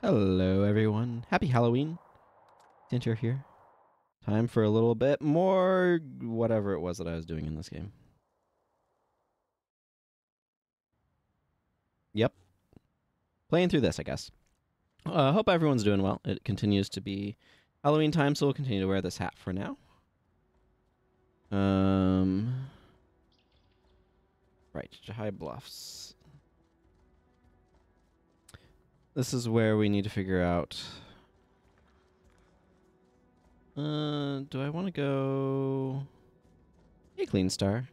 Hello, everyone. Happy Halloween. Tinter here. Time for a little bit more whatever it was that I was doing in this game. Yep. Playing through this, I guess. Hope everyone's doing well. It continues to be Halloween time, so we'll continue to wear this hat for now. Right, High Bluffs. This is where we need to figure out... do I want to go... Hey, Clean Star.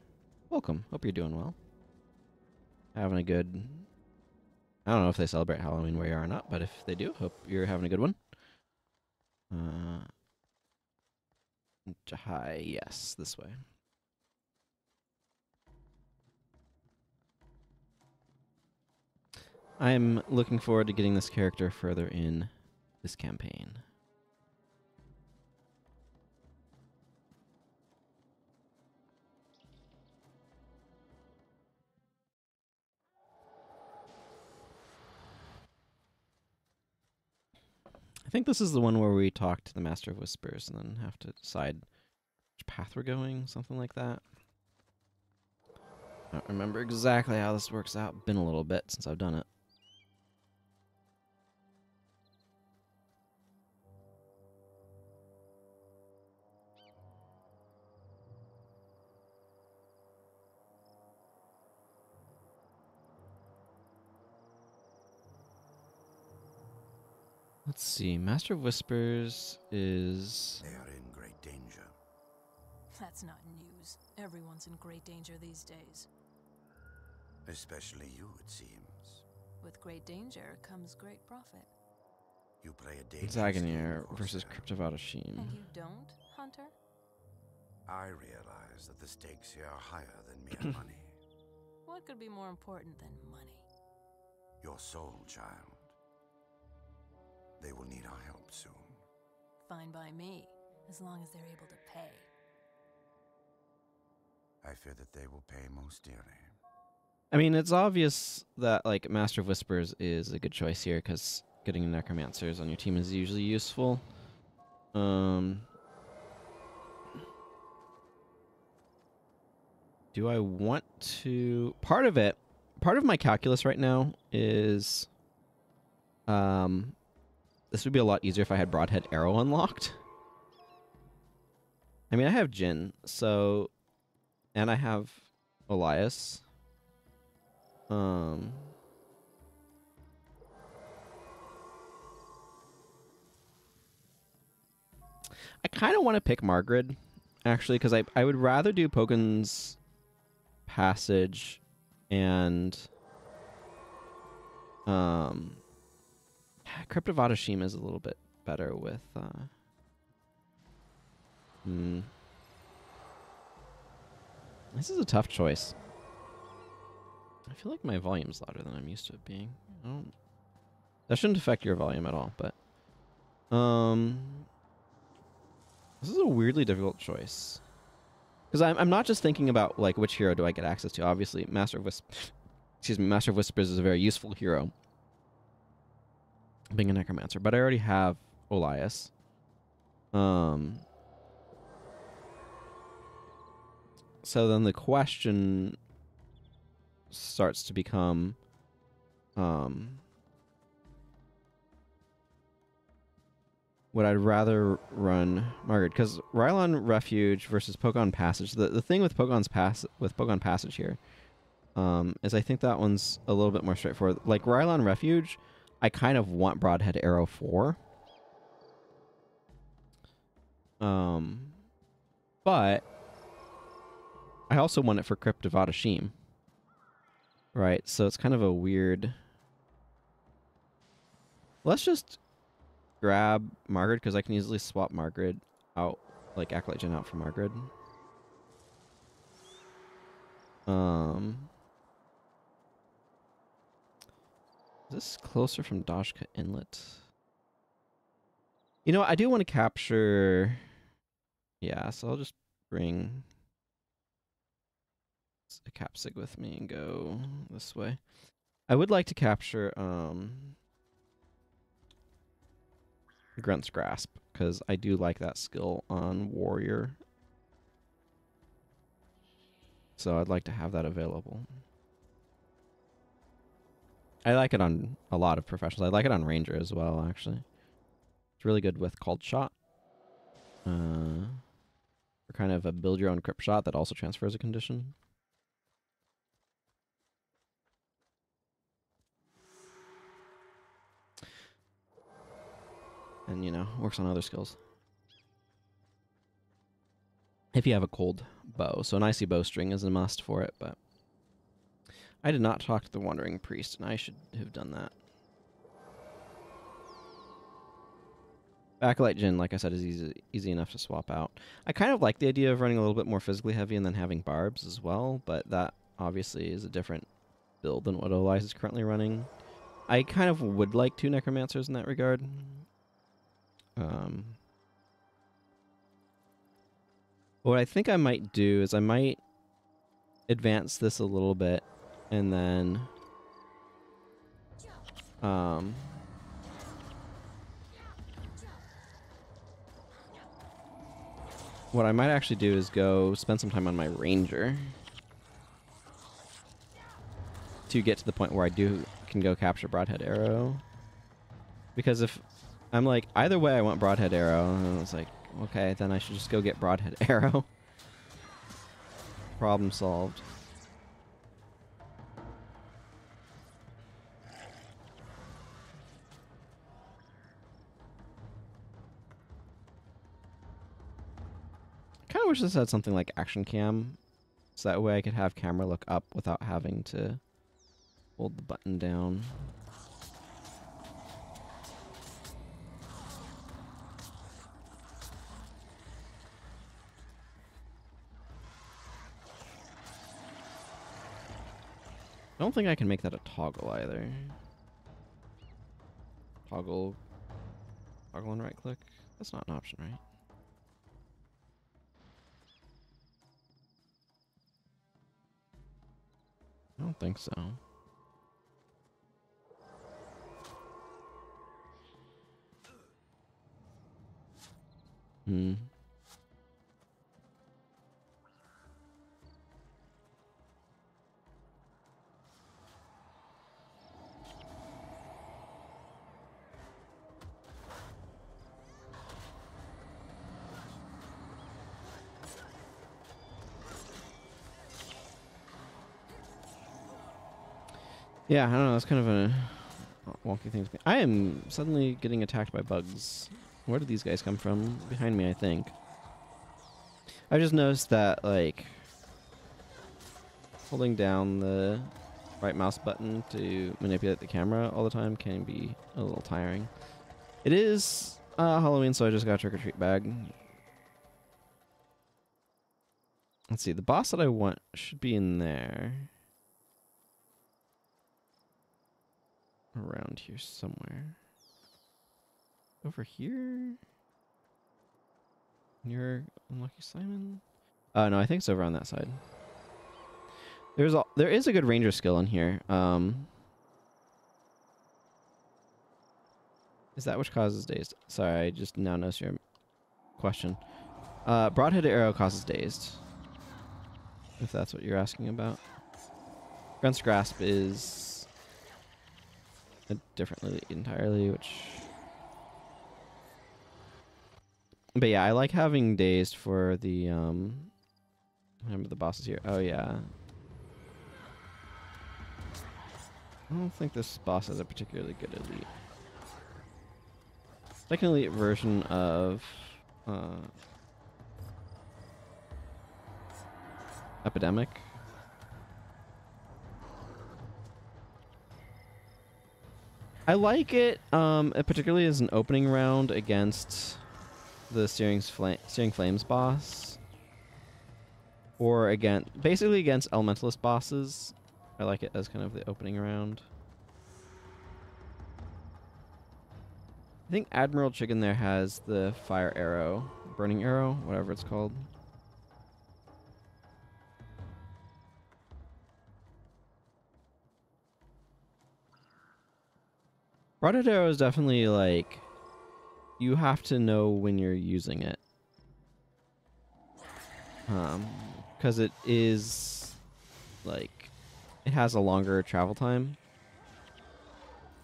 Welcome. Hope you're doing well. Having a good... I don't know if they celebrate Halloween where you are or not, but if they do, hope you're having a good one. Jahai, yes, this way. I'm looking forward to getting this character further in this campaign. I think this is the one where we talk to the Master of Whispers and then have to decide which path we're going, something like that. I don't remember exactly how this works out. Been a little bit since I've done it. Let's see. Master of Whispers is... They are in great danger. That's not news. Everyone's in great danger these days. Especially you, it seems. With great danger comes great profit. You play a dangerous Zaganier game, versus Corsair. Crypt of Adashim. And you don't, Hunter? I realize that the stakes here are higher than mere money. What could be more important than money? Your soul, child. They will need our help soon. Fine by me, as long as they're able to pay. I fear that they will pay most dearly. I mean, it's obvious that, like, Master of Whispers is a good choice here, because getting necromancers on your team is usually useful. Do I want to... Part of my calculus right now is... this would be a lot easier if I had Broadhead Arrow unlocked. I mean, I have Jin, so... And I have Elias. I kind of want to pick Margaret, actually, because I would rather do Poken's Passage and... Crypt of Adashim is a little bit better with... This is a tough choice. I feel like my volume's louder than I'm used to it being. That shouldn't affect your volume at all, but... This is a weirdly difficult choice. Because I'm not just thinking about, like, which hero do I get access to. Obviously, Master of Whispers is a very useful hero. Being a necromancer, but I already have Elias. So then the question starts to become, would I rather run Margaret? Because Rylon Refuge versus Pokon Passage. The thing with Pokon Passage here, is I think that one's a little bit more straightforward. Like Rylon Refuge, I kind of want Broadhead Arrow for. But I also want it for Crypt of Adashim. Right, so it's kind of a weird... Let's just grab Margaret, because I can easily swap Margaret out, like Acolyte Jin out for Margaret. Is this closer from Dashka Inlet? You know, I do want to capture... Yeah, so I'll just bring a Capsig with me and go this way. I would like to capture Grunt's Grasp, because I do like that skill on Warrior. So I'd like to have that available. I like it on a lot of professionals. I like it on Ranger as well, actually. It's really good with Called Shot. For kind of a build your own crypt shot that also transfers a condition. And, you know, works on other skills. If you have a cold bow. So an icy bowstring is a must for it, but I did not talk to the Wandering Priest, and I should have done that. Backlight Jin, like I said, is easy enough to swap out. I kind of like the idea of running a little bit more physically heavy and then having barbs as well, but that obviously is a different build than what Olize is currently running. I kind of would like 2 Necromancers in that regard. What I think I might do is I might advance this a little bit and then what I might actually do is go spend some time on my Ranger to get to the point where I can go capture Broadhead Arrow. Because if I'm like, either way I want Broadhead Arrow, and it's like, okay, then I should just go get Broadhead Arrow. Problem solved. I kind of wish this had something like action cam, so that way I could have camera look up without having to hold the button down. I don't think I can make that a toggle either. Toggle and right click. That's not an option, right? I don't think so. Hmm. Yeah, I don't know. That's kind of a wonky thing. I am suddenly getting attacked by bugs. Where did these guys come from? Behind me, I think. I just noticed that, like, holding down the right mouse button to manipulate the camera all the time can be a little tiring. It is Halloween, so I just got a trick-or-treat bag. Let's see. The boss that I want should be in there. Around here somewhere. Over here? Near Unlucky Simon? No, I think it's over on that side. There is a good ranger skill in here. Is that which causes dazed? Sorry, I just now noticed your question. Broadhead Arrow causes dazed. If that's what you're asking about. Grunt's Grasp is a different elite entirely, which... But yeah, I like having dazed for the, remember the bosses here. Oh, yeah. I don't think this boss is a particularly good elite. It's like an elite version of, Epidemic. I like it, particularly as an opening round against the Searing Flames boss. Or basically against Elementalist bosses. I like it as kind of the opening round. I think Admiral Chicken there has the Fire Arrow, Burning Arrow, whatever it's called. Broadhead Arrow is definitely, like, you have to know when you're using it. Because it is, like, it has a longer travel time.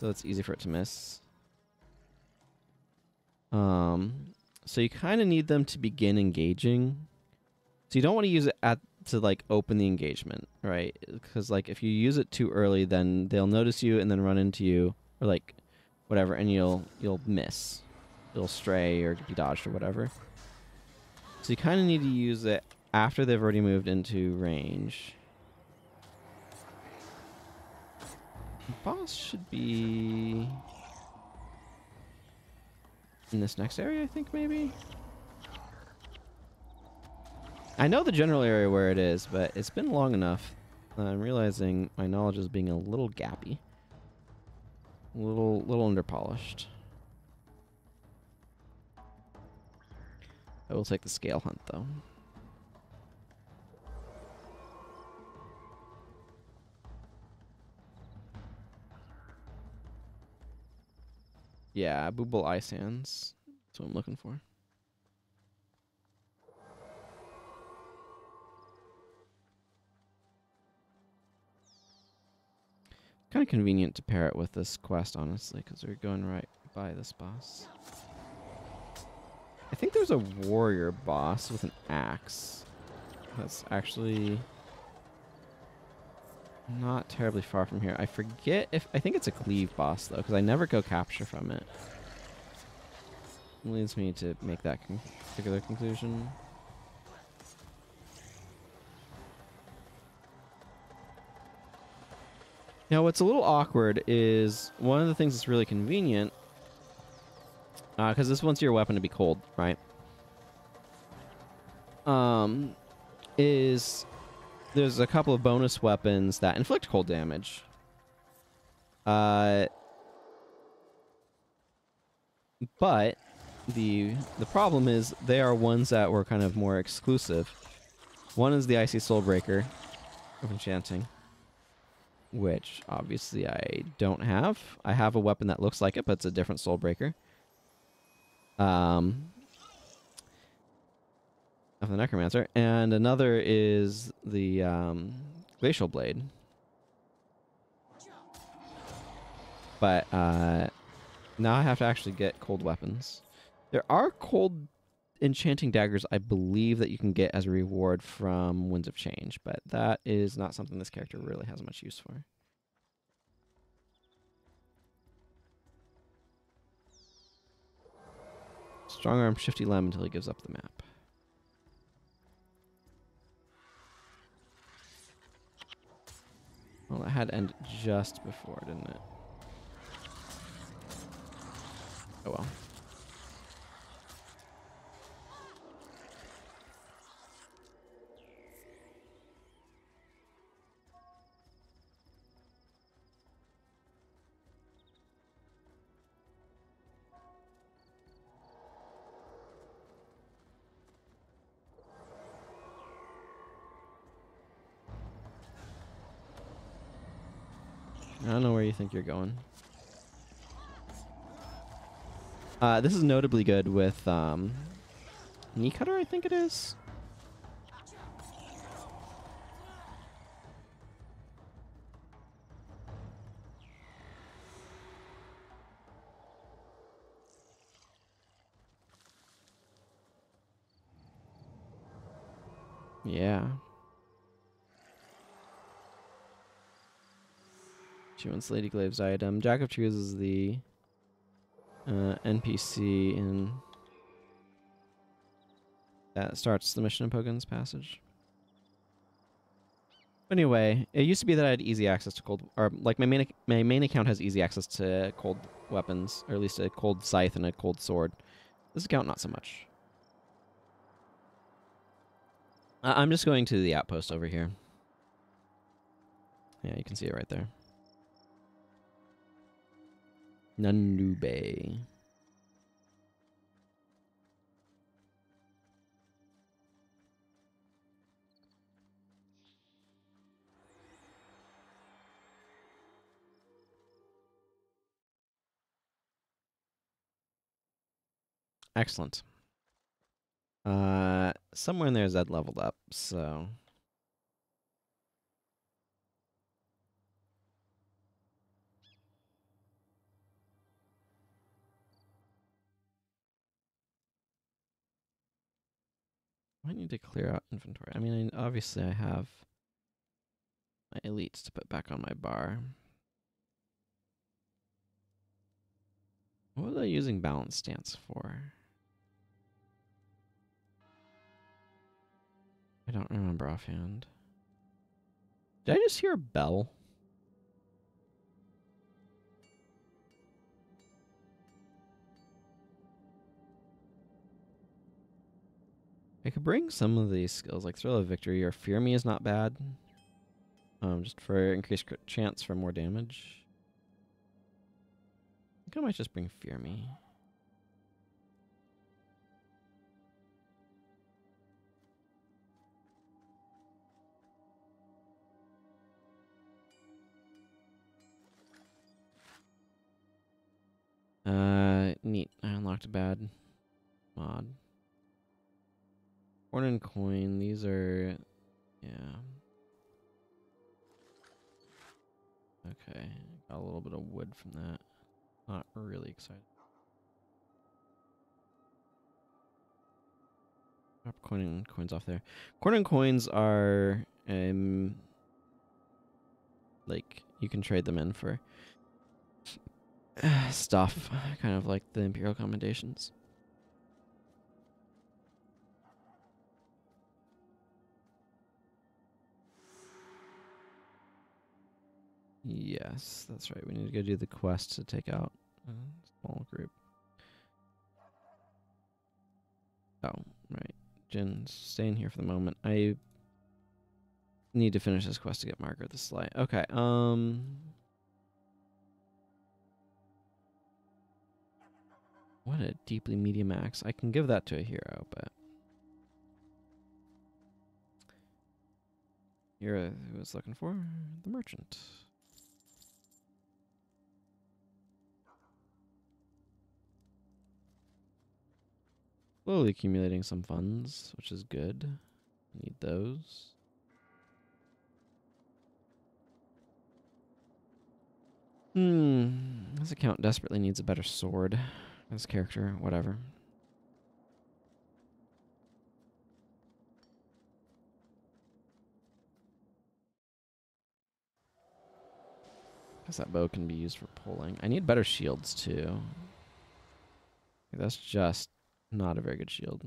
So it's easy for it to miss. So you kind of need them to begin engaging. So you don't want to use it to like open the engagement, right? Because like if you use it too early, then they'll notice you and then run into you, or like whatever, and you'll miss. You'll stray or be dodged or whatever. So you kind of need to use it after they've already moved into range. The boss should be in this next area, I think, maybe? I know the general area where it is, but it's been long enough. I'm realizing my knowledge is being a little gappy. A little underpolished. I will take the scale hunt, though. Yeah, Booble Ice Hands. That's what I'm looking for. Kind of convenient to pair it with this quest, honestly, because we're going right by this boss. I think there's a warrior boss with an axe. That's actually not terribly far from here. I forget if... I think it's a cleave boss, though, because I never go capture from it. Leads me to make that particular conclusion. Now, what's a little awkward is one of the things that's really convenient, because this wants your weapon to be cold, right? Is there's a couple of bonus weapons that inflict cold damage. But the problem is they are ones that were kind of more exclusive. One is the Icy Soulbreaker of Enchanting, which obviously I don't have. I have a weapon that looks like it, but it's a different Soulbreaker. Of the Necromancer. And another is the Glacial Blade. But now I have to actually get cold weapons. There are cold enchanting daggers, I believe, that you can get as a reward from Winds of Change, but that is not something this character really has much use for. Strong Arm Shifty Lem until he gives up the map. Well, that had ended just before, didn't it? Oh well. I don't know where you think you're going. This is notably good with Knee Cutter, I think it is. Yeah. She wants Lady Glaive's item. Jack of Truths is the NPC in that starts the mission in Pogon's Passage. Anyway, it used to be that I had easy access to cold, or like my main account has easy access to cold weapons, or at least a cold scythe and a cold sword. This account not so much. I'm just going to the outpost over here. Yeah, you can see it right there. Nunube. Excellent. Somewhere in there Zed leveled up, so I need to clear out inventory. I mean, obviously I have my elites to put back on my bar. What was I using balance stance for? I don't remember offhand. Did I just hear a bell? I could bring some of these skills, like Thrill of Victory or Fear Me is not bad. Just for increased chance for more damage. I think I might just bring Fear Me. Neat. I unlocked a bad mod. Corn and coin. These are, yeah. Okay, got a little bit of wood from that. Not really excited. Drop coins off there. Corn and coins are like you can trade them in for stuff, kind of like the Imperial commendations. Yes, that's right. We need to go do the quest to take out a small group. Oh, right. Jin's staying here for the moment. I need to finish this quest to get Margaret the Sly. Okay, what a deeply medium axe. I can give that to a hero, but hero who was looking for the merchant. Slowly accumulating some funds, which is good. Need those. This account desperately needs a better sword. This character, whatever. Guess that bow can be used for pulling. I need better shields too. That's just not a very good shield.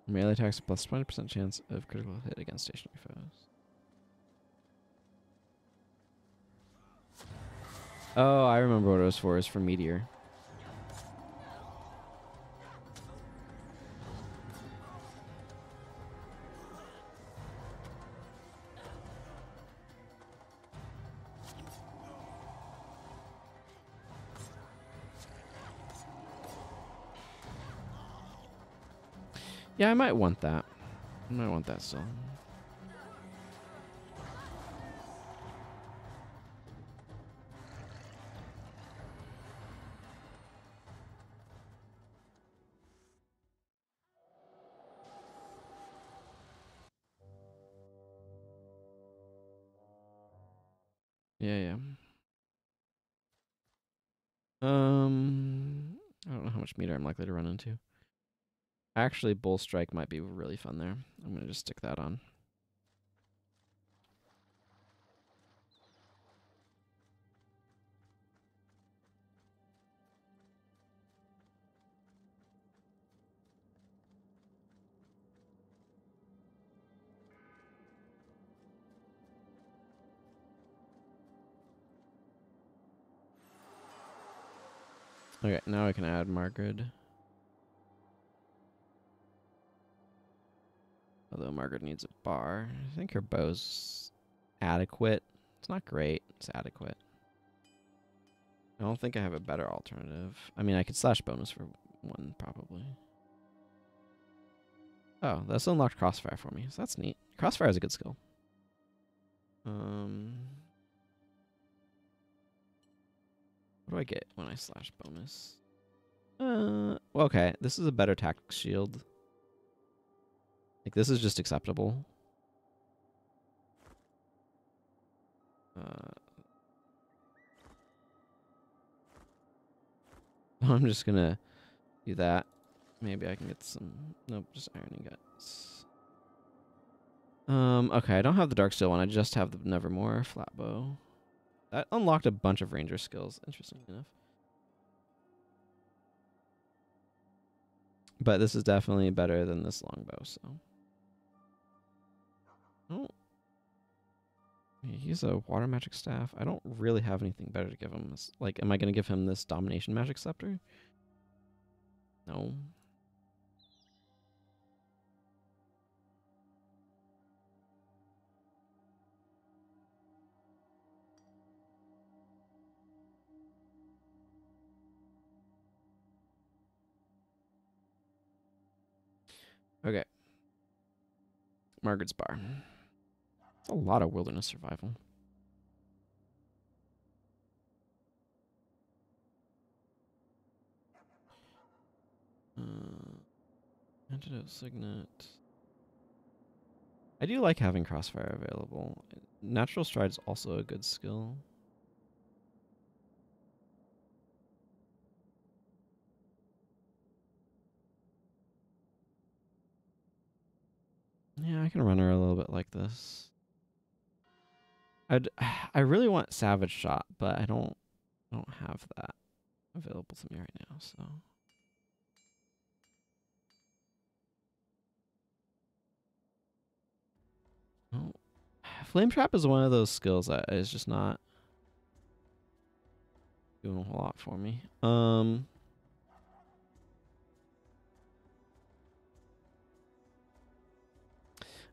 Melee attacks plus 20% chance of critical hit against stationary foes. Oh, I remember what it was for. It's for Meteor. Yeah, I might want that. I might want that still. Yeah, yeah. I don't know how much meter I'm likely to run into. Actually, Bull Strike might be really fun there. I'm gonna just stick that on. Okay, now I can add Margaret. Although Margaret needs a bar. I think her bow's adequate. It's not great. It's adequate. I don't think I have a better alternative. I mean, I could slash bonus for one, probably. Oh, that's unlocked Crossfire for me, so that's neat. Crossfire is a good skill. What do I get when I slash bonus? Well, okay, this is a better tactics shield. Like, this is just acceptable. I'm just gonna do that. Maybe I can get some... Nope, just ironing guts. Okay, I don't have the Darksteel one. I just have the Nevermore Flatbow. That unlocked a bunch of ranger skills, interestingly enough. But this is definitely better than this longbow, so... Oh. He's a water magic staff. I don't really have anything better to give him. Like, am I going to give him this domination magic scepter? No. Okay. Margaret's Bar. It's a lot of wilderness survival. Antidote Signet. I do like having Crossfire available. Natural Stride's also a good skill. Yeah, I can run her a little bit like this. I really want Savage Shot, but I don't have that available to me right now, so. Oh. Flame Trap is one of those skills that is just not doing a whole lot for me. I'm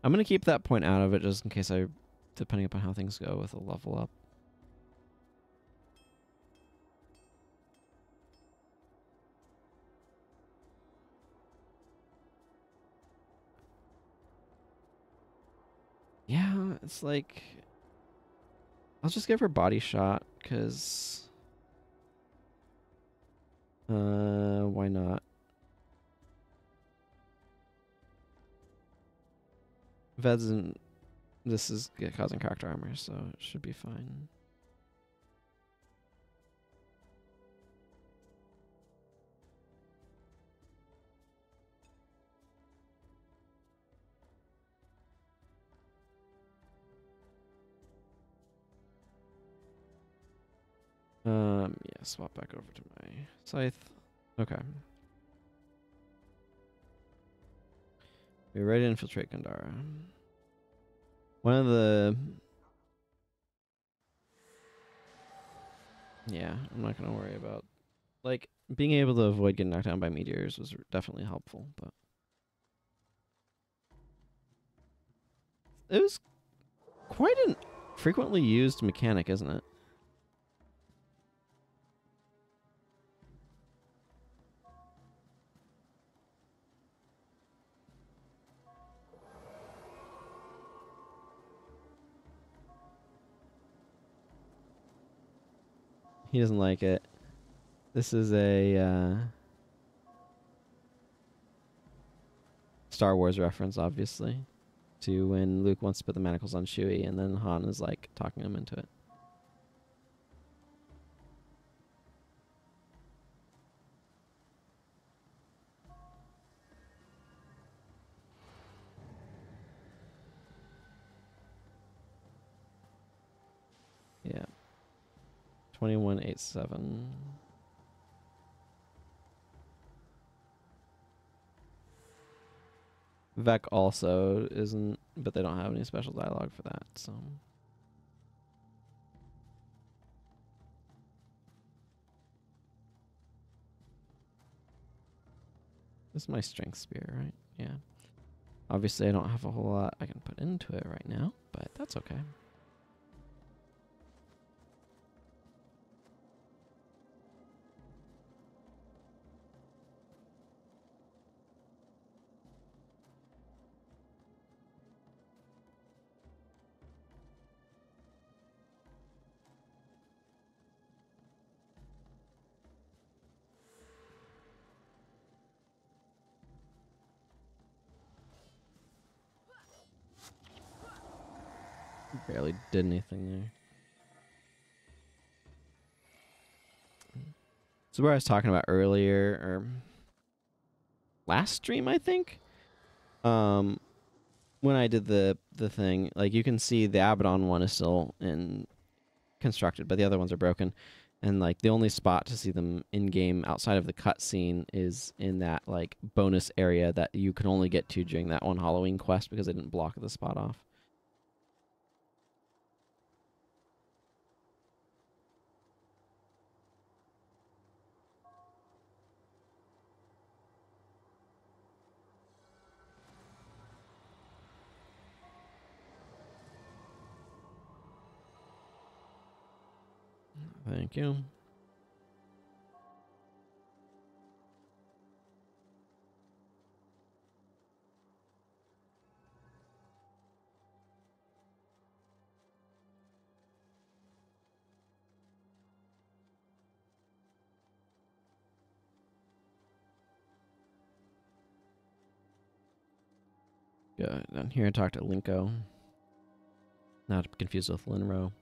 gonna keep that point out of it just in case depending upon how things go with a level up. Yeah, it's like... I'll just give her Body Shot, because... why not? Veds and... This is causing cracked armor, so it should be fine. Yeah, swap back over to my scythe. Okay. We're ready to infiltrate Gandara. One of the... Yeah, I'm not going to worry about... Like, being able to avoid getting knocked down by meteors was definitely helpful, but... It was quite a frequently used mechanic, isn't it? He doesn't like it. This is a Star Wars reference, obviously, to when Luke wants to put the manacles on Chewie, and then Han is like talking him into it. Yeah. 2187. Vec also isn't, but they don't have any special dialogue for that, so. This is my strength spear, right? Yeah. Obviously, I don't have a whole lot I can put into it right now, but that's okay. Barely did anything there. So where I was talking about earlier, or last stream, I think, when I did the thing, like you can see the Abaddon one is still constructed, but the other ones are broken, and like the only spot to see them in game outside of the cutscene is in that like bonus area that you can only get to during that one Halloween quest because they didn't block the spot off. Thank you. Go down here and talk to Linko. Not to be confused with Linro.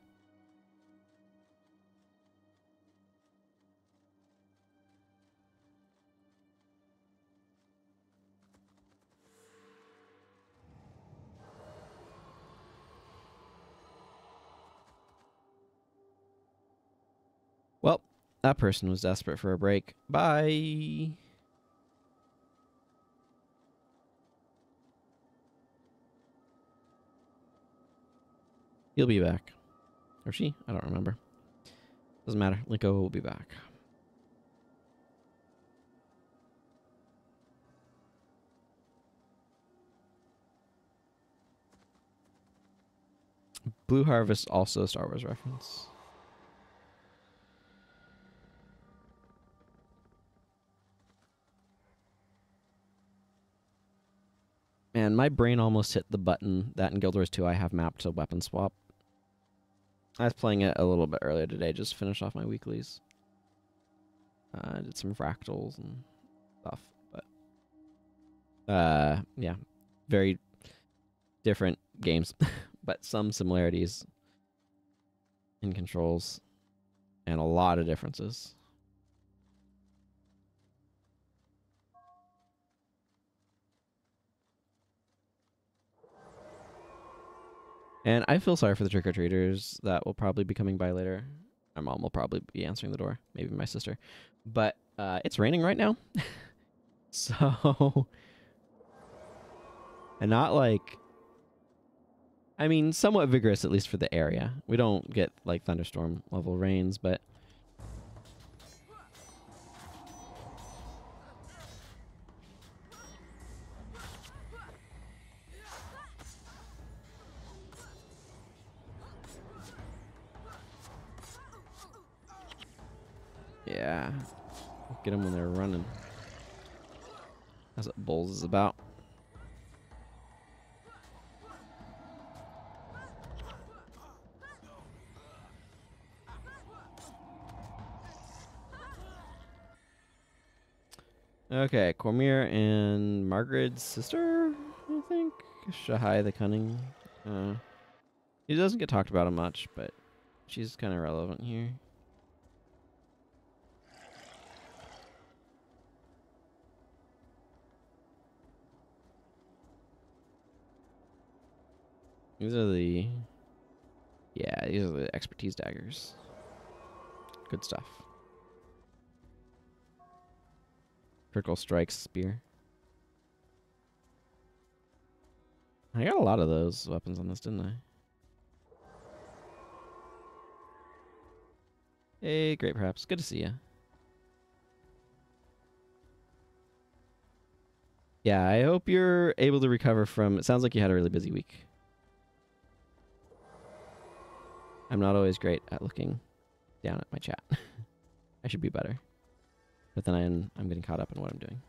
Well, that person was desperate for a break. Bye. He'll be back. Or she? I don't remember. Doesn't matter. Linko will be back. Blue Harvest, also a Star Wars reference. Man, my brain almost hit the button that in Guild Wars 2 I have mapped to weapon swap. I was playing it a little bit earlier today, just to finish off my weeklies. I did some fractals and stuff, but yeah, very different games, but some similarities in controls and a lot of differences. And I feel sorry for the trick-or-treaters that will probably be coming by later. My mom will probably be answering the door. Maybe my sister. But it's raining right now. So... And not like... I mean, somewhat vigorous, at least for the area. We don't get, like, thunderstorm level rains, but... Yeah. Get them when they're running. That's what Bulls is about. Okay, Cormier and Margaret's sister, I think? Shahai the Cunning. He doesn't get talked about much, but she's kind of relevant here. These are the... Yeah, these are the expertise daggers. Good stuff. Critical strike spear. I got a lot of those weapons on this, didn't I? Hey, great perhaps. Good to see you. Yeah, I hope you're able to recover from... It sounds like you had a really busy week. I'm not always great at looking down at my chat. I should be better. But then I'm getting caught up in what I'm doing.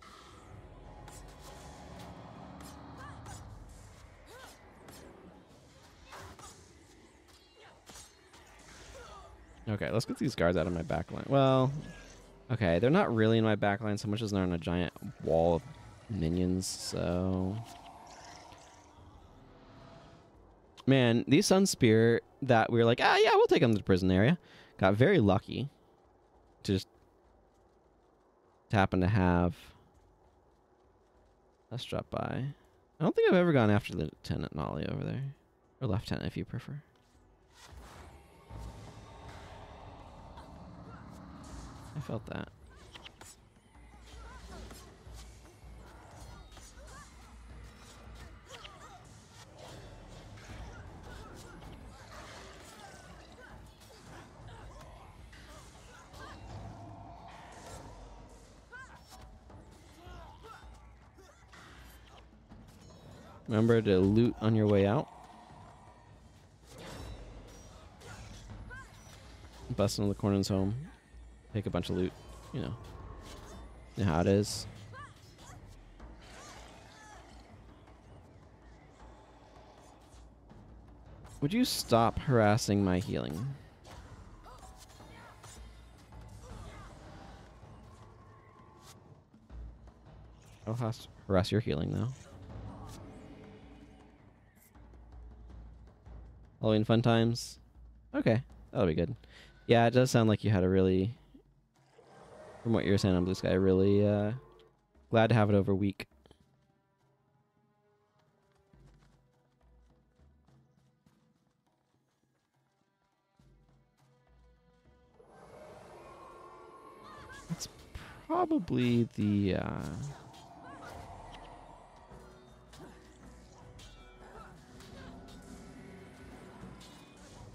Okay, let's get these guards out of my backline. Well, okay, they're not really in my backline so much as they're on a giant wall of minions, so... Man, these Sun Spear that we were like, yeah, we'll take them to the prison area, got very lucky to just happen to have us drop by. I don't think I've ever gone after the Lieutenant Nolly over there. Or Lieutenant, if you prefer. I felt that. Remember to loot on your way out. Bust into the Cornyn's home. Take a bunch of loot. You know how it is. Would you stop harassing my healing? I'll harass your healing, though. Halloween fun times? Okay, that'll be good. Yeah, it does sound like you had a really... From what you were saying on Blue Sky, really glad to have it over week. That's probably the...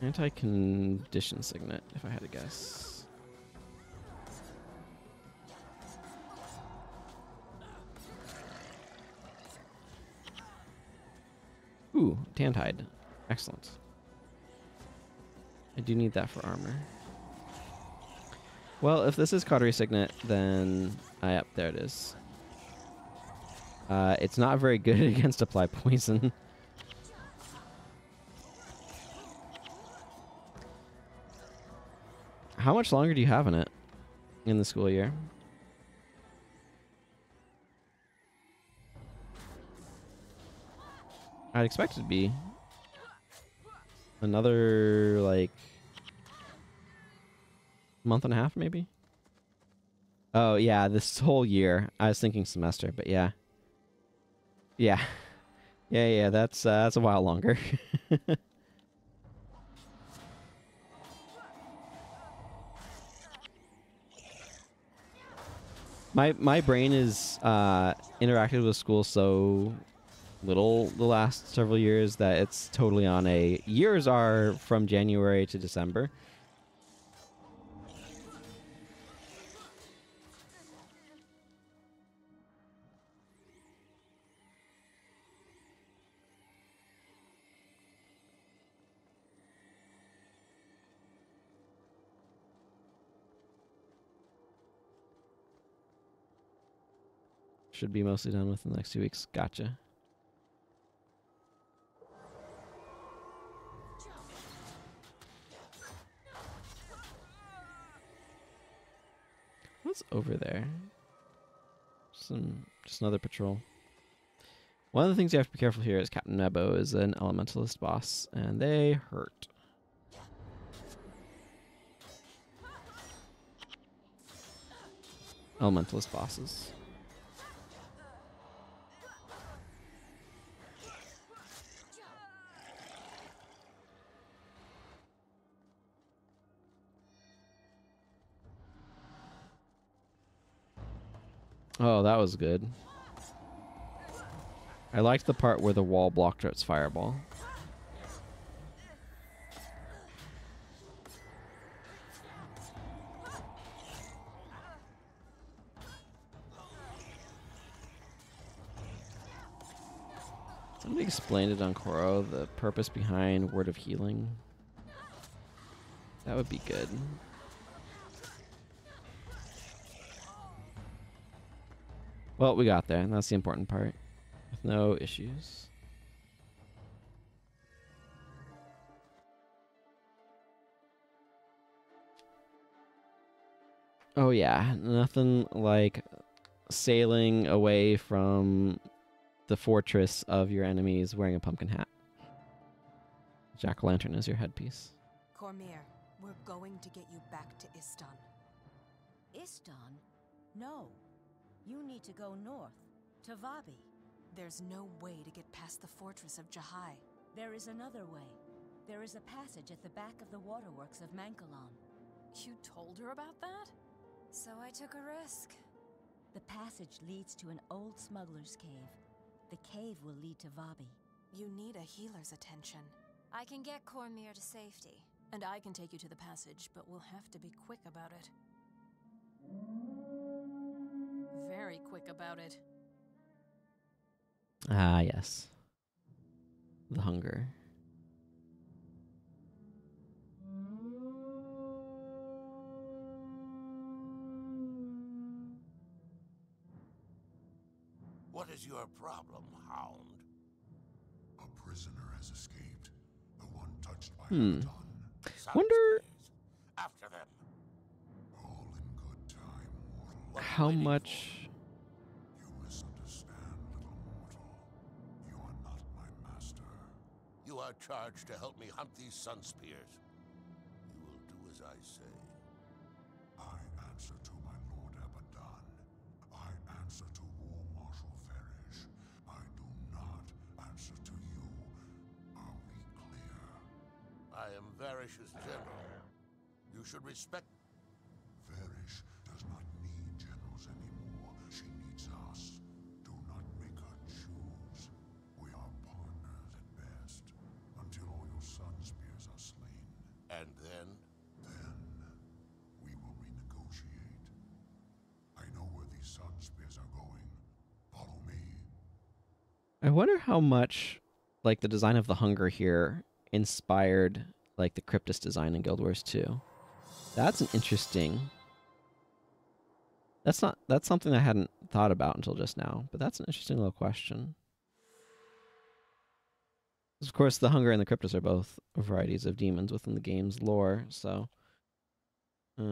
Anti-condition signet, if I had to guess. Ooh, tanned hide. Excellent. I do need that for armor. Well, if this is cautery signet, then... yep, there it is. It's not very good against apply poison. How much longer do you have in it in the school year? I'd expect it to be another, like, month and a half, maybe? Oh, yeah, this whole year. I was thinking semester, but yeah. Yeah. Yeah, that's a while longer. My brain is interacted with school so little the last several years that it's totally on a... Years are from January to December. Should be mostly done within the next 2 weeks. Gotcha. What's over there? Just another patrol. One of the things you have to be careful here is Captain Nebo is an elementalist boss, and they hurt. Elementalist bosses. Oh, that was good. I liked the part where the wall blocked its fireball. Somebody explained it on Koro, the purpose behind Word of Healing. That would be good. Well, we got there, and that's the important part. With no issues. Oh yeah, nothing like sailing away from the fortress of your enemies wearing a pumpkin hat. Jack-o'-lantern is your headpiece. Cormier, we're going to get you back to Istan. Istan? No. You need to go north, to Vabbi. There's no way to get past the fortress of Jahai. There is another way. There is a passage at the back of the waterworks of Mankalon. You told her about that? So I took a risk. The passage leads to an old smuggler's cave. The cave will lead to Vabbi. You need a healer's attention. I can get Cormier to safety. And I can take you to the passage, but we'll have to be quick about it. Very quick about it. Ah, yes. The hunger. What is your problem, Hound? A prisoner has escaped. The one touched by Hmm. Abaddon. Wonder After them. All in good time, mortal. What are you how waiting much... You misunderstand, little mortal. You are not my master. You are charged to help me hunt these sun spears. You will do as I say. I answer to my lord Abaddon. I answer to War Marshal Farish. I do not answer to you. Are we clear? I am Varish's general. You should respect. Farish does not need generals anymore. She needs us. Do not make her choose. We are partners at best, until all your sun spears are slain. And then? Then we will renegotiate. I know where these sun spears are going. Follow me. I wonder how much, like, the design of the hunger here inspired, like, the Cryptus design in Guild Wars 2. That's an interesting... That's something I hadn't thought about until just now, but that's an interesting little question. Of course, the hunger and the Cryptus are both varieties of demons within the game's lore, so... it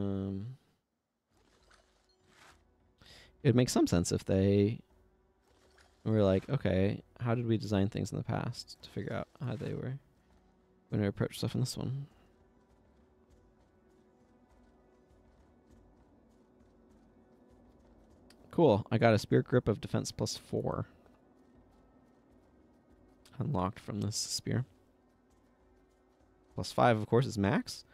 would make some sense if they were like, okay, how did we design things in the past to figure out how they were going to approach stuff in this one? Cool. I got a Spirit Grip of Defense +4. Unlocked from this spear. +5, of course, is max.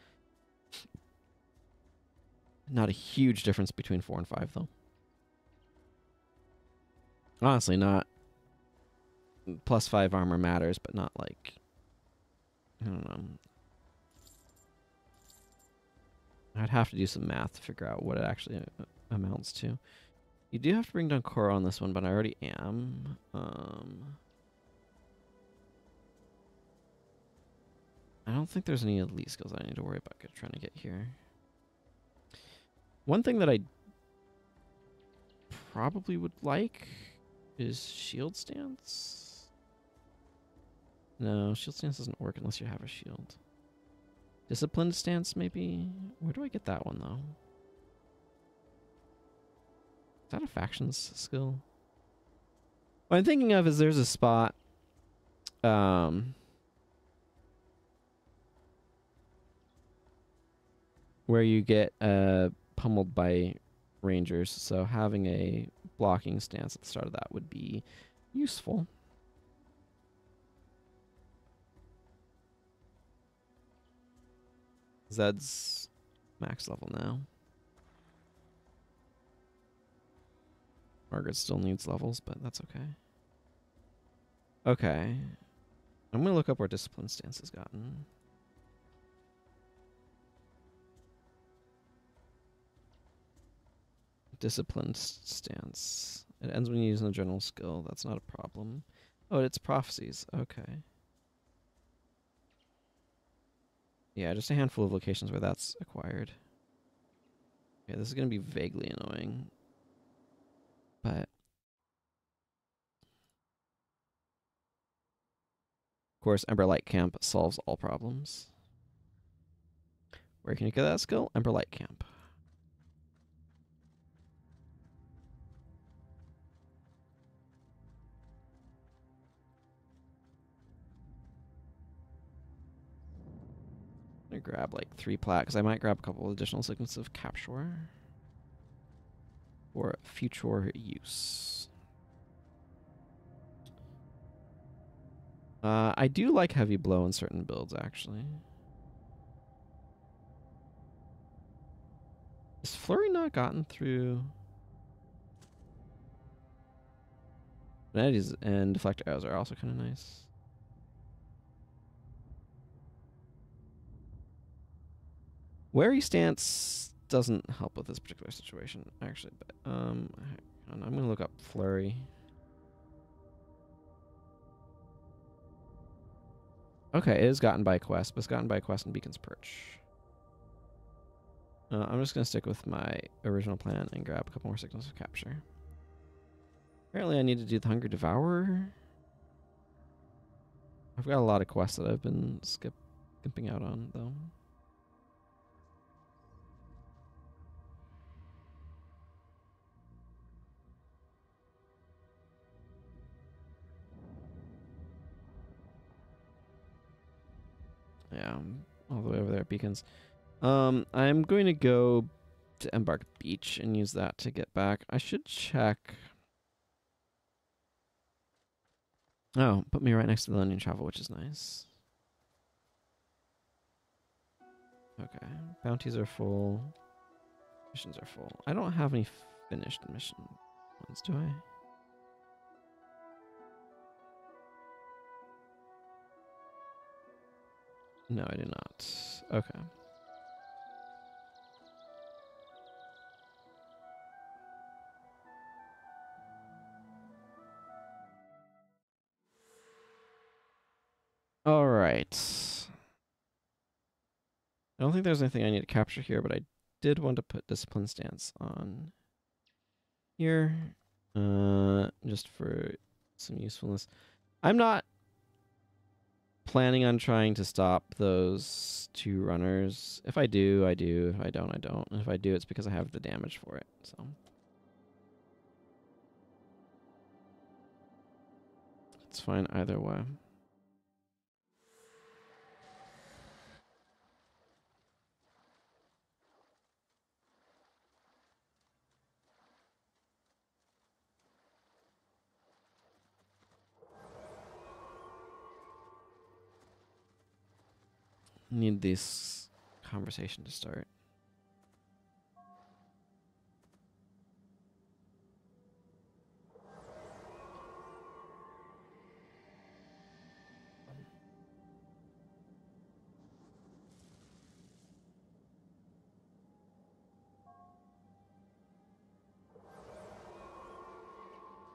Not a huge difference between 4 and 5, though. Honestly, not. +5 armor matters, but not like... I don't know. I'd have to do some math to figure out what it actually amounts to. You do have to bring down Korra on this one, but I already am. I don't think there's any elite skills I need to worry about trying to get here. One thing that I probably would like is shield stance. No, shield stance doesn't work unless you have a shield. Disciplined stance, maybe? Where do I get that one, though? Is that a factions skill? What I'm thinking of is there's a spot where you get pummeled by rangers, so having a blocking stance at the start of that would be useful. Zed's max level now. Margaret still needs levels, but that's okay. Okay. I'm going to look up where Discipline Stance has gotten. Disciplined Stance. It ends when you use a general skill. That's not a problem. Oh, it's prophecies. Okay. Yeah, just a handful of locations where that's acquired. Okay, this is going to be vaguely annoying. But of course, Ember Light Camp solves all problems. Where can you get that skill? Ember Light Camp. I'm gonna grab like 3 plat, because I might grab a couple additional segments of capture for future use. I do like heavy blow in certain builds, actually. Is Flurry not gotten through? Benedict's and Deflector Arrows are also kind of nice. Wary Stance doesn't help with this particular situation, actually. But I'm gonna look up Flurry. Okay, it is gotten by quest, but it's gotten by quest in Beacon's Perch. I'm just gonna stick with my original plan and grab a couple more signals of capture. Apparently, I need to do the Hungry Devourer. I've got a lot of quests that I've been skipping out on, though. Yeah, all the way over there at Beacons. I'm going to go to Embark Beach and use that to get back. I should check. Oh, put me right next to the London Travel, which is nice. Okay, bounties are full. Missions are full. I don't have any finished mission ones, do I? No, I do not. Okay. All right. I don't think there's anything I need to capture here, but I did want to put Discipline Stance on here, just for some usefulness. I'm not planning on trying to stop those 2 runners. If I do, I do. If I don't, I don't. And if I do, it's because I have the damage for it. So it's fine either way. Need this conversation to start.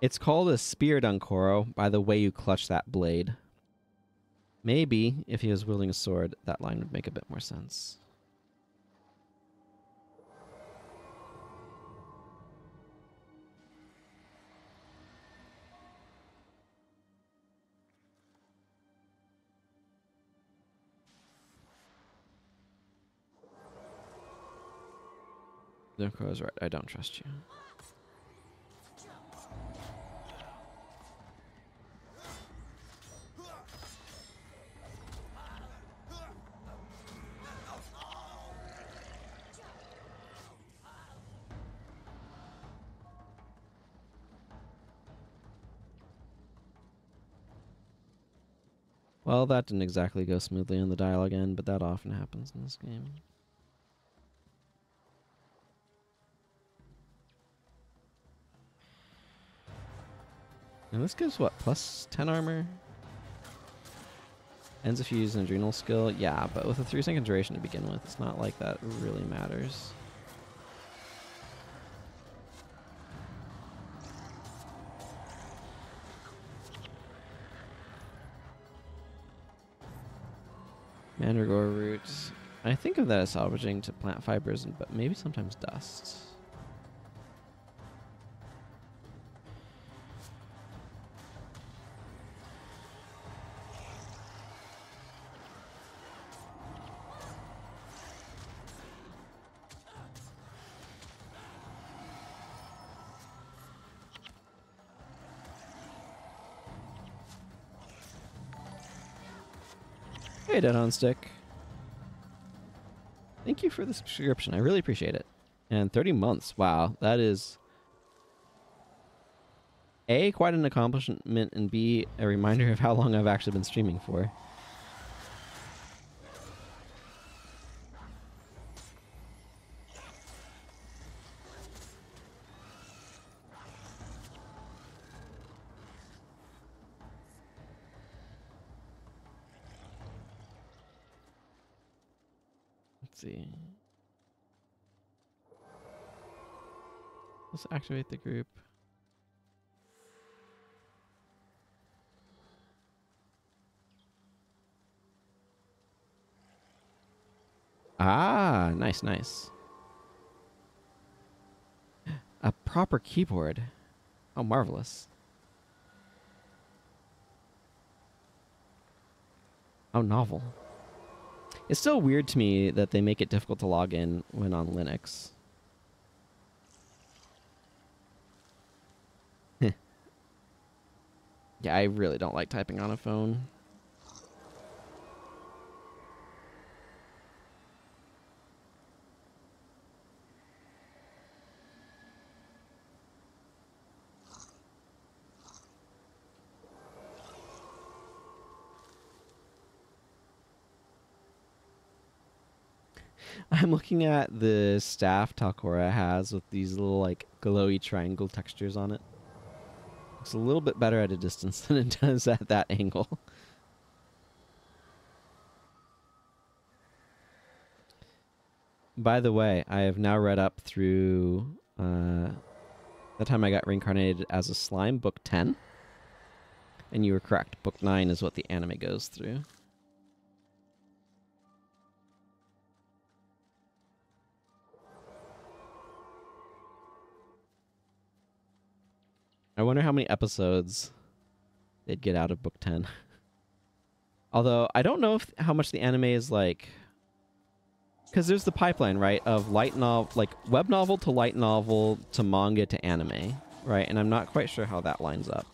It's called a spear, Dunkoro, by the way you clutch that blade. Maybe, if he was wielding a sword, that line would make a bit more sense. Dunkoro's right, I don't trust you. Well, that didn't exactly go smoothly in the dialogue end, but that often happens in this game. And this gives what, plus 10 armor? Ends if you use an adrenal skill. Yeah, but with a 3-second duration to begin with, it's not like that really matters. Mandragora roots. I think of that as salvaging to plant fibers, but maybe sometimes dust. Hey, Dead on Stick. Thank you for the subscription. I really appreciate it. And 30 months. Wow, that is A, quite an accomplishment, and B, a reminder of how long I've actually been streaming for. Let's see. Let's activate the group. Ah, nice, nice. A proper keyboard. Oh, marvelous. Oh, novel. It's still weird to me that they make it difficult to log in when on Linux. Yeah, I really don't like typing on a phone. I'm looking at the staff Talcora has with these little like glowy triangle textures on it. Looks a little bit better at a distance than it does at that angle. By the way, I have now read up through the time I got reincarnated as a slime, book 10. And you were correct. Book 9 is what the anime goes through. I wonder how many episodes they'd get out of book 10. Although, I don't know how much the anime is like... Because there's the pipeline, right, of light novel, like web novel to light novel to manga to anime, right? And I'm not quite sure how that lines up.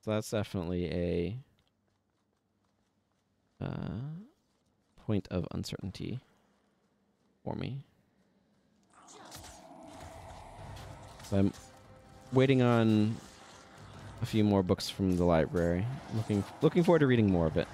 So that's definitely a point of uncertainty for me. So I'm waiting on a few more books from the library. Looking forward to reading more of it.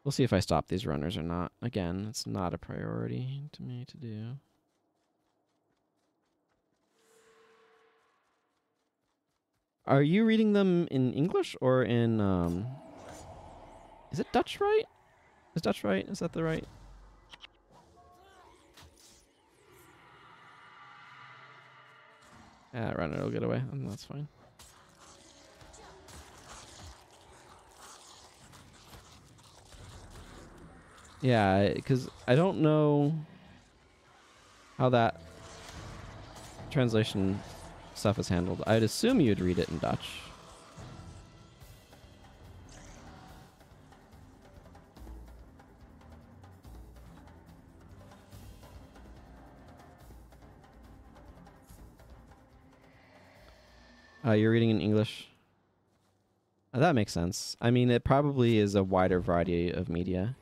We'll see if I stop these runners or not. Again, it's not a priority to me to do. Are you reading them in English or in, is it Dutch right? Is Dutch right? Is that the right? Ah, runner will get away. That's fine. Yeah, because I don't know how that translation stuff is handled. I'd assume you'd read it in Dutch. You're reading in English? That makes sense. I mean, it probably is a wider variety of media.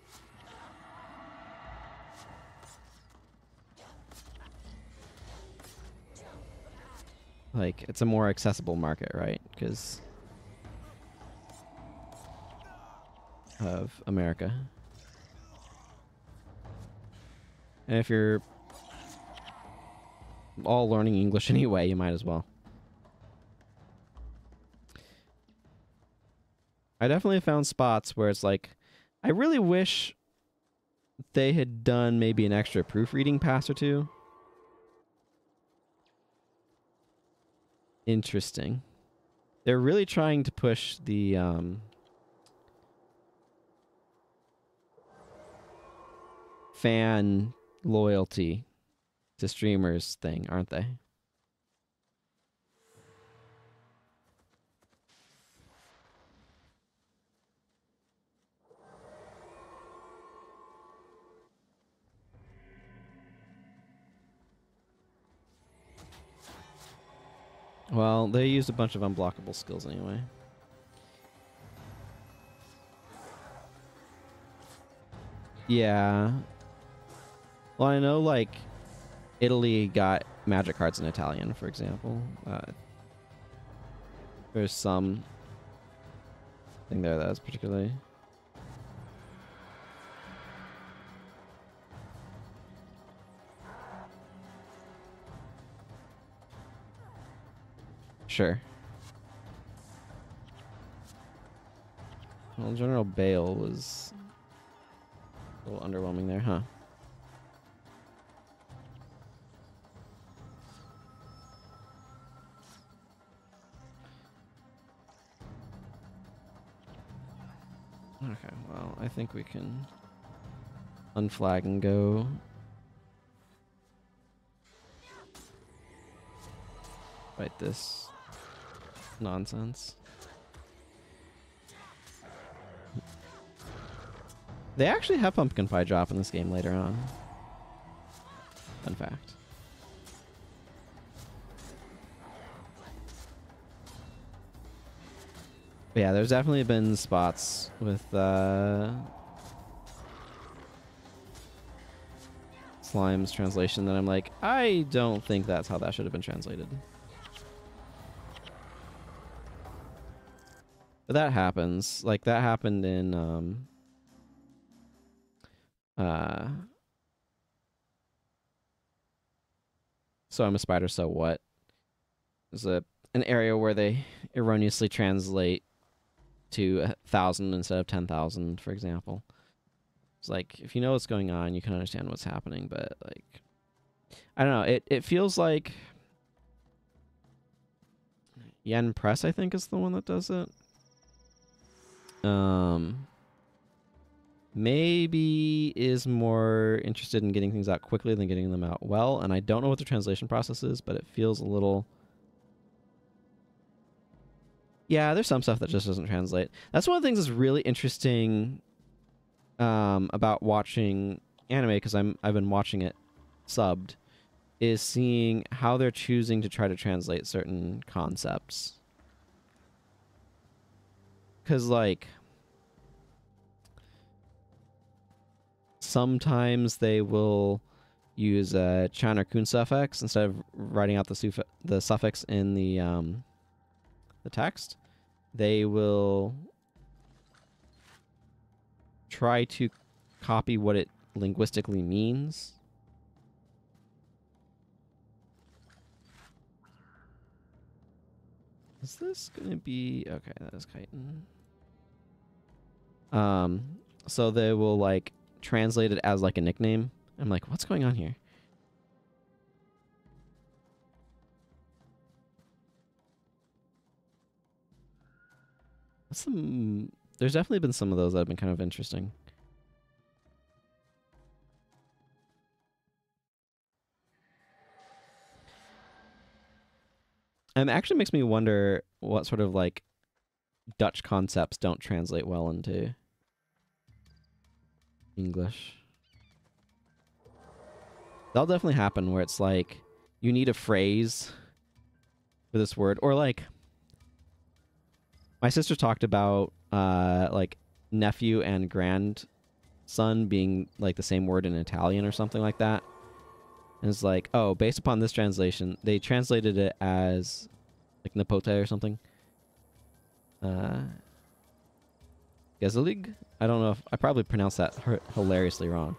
Like, it's a more accessible market, right? Because of America. And if you're all learning English anyway, you might as well. I definitely found spots where it's like, I really wish they had done maybe an extra proofreading pass or two. Interesting. They're really trying to push the fan loyalty to streamers thing, aren't they? Well, they used a bunch of unblockable skills anyway. Yeah. Well, I know, like, Italy got magic cards in Italian, for example. There's some thing there that is particularly... Sure. Well, General Bale was a little underwhelming there, huh? Okay, well, I think we can unflag and go. Fight this nonsense. They actually have pumpkin pie drop in this game later on. Fun fact. But yeah, there's definitely been spots with Slime's translation that I'm like, I don't think that's how that should have been translated. But that happens. Like, that happened in So I'm a Spider, So What? There's an area where they erroneously translate to 1,000 instead of 10,000, for example. It's like, if you know what's going on, you can understand what's happening, but, like, I don't know. It feels like Yen Press, I think, is the one that does it. Maybe is more interested in getting things out quickly than getting them out well, and I don't know what the translation process is, but it feels a little... Yeah, there's some stuff that just doesn't translate. That's one of the things that's really interesting about watching anime, because I've been watching it subbed, is seeing how they're choosing to try to translate certain concepts. Because, like, sometimes they will use a chan or kun suffix instead of writing out the suffix in the text. They will try to copy what it linguistically means. Is this gonna be okay? That is chitin. So they will, like, translate it as, like, a nickname. I'm like, what's going on here? There's definitely been some of those that have been kind of interesting. And it actually makes me wonder what sort of, like, Dutch concepts don't translate well into English. That'll definitely happen where it's like you need a phrase for this word, or like my sister talked about like nephew and grandson being like the same word in Italian or something like that. And it's like, oh, based upon this translation, they translated it as like nepote or something. Gezelig? I don't know if I probably pronounced that hilariously wrong.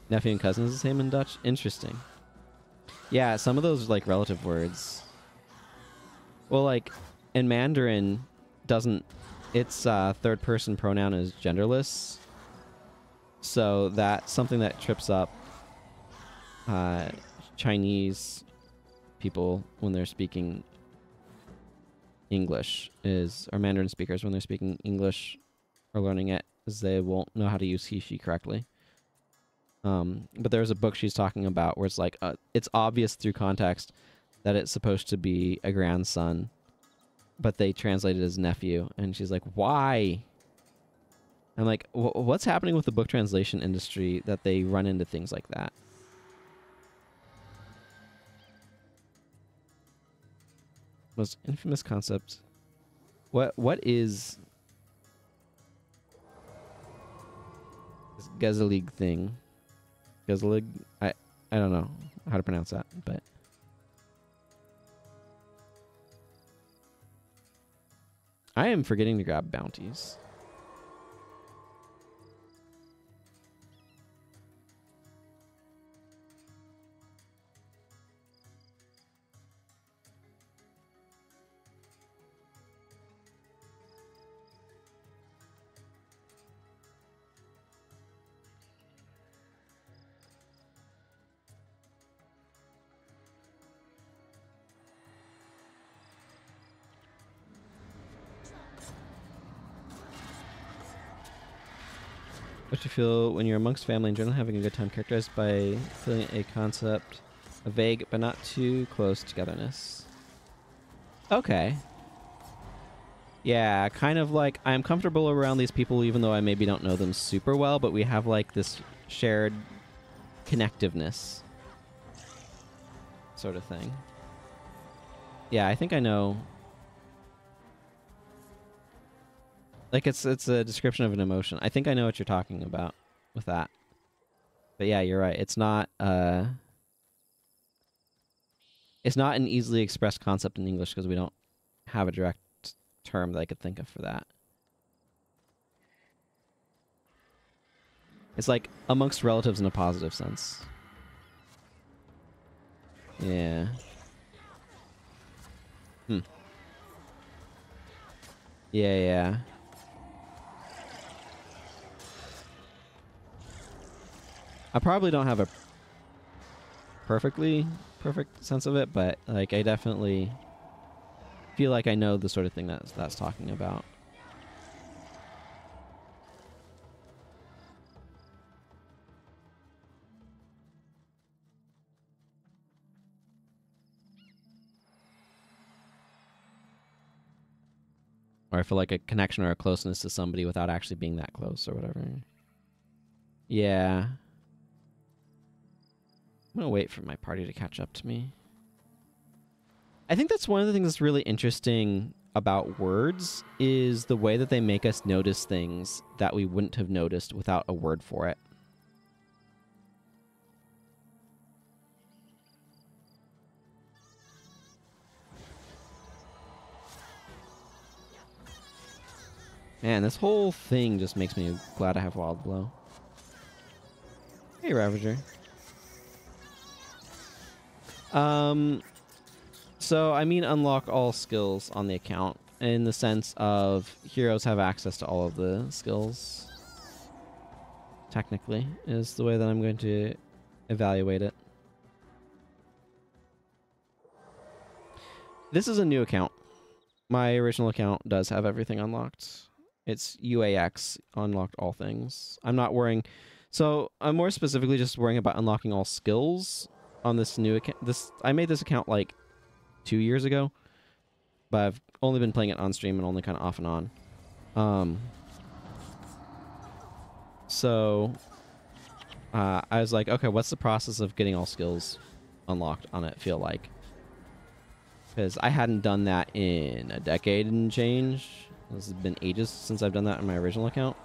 Nephew and cousin is the same in Dutch? Interesting. Yeah, some of those like relative words. Well, like in Mandarin, doesn't its third person pronoun is genderless, so that's something that trips up Chinese people when they're speaking English, is or Mandarin speakers when they're speaking English or learning it, is they won't know how to use he she correctly. But there's a book she's talking about where it's like it's obvious through context that it's supposed to be a grandson, but they translate it as nephew, and she's like, why? I'm like, what's happening with the book translation industry that they run into things like that? Most infamous concept. What is this Gezalig thing? Gezalig? I don't know how to pronounce that, but I am forgetting to grab bounties. What do you feel when you're amongst family in general having a good time, characterized by feeling a concept, a vague but not too close togetherness? Okay. Yeah, kind of like I'm comfortable around these people even though I maybe don't know them super well, but we have like this shared connectiveness sort of thing. Yeah, I think I know. Like it's a description of an emotion. I think I know what you're talking about with that. But yeah, you're right. It's not an easily expressed concept in English because we don't have a direct term that I could think of for that. It's like amongst relatives in a positive sense. Yeah. Yeah. I probably don't have a perfect sense of it, but like I definitely feel like I know the sort of thing that's talking about. Or I feel like a connection or a closeness to somebody without actually being that close or whatever. Yeah. I'm gonna wait for my party to catch up to me. I think that's one of the things that's really interesting about words is the way that they make us notice things that we wouldn't have noticed without a word for it. Man, this whole thing just makes me glad I have Wild Blow. Hey, Ravager. So, I mean unlock all skills on the account in the sense of heroes have access to all of the skills. Technically, is the way that I'm going to evaluate it. This is a new account. My original account does have everything unlocked. It's UAX, unlocked all things. I'm not worrying. So, I'm more specifically just worrying about unlocking all skills on this new account. I made this account like 2 years ago, but I've only been playing it on stream and only kind of off and on. So I was like, okay, what's the process of getting all skills unlocked on it feel like? Because I hadn't done that in a decade and change. This has been ages since I've done that on my original account.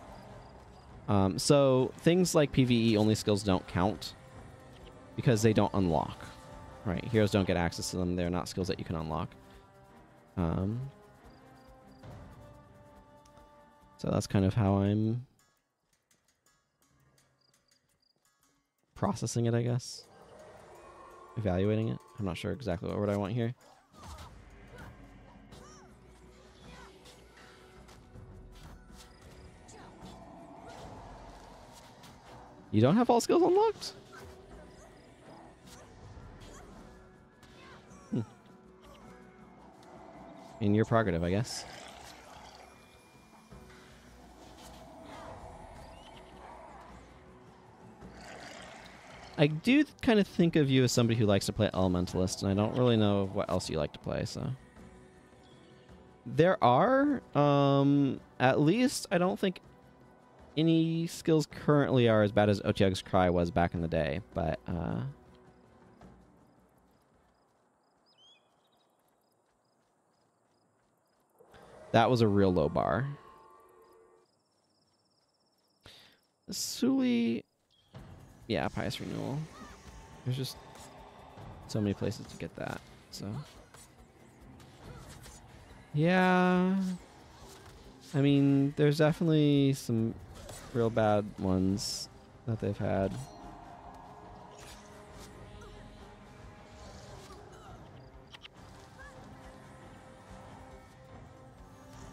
So things like PvE only skills don't count because they don't unlock. Right, heroes don't get access to them. They're not skills that you can unlock. So that's kind of how I'm processing it, I guess. evaluating it. I'm not sure exactly what word I want here. You don't have all skills unlocked? In your prerogative, I guess. I do kind of think of you as somebody who likes to play Elementalist, and I don't really know what else you like to play, so. There are, at least, I don't think any skills currently are as bad as Otyug's Cry was back in the day, but, that was a real low bar. Suli... Yeah, Pious Renewal. There's just so many places to get that, so... Yeah... I mean, there's definitely some real bad ones that they've had.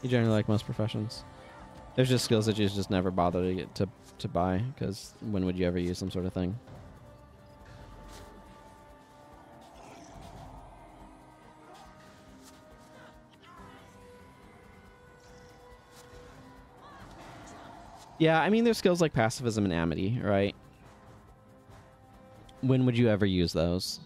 You generally like most professions. There's just skills that you just never bother to get to buy, because when would you ever use them, sort of thing. Yeah, I mean, there's skills like pacifism and amity, right? When would you ever use those?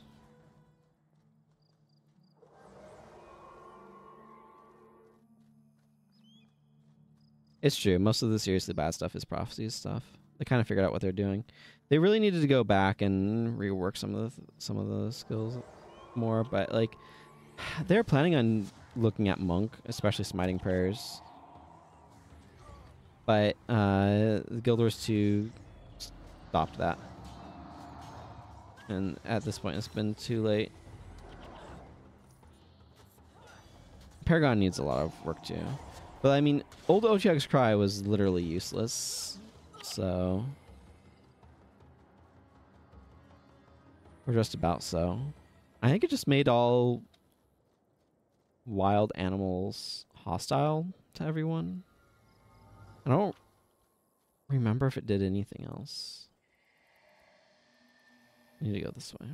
It's true. Most of the seriously bad stuff is prophecies stuff. They kind of figured out what they're doing. They really needed to go back and rework some of the skills more, but like they're planning on looking at monk, especially smiting prayers. But the Guild Wars 2 stopped that. And at this point, it's been too late. Paragon needs a lot of work too. But I mean, old Otyug's Cry was literally useless. So... or just about so. I think it just made all wild animals hostile to everyone. I don't remember if it did anything else. I need to go this way.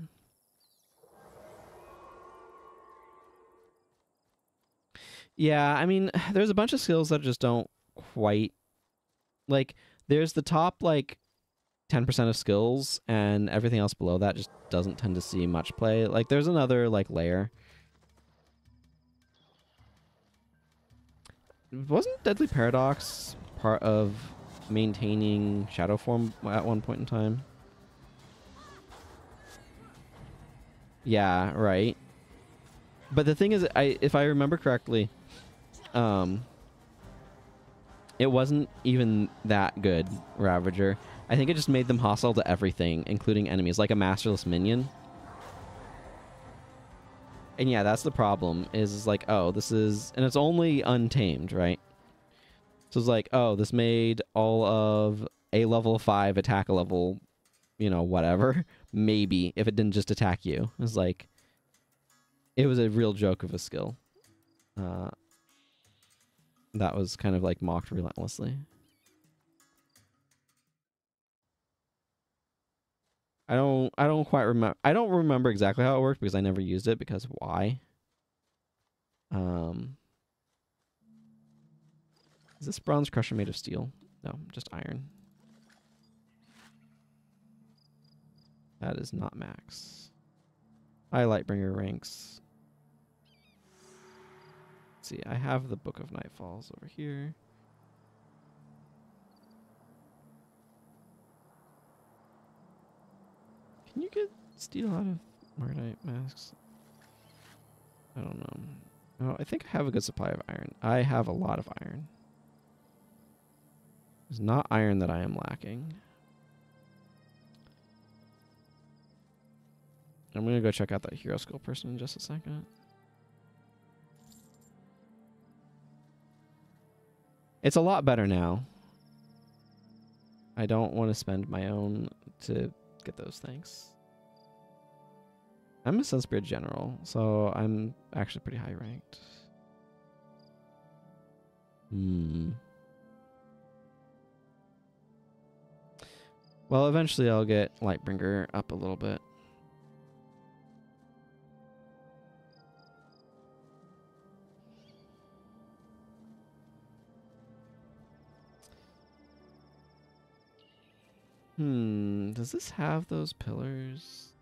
Yeah, I mean, there's a bunch of skills that just don't quite... like, there's the top, like, 10% of skills, and everything else below that just doesn't tend to see much play. Like, there's another, like, layer. Wasn't Deadly Paradox part of maintaining Shadow Form at one point in time? Yeah, right. But the thing is, if I remember correctly, it wasn't even that good, Ravager. I think it just made them hostile to everything, including enemies, like a masterless minion. And yeah, that's the problem, is like, oh, this is... and it's only untamed, right? So it's like, oh, this made all of a level 5 attack a level, you know, whatever. Maybe, if it didn't just attack you. It was like... it was a real joke of a skill. That was kind of like mocked relentlessly. I don't quite remember. I don't remember exactly how it worked because I never used it, because why? Is this bronze crusher made of steel? No, just iron. That is not max. I Lightbringer ranks. Let's see, I have the Book of Nightfalls over here. Can you get steel out of Margite masks? I don't know. Oh, I think I have a good supply of iron. I have a lot of iron. It's not iron that I am lacking. I'm going to go check out that hero skill person in just a second. It's a lot better now. I don't want to spend my own to get those things. I'm a Sunspear General, so I'm actually pretty high ranked. Well, eventually I'll get Lightbringer up a little bit. Does this have those pillars?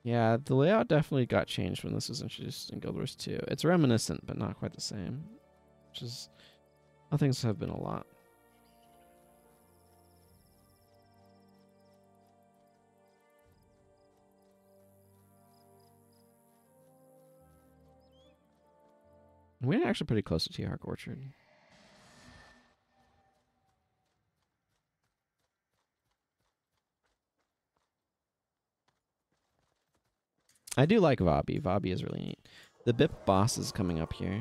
Yeah, the layout definitely got changed when this was introduced in Guild Wars 2. It's reminiscent, but not quite the same. Which is how things have been a lot. We're actually pretty close to T-Hark Orchard. I do like Vabbi. Vabbi is really neat. The BIP boss is coming up here.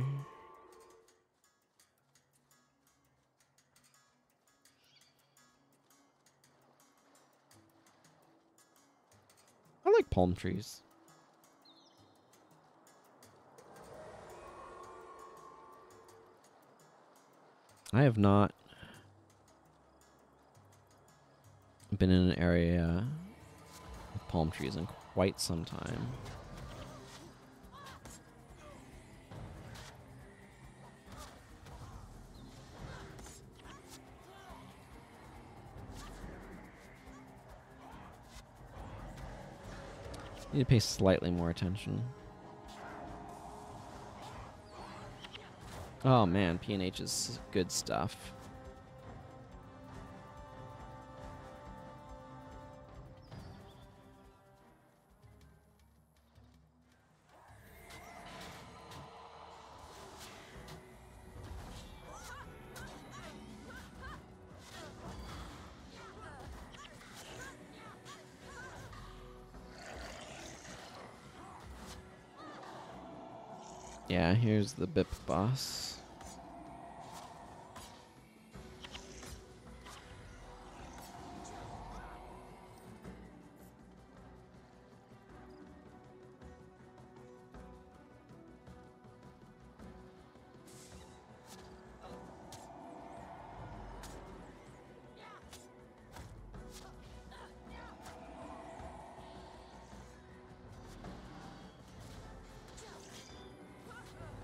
I like palm trees. I have not been in an area with palm trees in quite some time. Need to pay slightly more attention. Oh man, P&H is good stuff. Yeah, here's the BIP boss.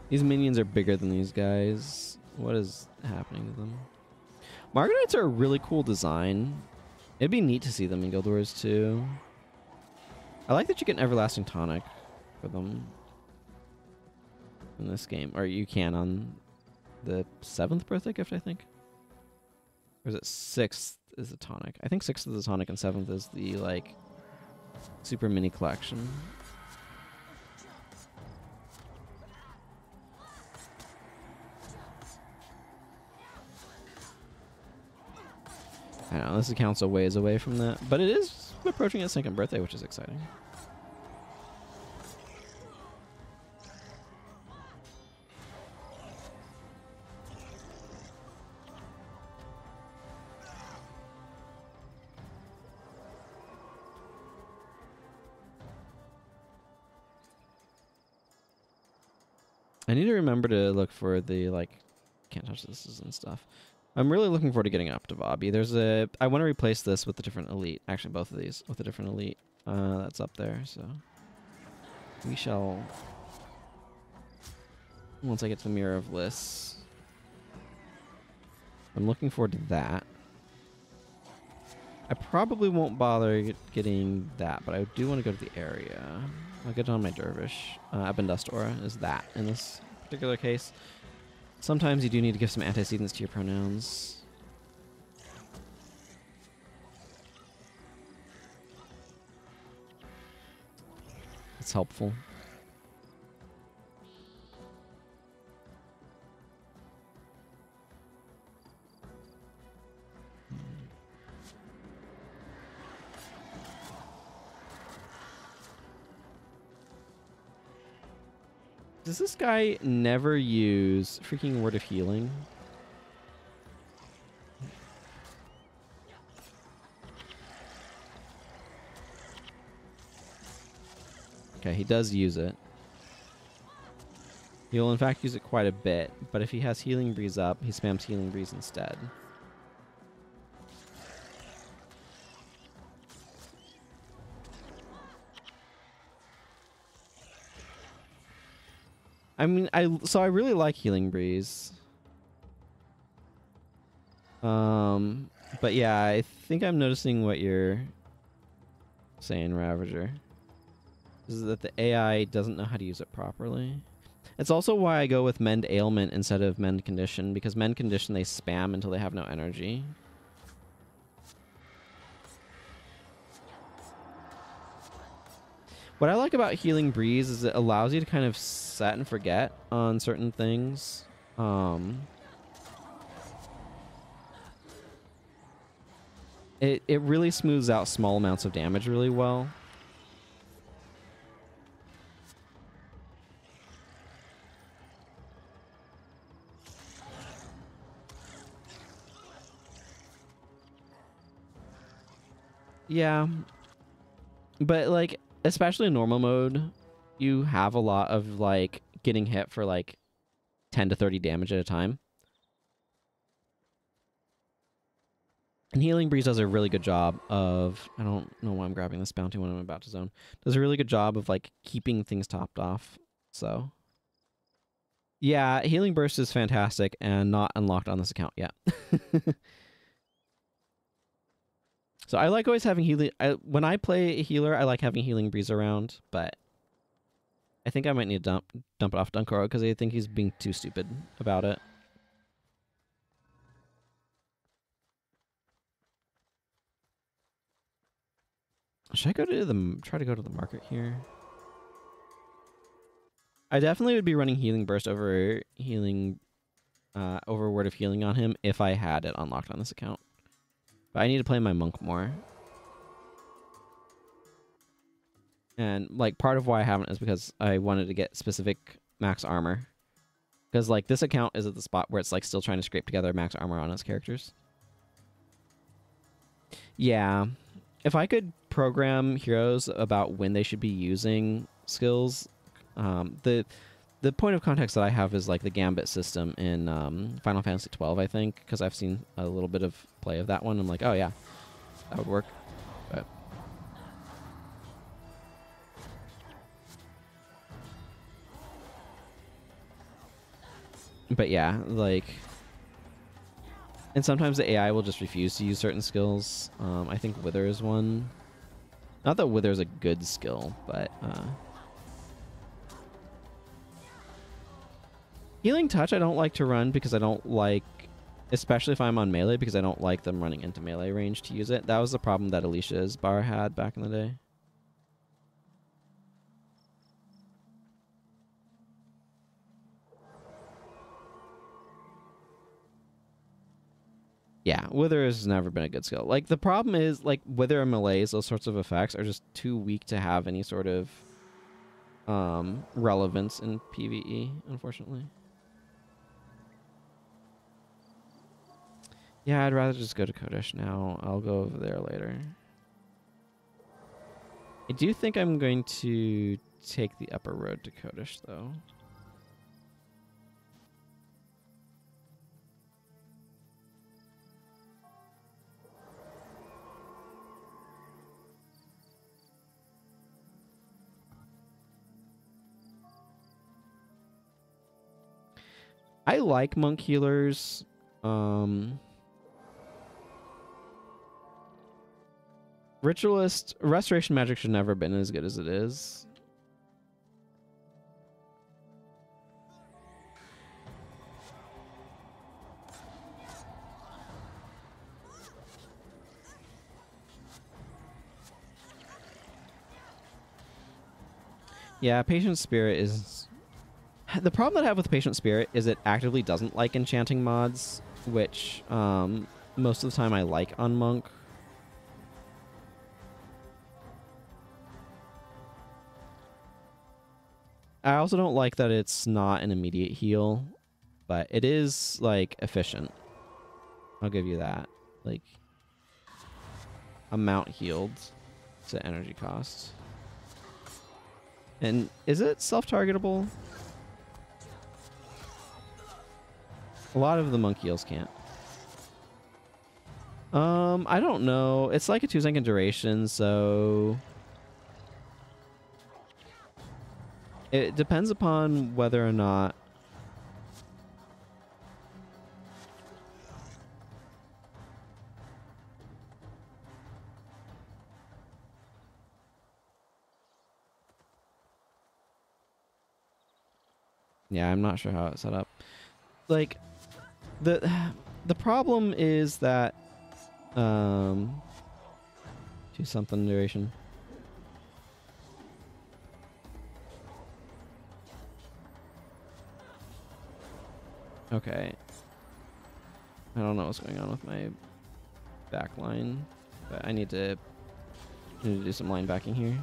These minions are bigger than these guys. What is happening to them? Margonites are a really cool design. It'd be neat to see them in Guild Wars 2. I like that you get an Everlasting Tonic for them in this game. Or you can on the 7th birthday gift, I think. Or is it 6th is the tonic? I think 6th is the tonic and 7th is the, like, super mini collection. I don't know, this account's a ways away from that, but it is approaching its 2nd birthday, which is exciting. I need to remember to look for the, like, can't touch this and stuff. I'm really looking forward to getting up to Vabbi. I want to replace this with a different elite. Actually, both of these with a different elite. That's up there, so we shall. Once I get to the Mirror of Lists, I'm looking forward to that. I probably won't bother getting that, but I do want to go to the area. I'll get on my Dervish. Ebon-Dust Aura is that in this particular case. Sometimes you do need to give some antecedents to your pronouns. It's helpful. Does this guy never use freaking Word of Healing? Okay, he does use it. He'll in fact use it quite a bit, but if he has Healing Breeze up, he spams Healing Breeze instead. I mean, I really like Healing Breeze. But yeah, I think I'm noticing what you're saying, Ravager. Is that the AI doesn't know how to use it properly. It's also why I go with Mend Ailment instead of Mend Condition, because Mend Condition they spam until they have no energy. What I like about Healing Breeze is it allows you to kind of set and forget on certain things. It really smooths out small amounts of damage really well. Yeah. But like, especially in normal mode, you have a lot of like getting hit for like 10 to 30 damage at a time. And Healing Breeze does a really good job of, I don't know why I'm grabbing this bounty when I'm about to zone. Does a really good job of like keeping things topped off. So yeah, Healing Burst is fantastic and not unlocked on this account yet. So I like always having healing. When I play a healer, I like having Healing Breeze around, but I think I might need to dump it off Dunkoro because I think he's being too stupid about it. Should I go to try to go to the market here? I definitely would be running Healing Burst over over Word of Healing on him if I had it unlocked on this account. But I need to play my monk more. And like part of why I haven't is because I wanted to get specific max armor. Because like this account is at the spot where it's like still trying to scrape together max armor on its characters. Yeah. If I could program heroes about when they should be using skills, the point of context that I have is like the Gambit system in Final Fantasy 12, I think, because I've seen a little bit of play of that one. I'm like, oh yeah, that would work. But yeah, like, and sometimes the AI will just refuse to use certain skills. I think Wither is one. Not that Wither is a good skill, but Healing Touch I don't like to run because I don't like, especially if I'm on melee, because I don't like them running into melee range to use it. That was the problem that Alicia's bar had back in the day. Yeah, Wither has never been a good skill. Like, the problem is, like, Wither and Malaise, those sorts of effects are just too weak to have any sort of relevance in PvE, unfortunately. Yeah, I'd rather just go to Kodesh now. I'll go over there later. I do think I'm going to take the upper road to Kodesh, though. I like monk healers. Ritualist restoration magic should never have been as good as it is. Yeah, Patient Spirit is... The problem that I have with Patient Spirit is it actively doesn't like enchanting mods, which most of the time I like on Monk. I also don't like that it's not an immediate heal, but it is, like, efficient. I'll give you that. Like, amount healed to energy cost. And is it self-targetable? A lot of the monk heals can't. I don't know. It's like a 2-second duration, so it depends upon whether or not yeah, I'm not sure how it's set up. Like the problem is that 2-something duration. Okay. I don't know what's going on with my back line, but I need to do some line backing here.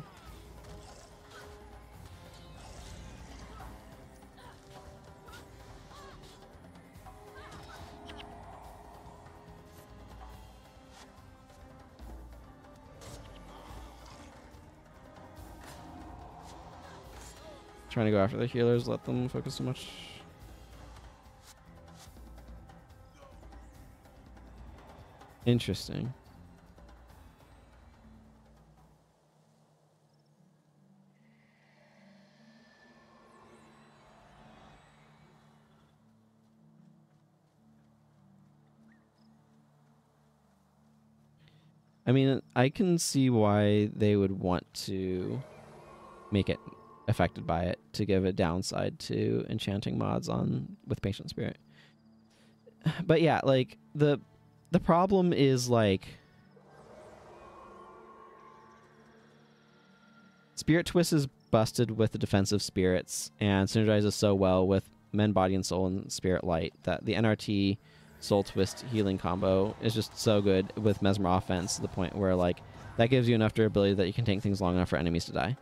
Trying to go after the healers, let them focus too much. Interesting. I mean, I can see why they would want to make it affected by it to give a downside to enchanting mods on with Patient Spirit. But yeah, like the problem is like Spirit Twist is busted with the defensive spirits and synergizes so well with Men, Body, and Soul and Spirit Light that the NRT Soul Twist healing combo is just so good with Mesmer offense to the point where like that gives you enough durability that you can tank things long enough for enemies to die.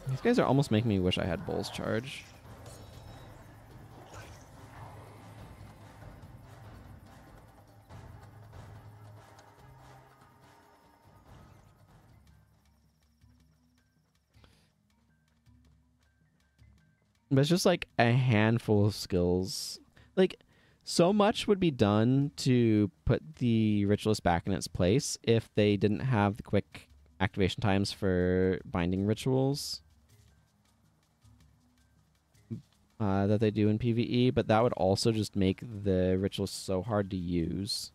These guys are almost making me wish I had Bull's Charge. But it's just like a handful of skills. Like, so much would be done to put the Ritualist back in its place if they didn't have the quick activation times for binding rituals that they do in PvE, but that would also just make the rituals so hard to use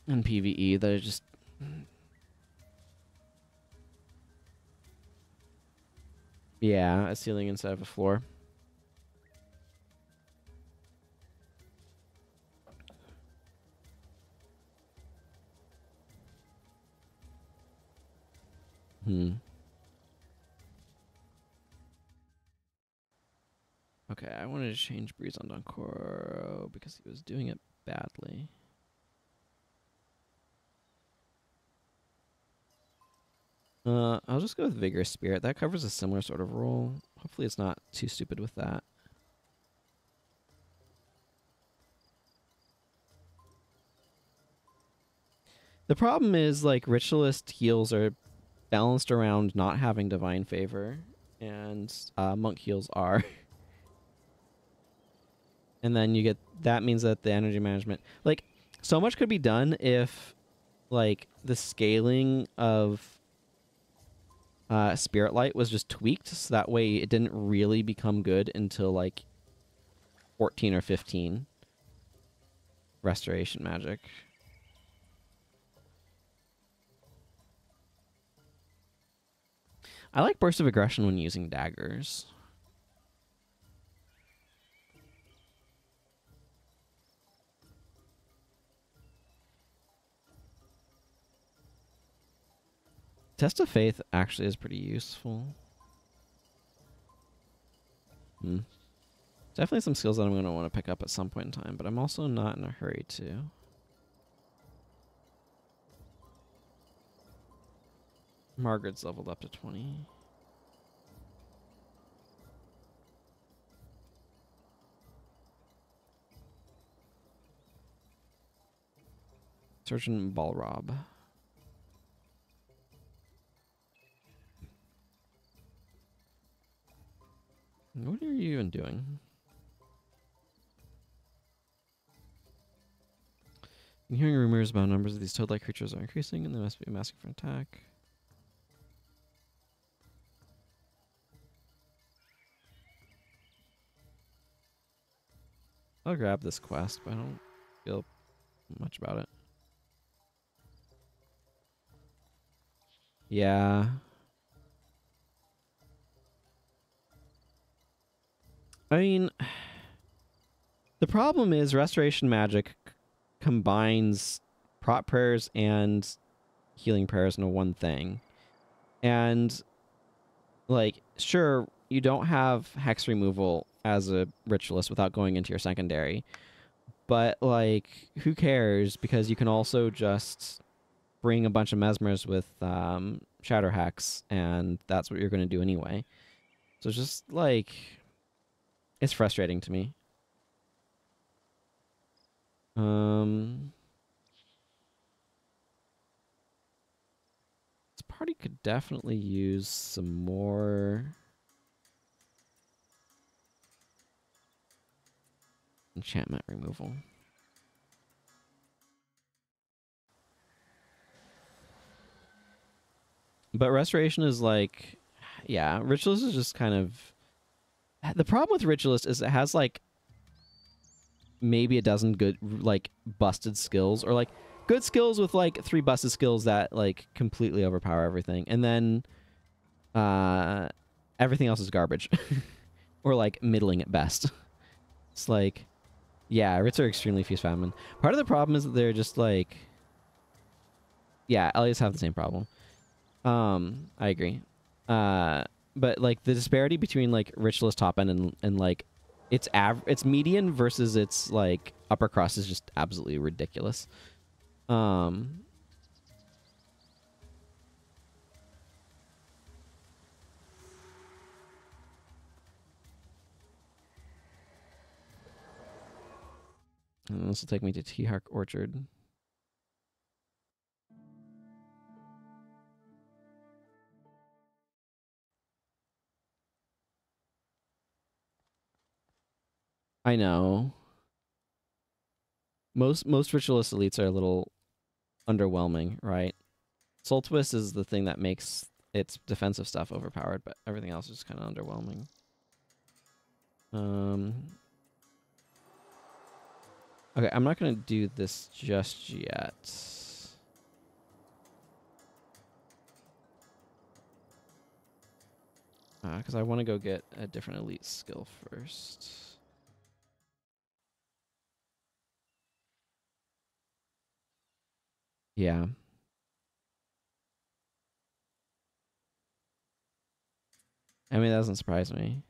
in PvE that it just... Yeah, a ceiling instead of a floor. Okay, I wanted to change Breeze on Donkoro because he was doing it badly. I'll just go with Vigorous Spirit. That covers a similar sort of role. Hopefully it's not too stupid with that. The problem is, like, Ritualist heals are balanced around not having Divine Favor, and Monk heals are. And then you get... That means that the energy management... Like, so much could be done if, like, the scaling of Spirit Light was just tweaked, so that way it didn't really become good until, like, 14 or 15. Restoration Magic. I like Burst of Aggression when using daggers. Test of Faith actually is pretty useful. Definitely some skills that I'm going to want to pick up at some point in time, but I'm also not in a hurry to. Margaret's leveled up to 20. Sergeant Balrob. What are you even doing? I'm hearing rumors about numbers of these toad-like creatures are increasing, and they must be masking for attack. I'll grab this quest, but I don't feel much about it. Yeah. I mean, the problem is restoration magic combines prot prayers and healing prayers into one thing. And, like, sure, you don't have hex removal as a ritualist without going into your secondary. But, like, who cares? Because you can also just bring a bunch of mesmers with Shatter Hex, and that's what you're going to do anyway. So it's just, like, it's frustrating to me. This party could definitely use some more enchantment removal. But restoration is like, yeah, ritualist is just kind of, the problem with ritualist is it has like maybe a dozen good like busted skills, or like good skills with like 3 busted skills that like completely overpower everything, and then everything else is garbage or like middling at best. It's like, yeah, Writs are extremely feast famine. Part of the problem is that they're just like, yeah, Elliot's have the same problem. I agree. But like the disparity between like ritualist top end and like its median versus its like upper crust is just absolutely ridiculous. And this will take me to T-Hark Orchard. I know. Most ritualist elites are a little underwhelming, right? Soul Twist is the thing that makes its defensive stuff overpowered, but everything else is kind of underwhelming. Okay, I'm not going to do this just yet. Because I want to go get a different elite skill first. Yeah. I mean, that doesn't surprise me.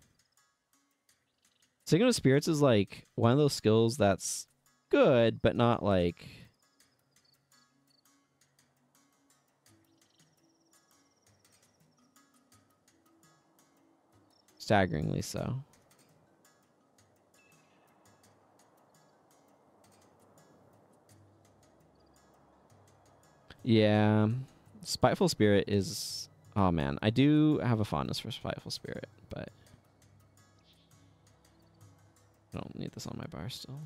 Signal of Spirits is like one of those skills that's good, but not like... staggeringly so. Yeah. Spiteful Spirit is... oh man, I do have a fondness for Spiteful Spirit, but... I don't need this on my bar still.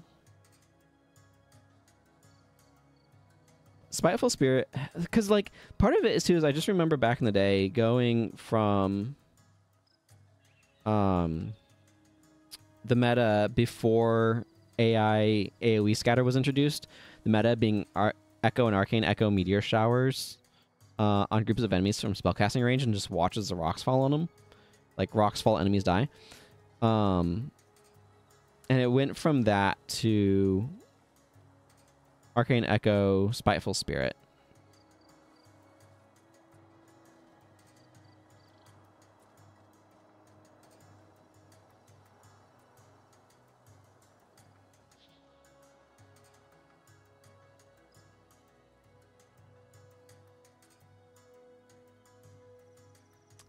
Spiteful Spirit, because like part of it is too is I just remember back in the day going from the meta before AI AoE scatter was introduced, the meta being Echo and Arcane Echo meteor showers on groups of enemies from spellcasting range, and just watches the rocks fall on them, like rocks fall, enemies die. And it went from that to Arcane Echo, Spiteful Spirit.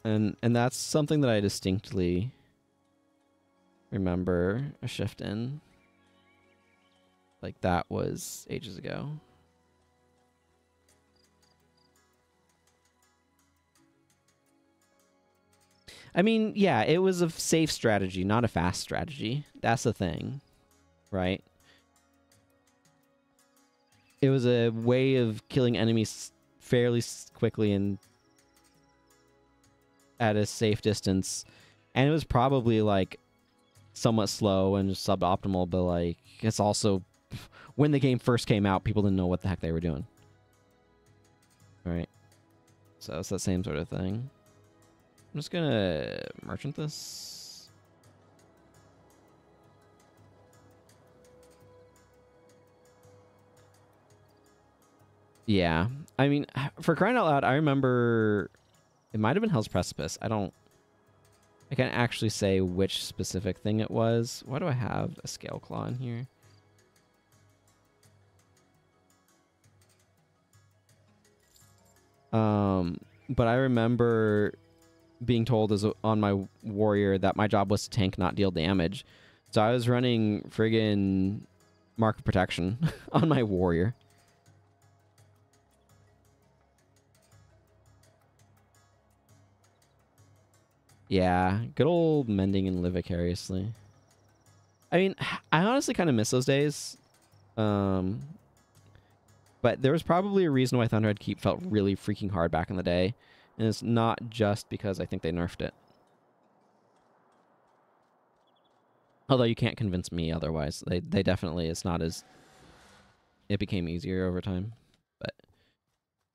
And that's something that I distinctly remember a shift in. Like, that was ages ago. I mean, yeah, it was a safe strategy, not a fast strategy. That's the thing, right? It was a way of killing enemies fairly quickly and at a safe distance. And it was probably, like, somewhat slow and suboptimal, but, like, it's also... When the game first came out, people didn't know what the heck they were doing. Right? So it's that same sort of thing. I'm just gonna merchant this. Yeah. I mean, for crying out loud, I remember... It might have been Hell's Precipice. I can't actually say which specific thing it was. Why do I have a Scale Claw in here? But I remember being told on my warrior that my job was to tank, not deal damage. So I was running friggin' Mark of Protection on my warrior. Yeah, good old mending and live vicariously. I mean, I honestly kind of miss those days. But there was probably a reason why Thunderhead Keep felt really freaking hard back in the day. And it's not just because I think they nerfed it. Although you can't convince me otherwise. They definitely, it's not as... It became easier over time. But...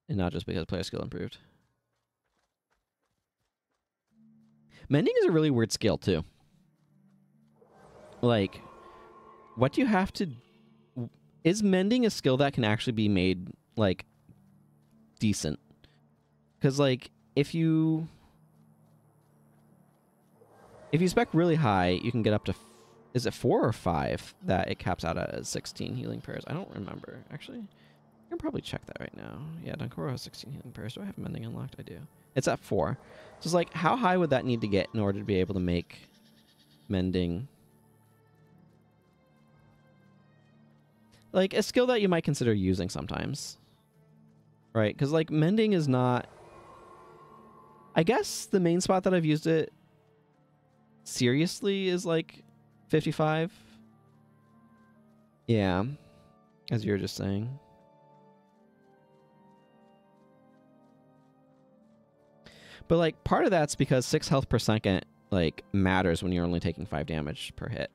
And not just because player skill improved. Mending is a really weird skill, too. Like... What do you have to... Is mending a skill that can actually be made, like, decent? Because, like, if you spec really high, you can get up to... Is it 4 or 5 that it caps out at 16 healing pairs? I don't remember, actually. I can probably check that right now. Yeah, Dunkoro has 16 healing pairs. Do I have mending unlocked? I do. It's at 4. So it's like, how high would that need to get in order to be able to make mending... Like, a skill that you might consider using sometimes. Right? Because, like, mending is not... I guess the main spot that I've used it seriously is, like, 55. Yeah. As you were just saying. But, like, part of that's because 6 health per second, like, matters when you're only taking 5 damage per hit.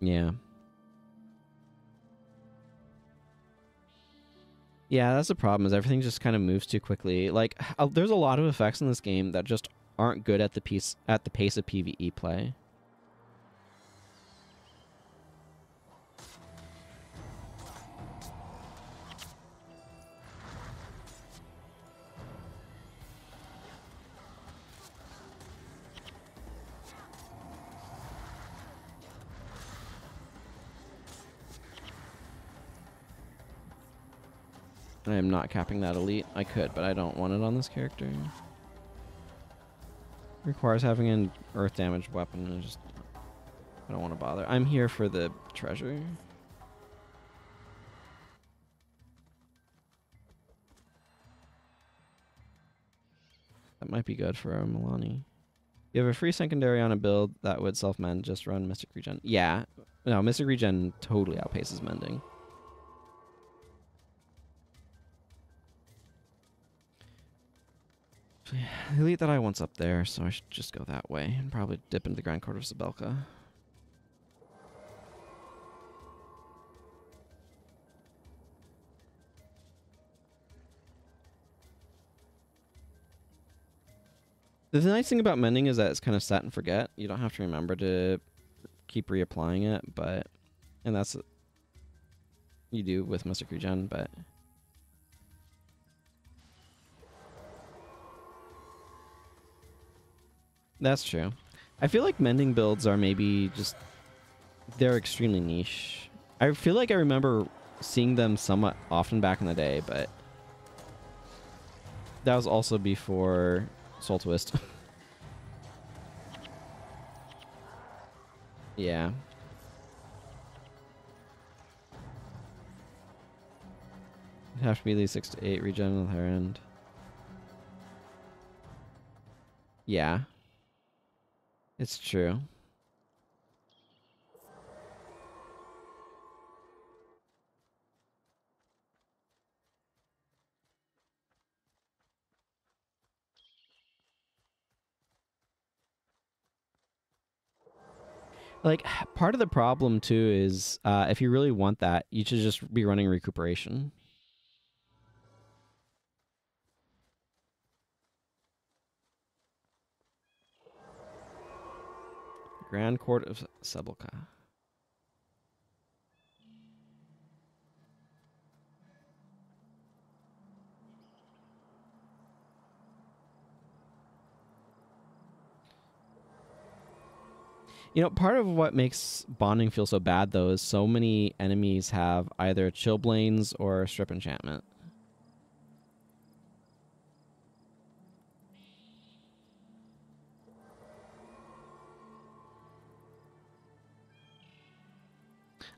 Yeah. Yeah, that's the problem, is everything just kind of moves too quickly. Like, there's a lot of effects in this game that just aren't good at the pace of PvE play. I am not capping that elite. I could, but I don't want it on this character. Requires having an earth damage weapon. I don't want to bother. I'm here for the treasure. That might be good for our Milani. You have a free secondary on a build that would self-mend. Just run Mystic Regen. Yeah. No, Mystic Regen totally outpaces mending. The elite that I want's up there, so I should just go that way and probably dip into the Grand Court of Zabelka. The nice thing about mending is that it's kind of set and forget. You don't have to remember to keep reapplying it, but... And that's... You do with Mystic Regen, but... That's true. I feel like mending builds are maybe just they're extremely niche. I feel like I remember seeing them somewhat often back in the day, but that was also before Soul Twist. Yeah. It'd have to be at least 6 to 8 regen on the higher end. Yeah. It's true. Like, part of the problem too is if you really want that, you should just be running recuperation. Grand Court of Sebulka. You know, part of what makes bonding feel so bad, though, is so many enemies have either Chillblains or Strip Enchantment.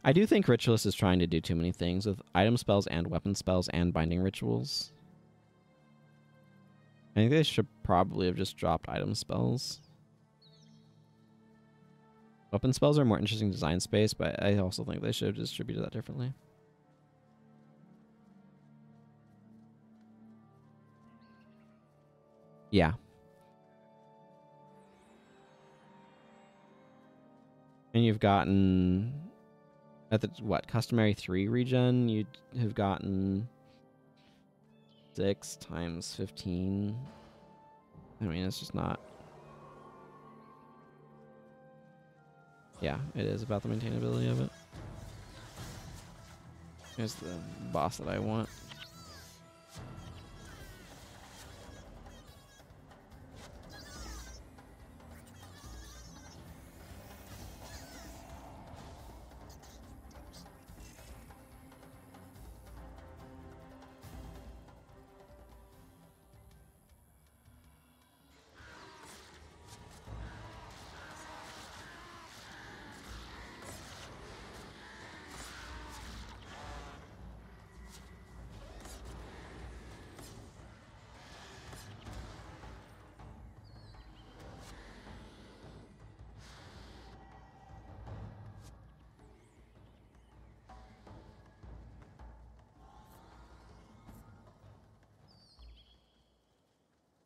I do think Ritualist is trying to do too many things with item spells and weapon spells and binding rituals. I think they should probably have just dropped item spells. Weapon spells are more interesting design space, but I also think they should have distributed that differently. Yeah. And you've gotten, at the, what, customary 3 regen, you'd have gotten 6 times 15. I mean, it's just not. Yeah, it is about the maintainability of it. Here's the boss that I want.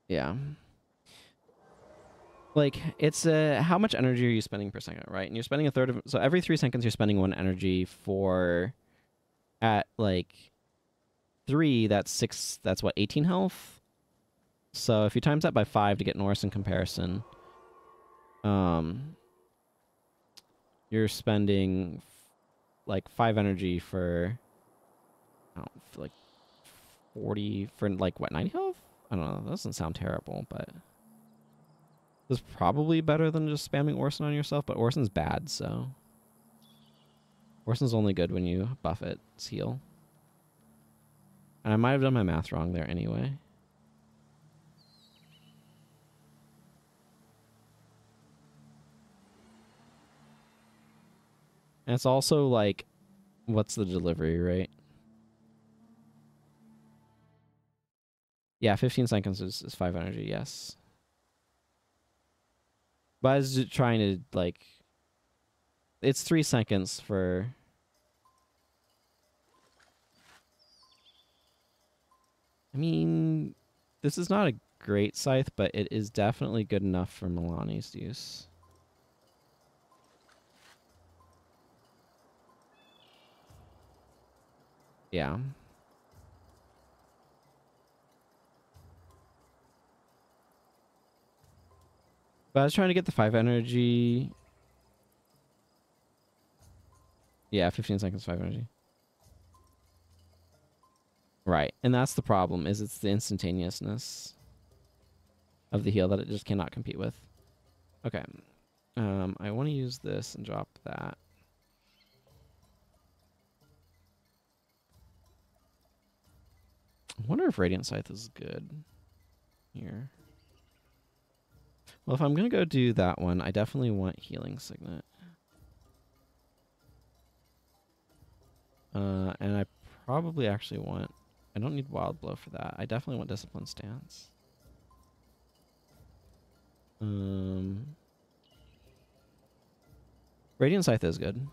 Yeah. Like, it's how much energy are you spending per second, right? And you're spending a third of, so every 3 seconds you're spending 1 energy for, at like 3, that's 6, that's what, 18 health? So if you times that by 5 to get Norse in comparison, you're spending like 5 energy for, I don't know, for like 40, for like what, 90 health? I don't know, that doesn't sound terrible, but it's probably better than just spamming Orson on yourself, but Orson's bad, so. Orson's only good when you buff its heal. And I might have done my math wrong there anyway. And it's also like, what's the delivery rate? Yeah, 15 seconds is 5 energy, yes. But I was trying to, like, it's 3 seconds for... I mean, this is not a great scythe, but it is definitely good enough for Milani's use. Yeah. But I was trying to get the 5 energy. Yeah, 15 seconds, 5 energy. Right. And that's the problem, is it's the instantaneousness of the heal that it just cannot compete with. Okay. I want to use this and drop that. I wonder if Radiant Scythe is good here. Well, if I'm going to go do that one, I definitely want Healing Signet. And I probably actually want... I don't need Wild Blow for that. I definitely want Discipline Stance. Radiant Scythe is good.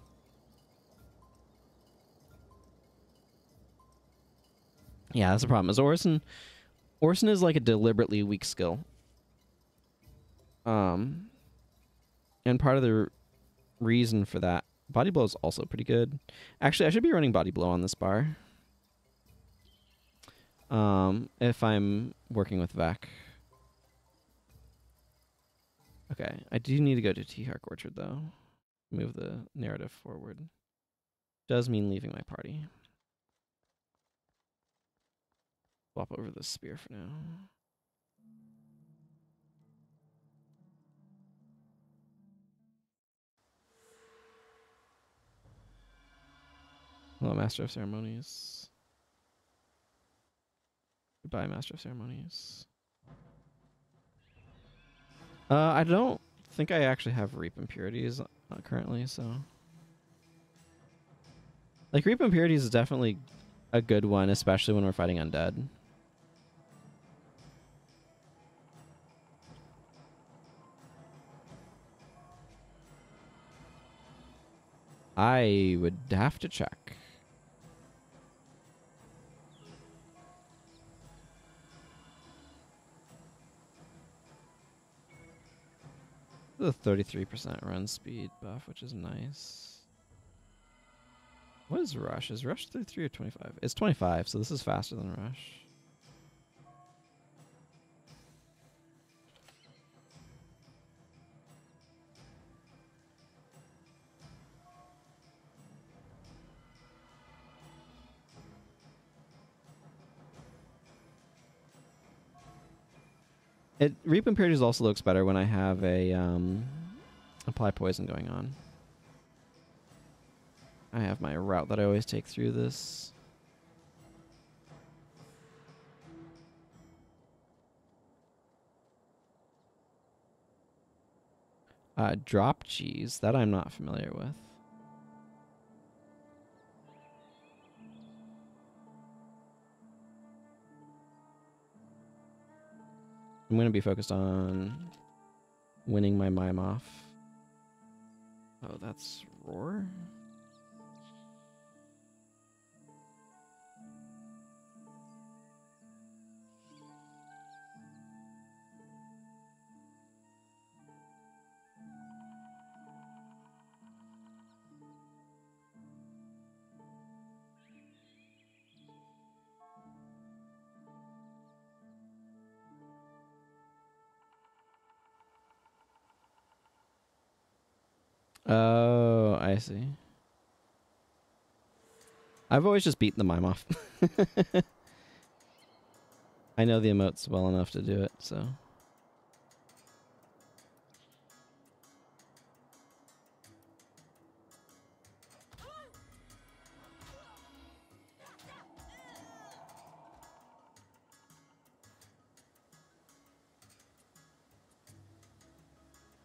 Yeah, that's the problem. Is Orison is like a deliberately weak skill. And part of the reason for that, Body Blow is also pretty good. Actually, I should be running Body Blow on this bar. If I'm working with Vec. Okay, I do need to go to T-Hark Orchard though. Move the narrative forward. Does mean leaving my party. Swap over the spear for now. Hello, Master of Ceremonies. Goodbye, Master of Ceremonies. I don't think I actually have Reap Impurities currently, so... Like, Reap Impurities is definitely a good one, especially when we're fighting undead. I would have to check. The 33% run speed buff, which is nice. What is Rush? Is Rush 33 or 25? It's 25, so this is faster than Rush. Reap Impurities also looks better when I have a apply poison going on. I have my route that I always take through this. Drop cheese, that I'm not familiar with. I'm going to be focused on winning my mime off. Oh, that's Roar? Oh, I see. I've always just beaten the mime off. I know the emotes well enough to do it, so...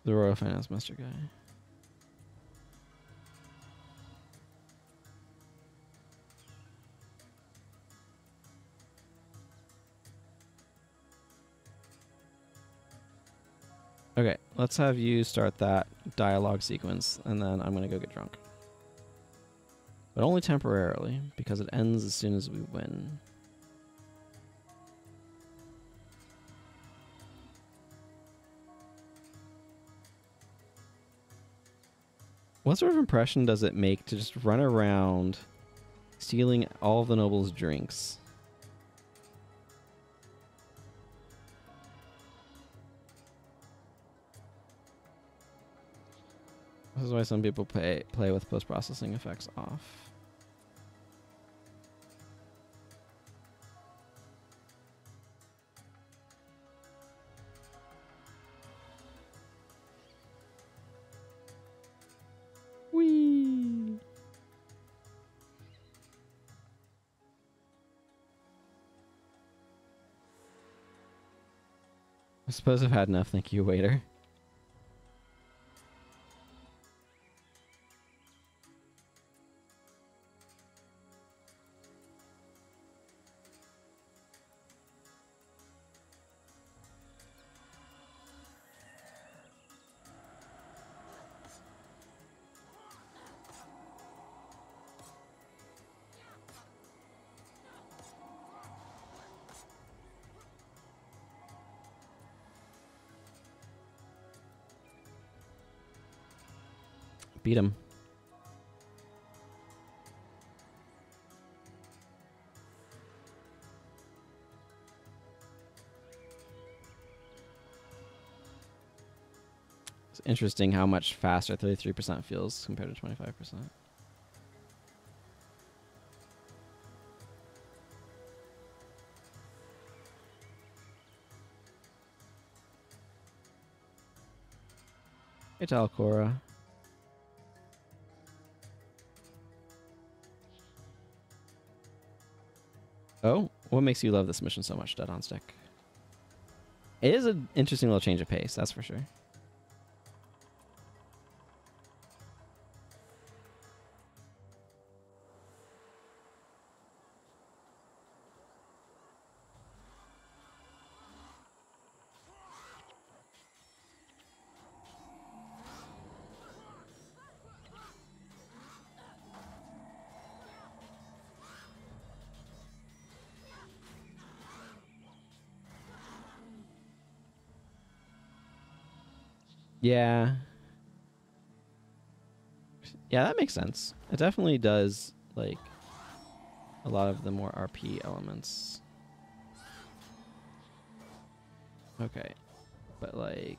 The Royal Finance Master guy. Okay, let's have you start that dialogue sequence, and then I'm gonna go get drunk. But only temporarily, because it ends as soon as we win. What sort of impression does it make to just run around stealing all of the nobles' drinks? This is why some people play with post-processing effects off. Whee! I suppose I've had enough. Thank you, waiter. Beat him. It's interesting how much faster 33% feels compared to 25%. Hey, Talcora. Oh, what makes you love this mission so much, Dead on Stick? It is an interesting little change of pace, that's for sure. Yeah. Yeah, that makes sense. It definitely does, like, a lot of the more RP elements. Okay. But, like,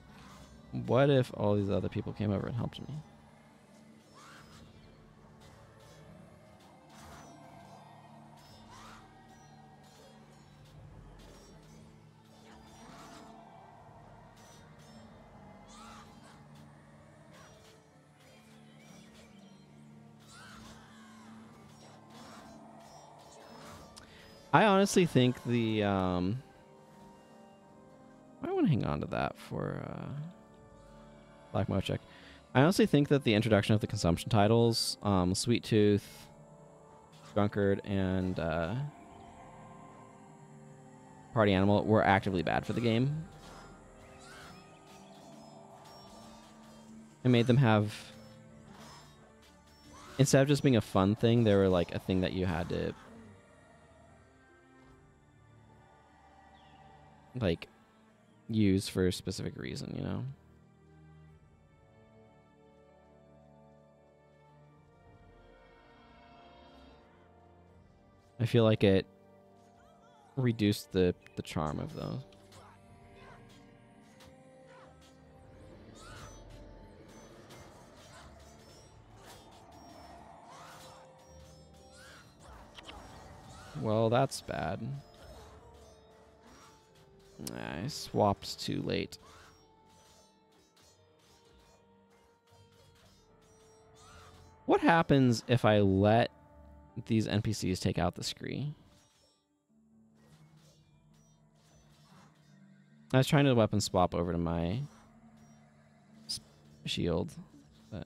what if all these other people came over and helped me? I honestly think the I want to hang on to that for Black Mochek. I honestly think that the introduction of the consumption titles, Sweet Tooth, Drunkard, and Party Animal were actively bad for the game. It made them have, instead of just being a fun thing, they were like a thing that you had to like use for a specific reason, you know? I feel like it reduced the charm of those. Well, that's bad. I swapped too late. What happens if I let these NPCs take out the scree? I was trying to weapon swap over to my shield, but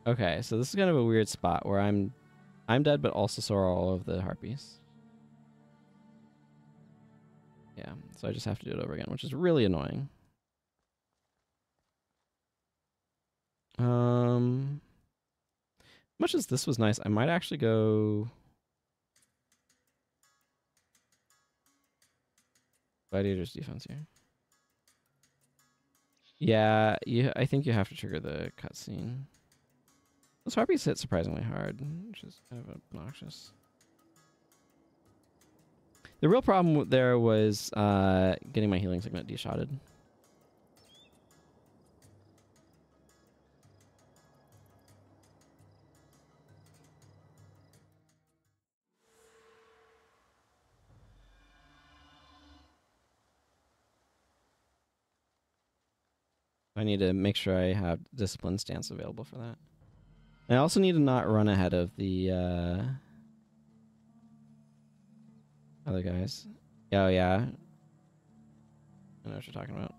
okay, so this is kind of a weird spot where I'm dead, but also so are all of the harpies. Yeah, so I just have to do it over again, which is really annoying. Much as this was nice, I might actually go Gladiator's defense here. Yeah, I think you have to trigger the cutscene. Those harpies hit surprisingly hard, which is kind of obnoxious. The real problem there was getting my healing segment de-shotted. I need to make sure I have discipline stance available for that. I also need to not run ahead of the other guys. Oh yeah. I know what you're talking about.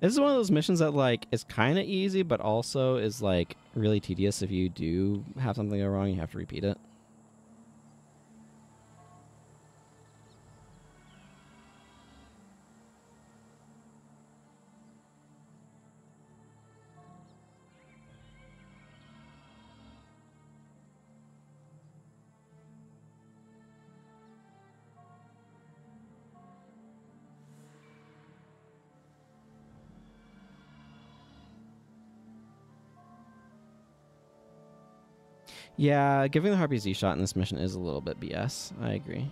This is one of those missions that like is kind of easy, but also is like really tedious. If you do have something go wrong, you have to repeat it. Yeah, giving the Harpy Z shot in this mission is a little bit BS. I agree.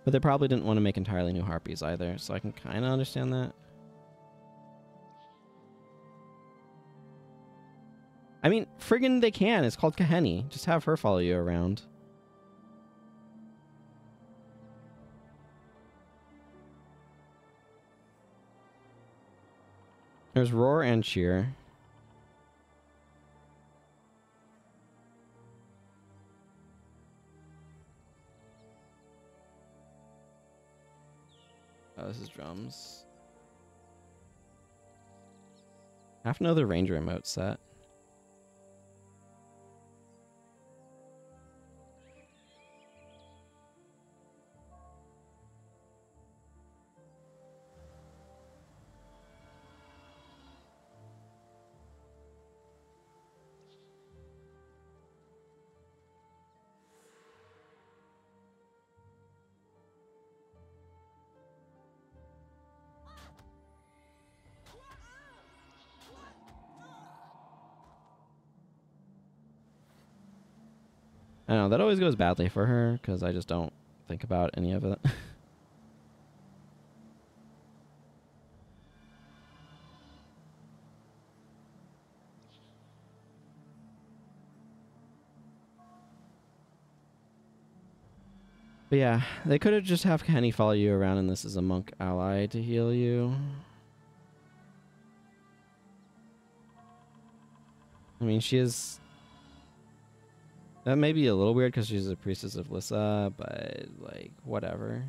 But they probably didn't want to make entirely new Harpies either, so I can kind of understand that. I mean, friggin' they can. It's called Kaheni. Just have her follow you around. There's Roar and Cheer. Oh, this is drums. I have to know the Ranger emote set. I know, that always goes badly for her, because I just don't think about any of it. But yeah, they could have just have Kenny follow you around, and this is a monk ally to heal you. I mean, she is... That may be a little weird because she's a priestess of Lissa, but, like, whatever.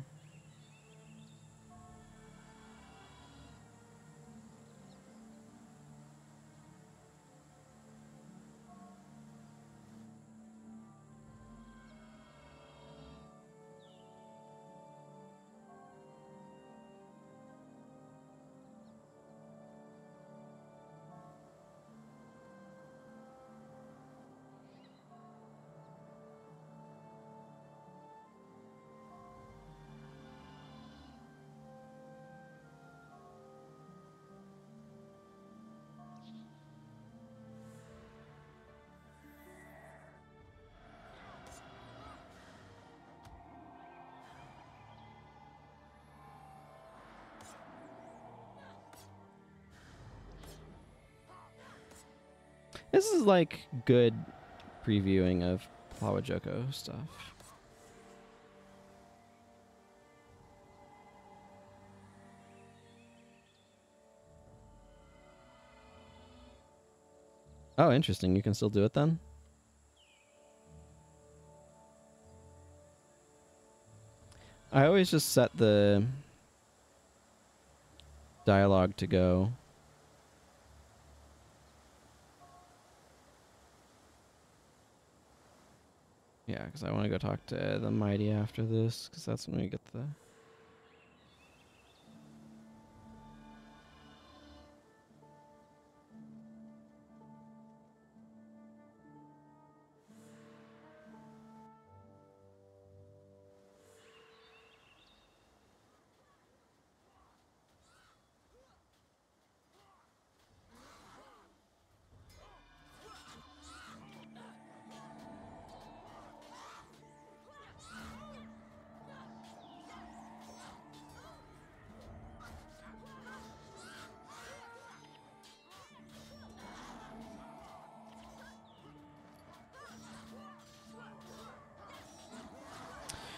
This is like good previewing of Plawajoko stuff. Oh, interesting. You can still do it then? I always just set the dialogue to go. Yeah, because I want to go talk to the Mighty after this, because that's when we get the...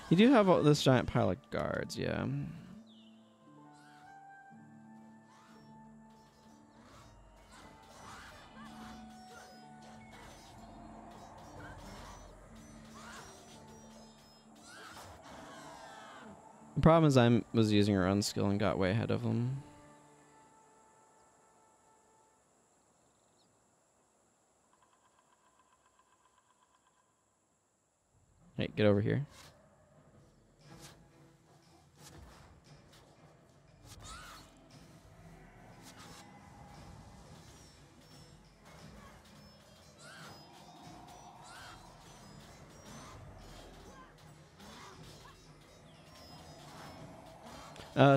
You do have this giant pile of guards, yeah. The problem is I was using a run skill and got way ahead of them. Hey, get over here.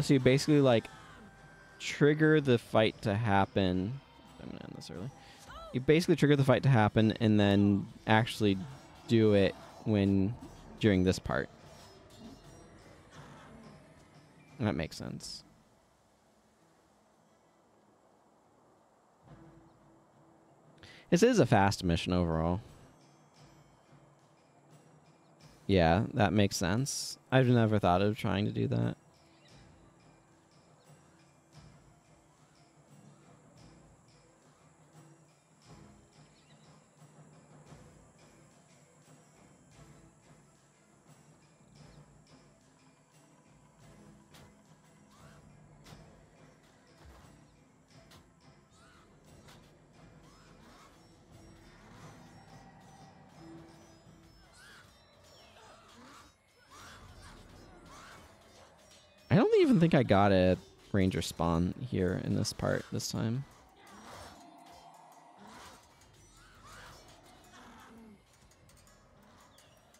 So you basically like trigger the fight to happen. I'm gonna end this early. You basically trigger the fight to happen and then actually do it during this part. That makes sense. This is a fast mission overall. Yeah, that makes sense. I've never thought of trying to do that. I don't even think I got a ranger spawn here in this part this time.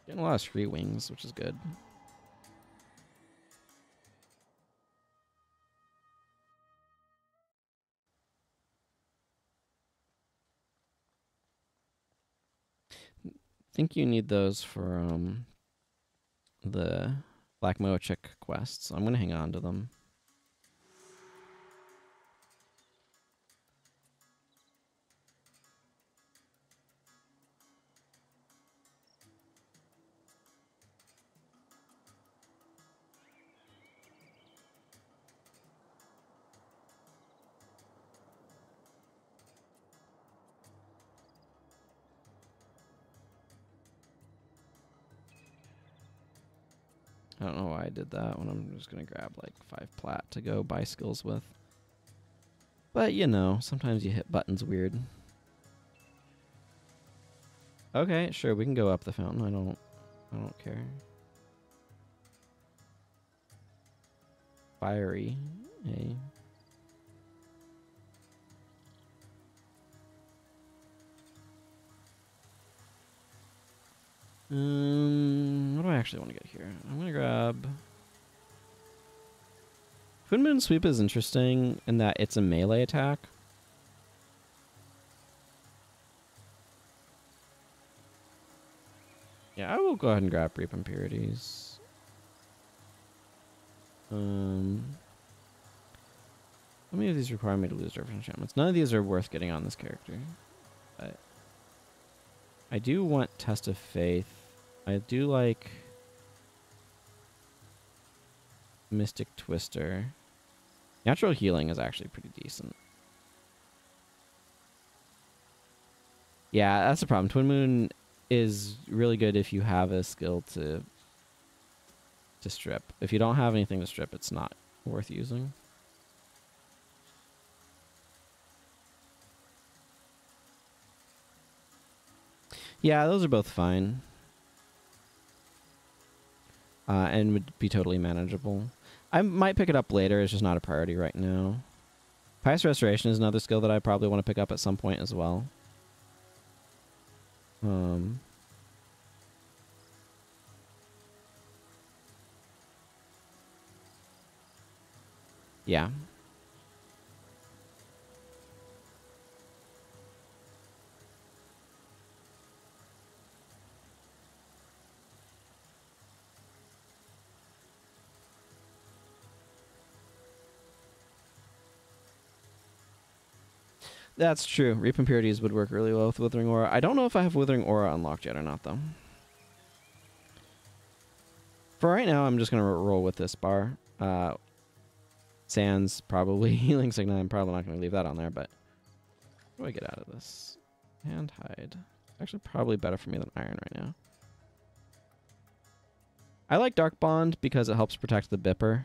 Getting a lot of street wings, which is good. I think you need those for the Black Moachik quests. I'm gonna hang on to them. I don't know why I did that when I'm just going to grab like 5 plat to go buy skills with. But, you know, sometimes you hit buttons weird. Okay, sure, we can go up the fountain. I don't care. Fiery. Hey. What do I actually want to get here? I'm going to grab... Twin Moon Sweep is interesting in that it's a melee attack. Yeah, I will go ahead and grab Reap Impurities. How many of these require me to lose different enchantments? None of these are worth getting on this character. But I do want Test of Faith. I do like Mystic Twister. Natural Healing is actually pretty decent. Yeah, that's the problem. Twin Moon is really good if you have a skill to strip. If you don't have anything to strip, it's not worth using. Yeah, those are both fine. And would be totally manageable. I might pick it up later. It's just not a priority right now. Pious Restoration is another skill that I probably want to pick up at some point as well. Yeah. That's true. Reap Impurities would work really well with Withering Aura. I don't know if I have Withering Aura unlocked yet or not, though. For right now, I'm just gonna roll with this bar. Sans probably healing signal. I'm probably not gonna leave that on there. But what do I get out of this? Hand hide. Actually, probably better for me than iron right now. I like Dark Bond because it helps protect the Bipper.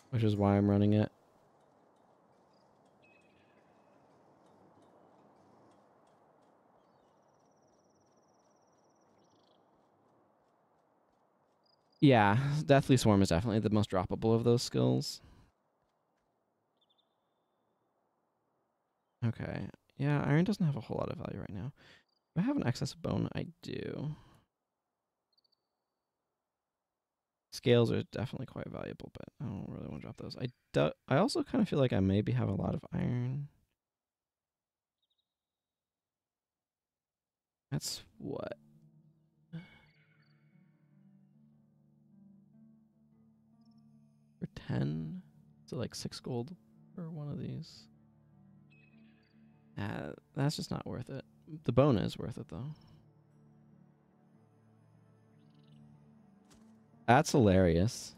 Which is why I'm running it. Yeah, Deathly Swarm is definitely the most droppable of those skills. Okay. Yeah, iron doesn't have a whole lot of value right now. Do I have an excess bone? I do. Scales are definitely quite valuable, but I don't really want to drop those. I also kind of feel like I maybe have a lot of iron. That's what? For 10? So like 6 gold for one of these. That's just not worth it. The bone is worth it though. That's hilarious.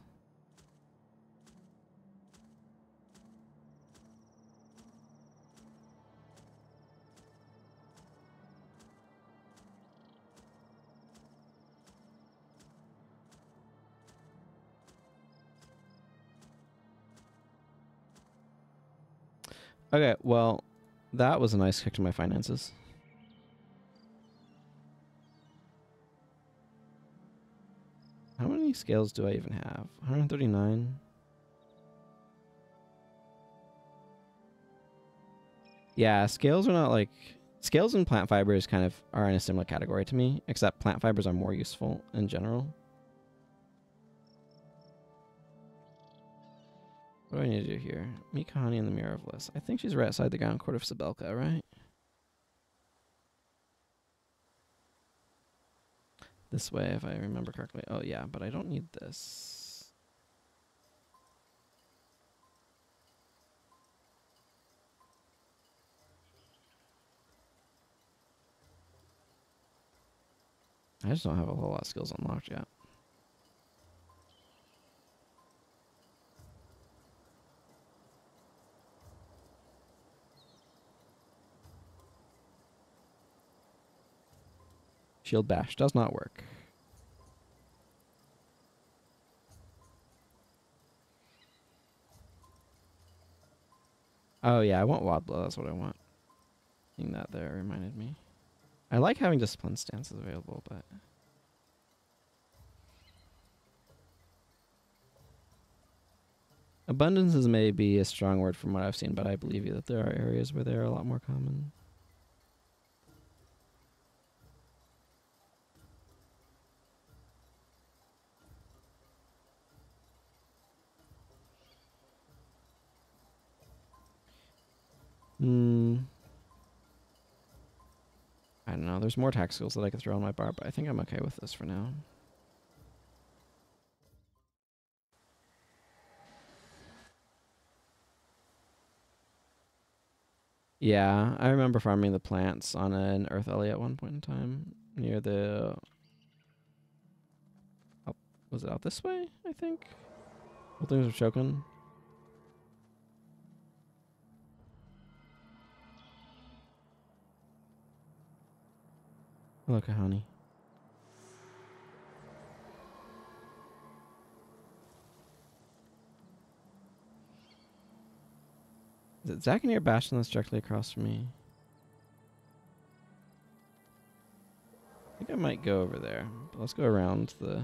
Okay, well, that was a nice kick to my finances. How many scales do I even have? 139? Yeah, scales are not like... Scales and plant fibers kind of are in a similar category to me, except plant fibers are more useful in general. What do I need to do here? Meet Kahani in the Mirror of Bliss. I think she's right outside the Ground Court of Sibelka, right? This way, if I remember correctly. Oh, yeah, but I don't need this. I just don't have a whole lot of skills unlocked yet. Shield Bash does not work. Oh yeah, I want Wild Blow. That's what I want. Seeing that there reminded me. I like having Discipline stances available, but... Abundances may be a strong word from what I've seen, but I believe you that there are areas where they are a lot more common. I don't know. There's more attack skills that I could throw on my bar, but I think I'm okay with this for now. Yeah, I remember farming the plants on an Earth Ellie at one point in time near the... was it out this way, I think? Well, things are choking. Hello, Kahani. Is it Zakanir Bastion that's directly across from me? I think I might go over there. But let's go around the...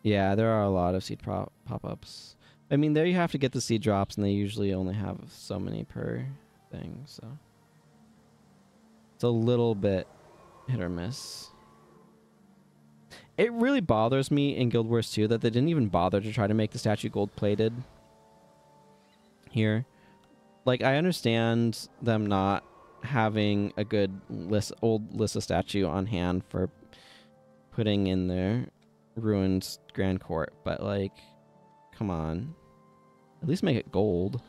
Yeah, there are a lot of seed pop-ups. I mean, there you have to get the seed drops, and they usually only have so many per thing, so... It's a little bit hit or miss. It really bothers me in Guild Wars 2 that they didn't even bother to try to make the statue gold-plated here. Like, I understand them not having a good old Lissa statue on hand for putting in their ruined Grand Court, but, like, come on. At least make it gold.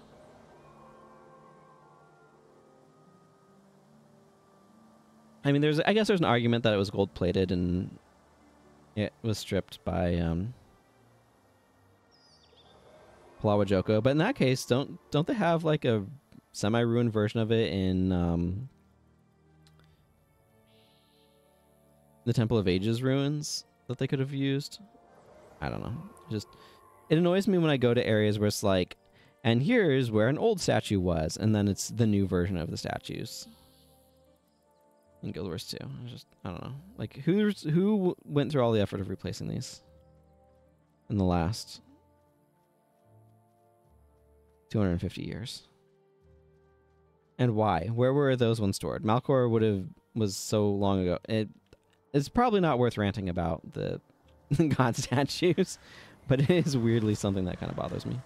I mean, I guess there's an argument that it was gold plated and it was stripped by Palawa Joko. But in that case, don't they have like a semi-ruined version of it in the Temple of Ages ruins that they could have used? I don't know. It annoys me when I go to areas where it's like, and here's where an old statue was, and then it's the new version of the statues. In Guild Wars 2. I don't know. Like, who went through all the effort of replacing these in the last 250 years? And why? Where were those ones stored? Malcor was so long ago. It's probably not worth ranting about the god statues, but it is weirdly something that kind of bothers me.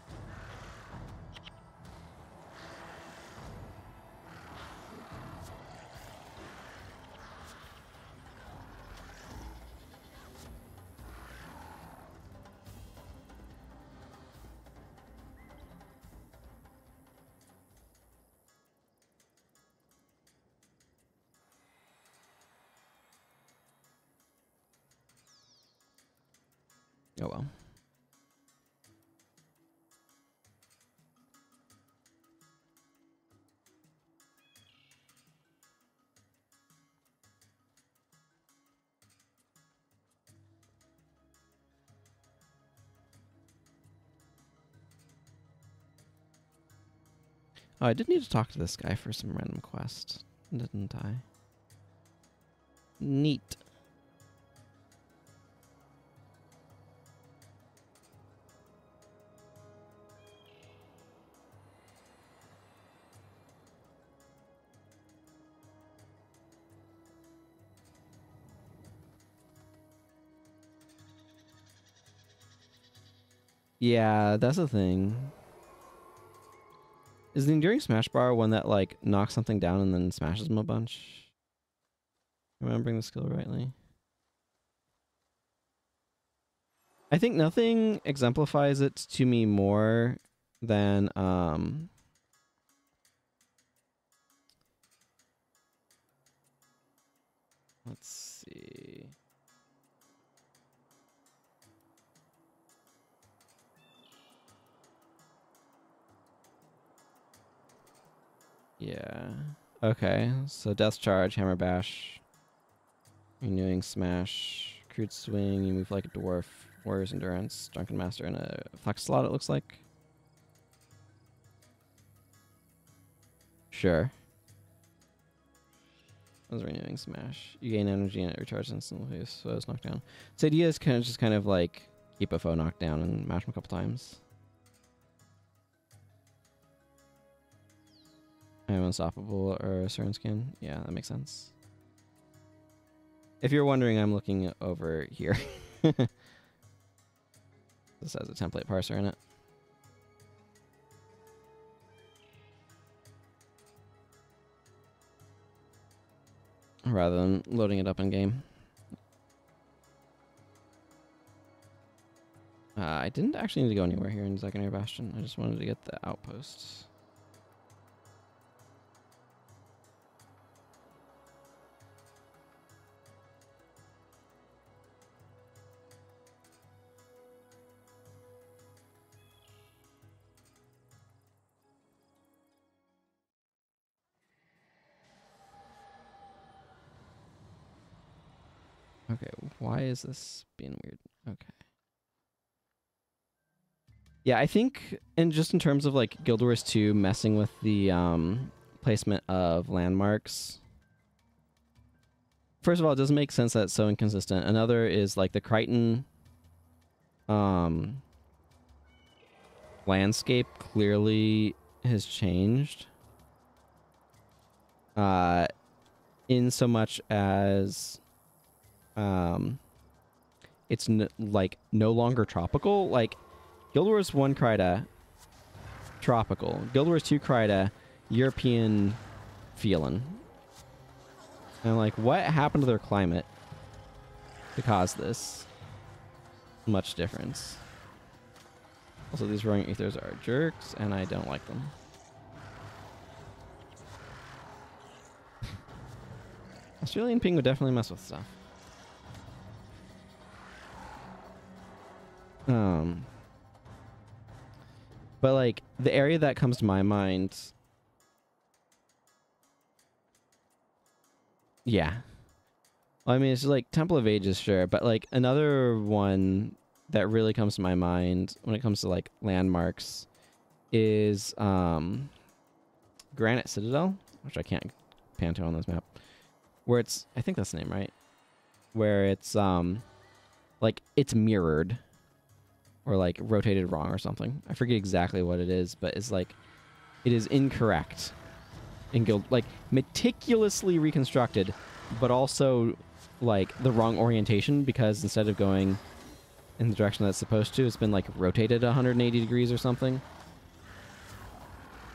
Oh well. Oh, I did need to talk to this guy for some random quest, didn't I? Neat. Yeah, that's the thing. Is the Enduring Smash Bar one that, like, knocks something down and then smashes them a bunch? Remembering the skill rightly. I think nothing exemplifies it to me more than, let's see. Yeah. Okay. So Death Charge, Hammer Bash, Renewing Smash, Crude Swing, you move like a dwarf, Warrior's Endurance, Drunken Master, and a Flex slot, it looks like. Sure. That was Renewing Smash. You gain energy and it recharges instantly, so it's knocked down. So the idea is kind of like keep a foe knocked down and mash them a couple times. I'm unstoppable or a certain skin. Yeah, that makes sense. If you're wondering, I'm looking over here. This has a template parser in it. Rather than loading it up in game. I didn't actually need to go anywhere here in Secondary Bastion. I just wanted to get the outposts. Okay, why is this being weird? Okay. Yeah, I think, and just in terms of like Guild Wars 2 messing with the placement of landmarks. First of all, it doesn't make sense that it's so inconsistent. Another is like the Crichton landscape clearly has changed. In so much as it's like no longer tropical. Like Guild Wars 1 Kryta, tropical. Guild Wars 2 Kryta, European feeling. And like, what happened to their climate to cause this much difference? Also, these Roaring Ethers are jerks, and I don't like them. Australian ping would definitely mess with stuff. But like the area that comes to my mind, yeah. Well, I mean, it's just like Temple of Ages, sure, but like another one that really comes to my mind when it comes to like landmarks is Granite Citadel, which I can't pan to on this map, where it's, I think that's the name, right? Where it's like it's mirrored or like rotated wrong or something. I forget exactly what it is, but it's like it is incorrect in guild, like meticulously reconstructed, but also like the wrong orientation, because instead of going in the direction that it's supposed to, it's been like rotated 180 degrees or something.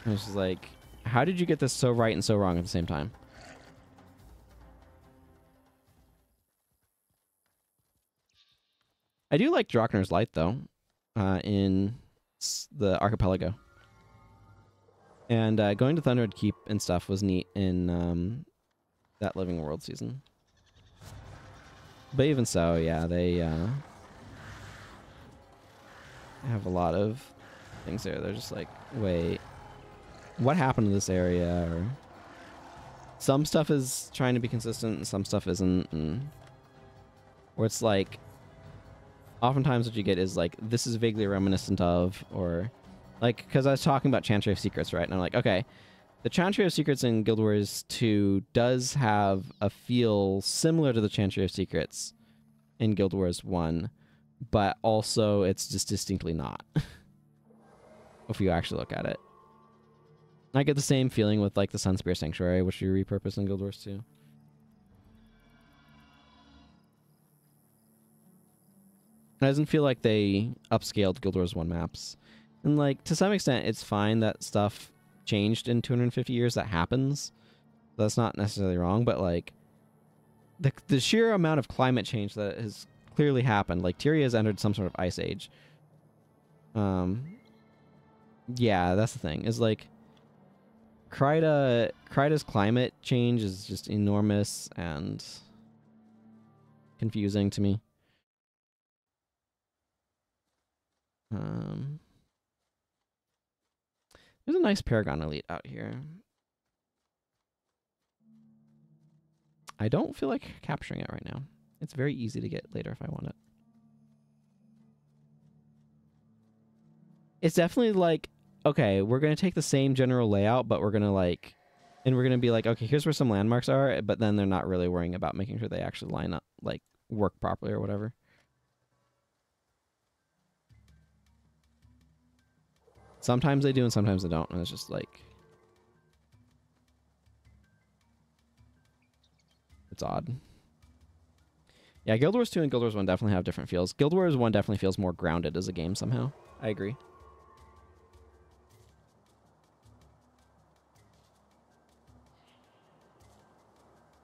And it's just like, how did you get this so right and so wrong at the same time? I do like Drockner's Light though, in the Archipelago. And going to Thunderwood Keep and stuff was neat in that Living World season. But even so, yeah, they have a lot of things there. They're just like, wait, what happened to this area? Or some stuff is trying to be consistent and some stuff isn't. And where it's like, oftentimes what you get is like, this is vaguely reminiscent of, or like, because I was talking about Chantry of Secrets, right? And I'm like, okay, the Chantry of Secrets in Guild Wars 2 does have a feel similar to the Chantry of Secrets in Guild Wars 1, but also it's just distinctly not. If you actually look at it. I get the same feeling with like the Sunspear Sanctuary, which you repurposed in Guild Wars 2. It doesn't feel like they upscaled Guild Wars 1 maps. And like, to some extent, it's fine that stuff changed in 250 years. That happens. That's not necessarily wrong, but like, the sheer amount of climate change that has clearly happened, like Tyria has entered some sort of ice age. Yeah, that's the thing, is like, Kryta's climate change is just enormous and confusing to me. There's a nice Paragon Elite out here. I don't feel like capturing it right now. It's very easy to get later if I want it. It's definitely like, okay, we're going to take the same general layout, but we're going to like, and we're going to be like, okay, here's where some landmarks are, but then they're not really worrying about making sure they actually line up, like work properly or whatever. Sometimes they do and sometimes they don't, and it's just like, it's odd. Yeah, Guild Wars 2 and Guild Wars 1 definitely have different feels. Guild Wars 1 definitely feels more grounded as a game somehow. I agree.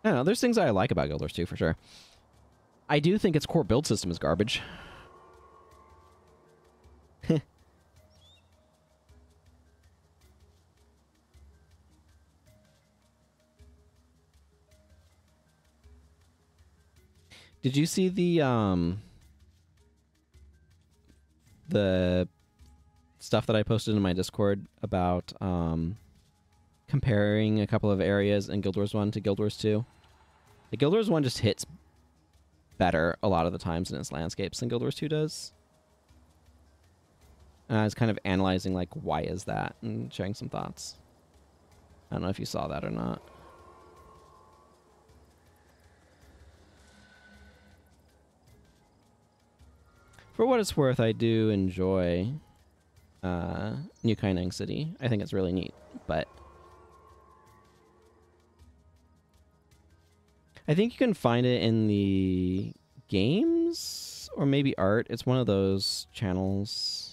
I don't know, there's things I like about Guild Wars 2 for sure. I do think its core build system is garbage. Did you see the stuff that I posted in my Discord about comparing a couple of areas in Guild Wars 1 to Guild Wars 2? The Guild Wars 1 just hits better a lot of the times in its landscapes than Guild Wars 2 does. And I was kind of analyzing like, why is that, and sharing some thoughts. I don't know if you saw that or not. For what it's worth, I do enjoy New Kaineng City. I think it's really neat, but I think you can find it in the games or maybe art. It's one of those channels.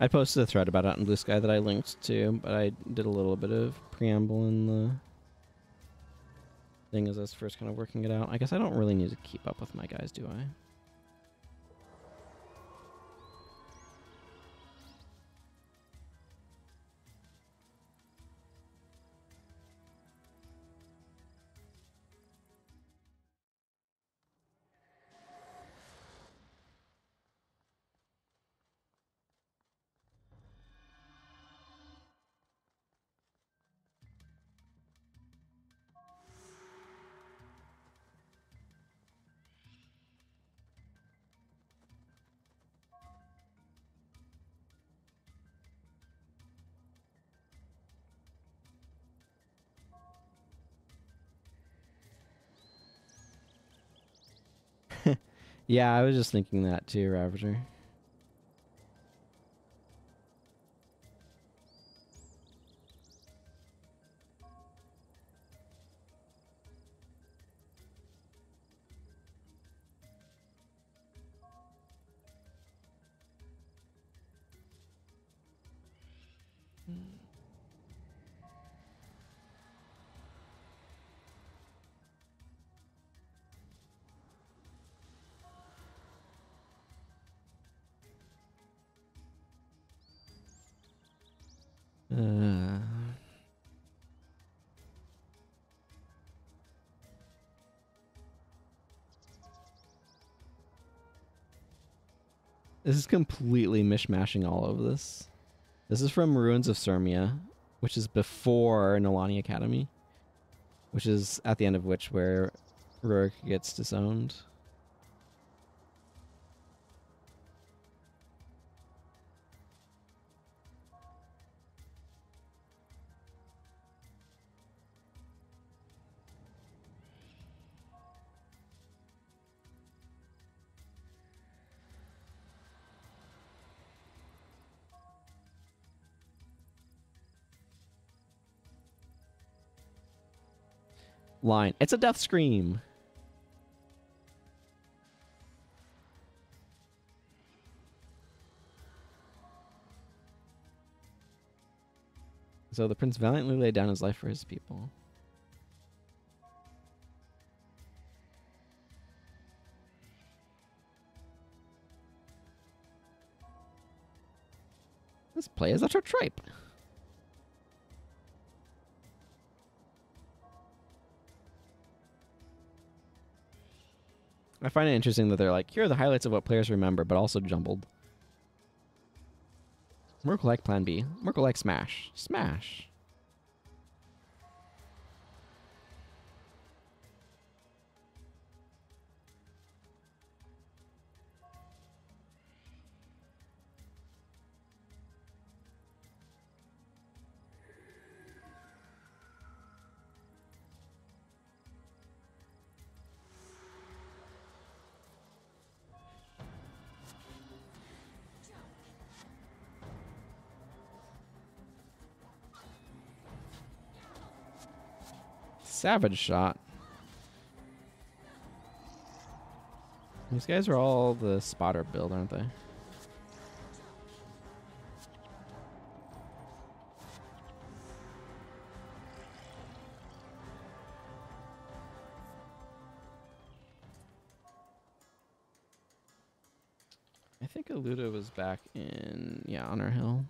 I posted a thread about it on Blue Sky that I linked to, but I did a little bit of preamble in the thing as I was first kind of working it out. I guess I don't really need to keep up with my guys, do I? Yeah, I was just thinking that too, Ravager. Uh, this is completely mishmashing all of this. This is from Ruins of Sirmia, which is before Nolani Academy, which is at the end of which where Rurik gets disowned. Line. It's a death scream. So the prince valiantly laid down his life for his people. Let's play as a tripe. I find it interesting that they're like, here are the highlights of what players remember, but also jumbled. Merkle like Plan B. Merkle like Smash. Smash. Savage shot. These guys are all the spotter build, aren't they? I think Aluda was back in, yeah, Honor Hill.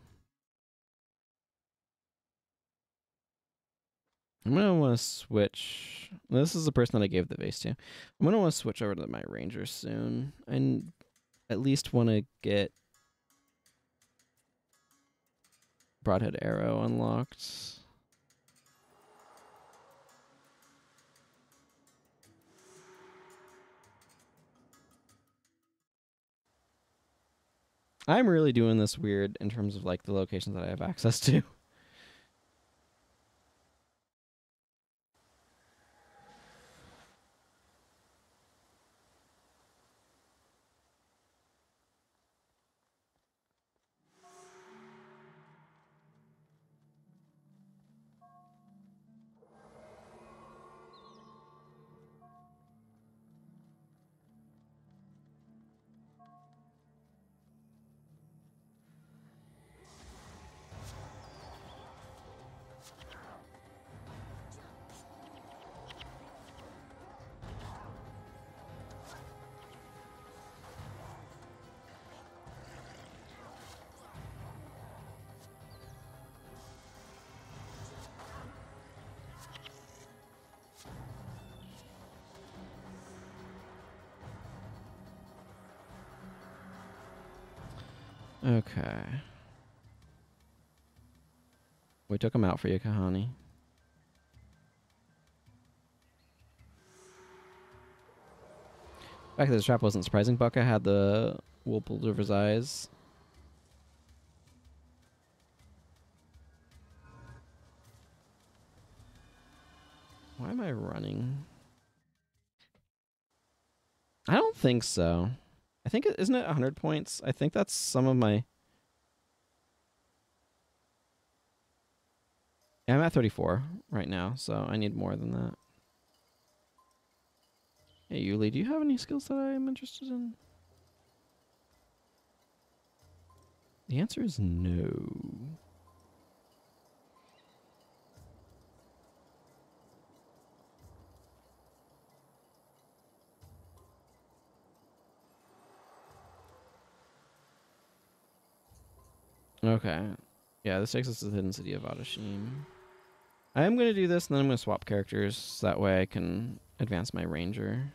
I'm going to want to switch. This is the person that I gave the vase to. I'm going to want to switch over to my Ranger soon. And at least want to get Broadhead Arrow unlocked. I'm really doing this weird in terms of like the locations that I have access to. Okay. We took him out for you, Kahani. The fact that the trap wasn't surprising. Bucka had the wool pulled over his eyes. Why am I running? I don't think so. I think isn't it 100 points? I think that's some of my... Yeah, I'm at 34 right now, so I need more than that. Hey, Yuli, do you have any skills that I am interested in? The answer is no. Okay. Yeah, this takes us to the hidden city of Adashim. I am going to do this, and then I'm going to swap characters, so that way I can advance my ranger.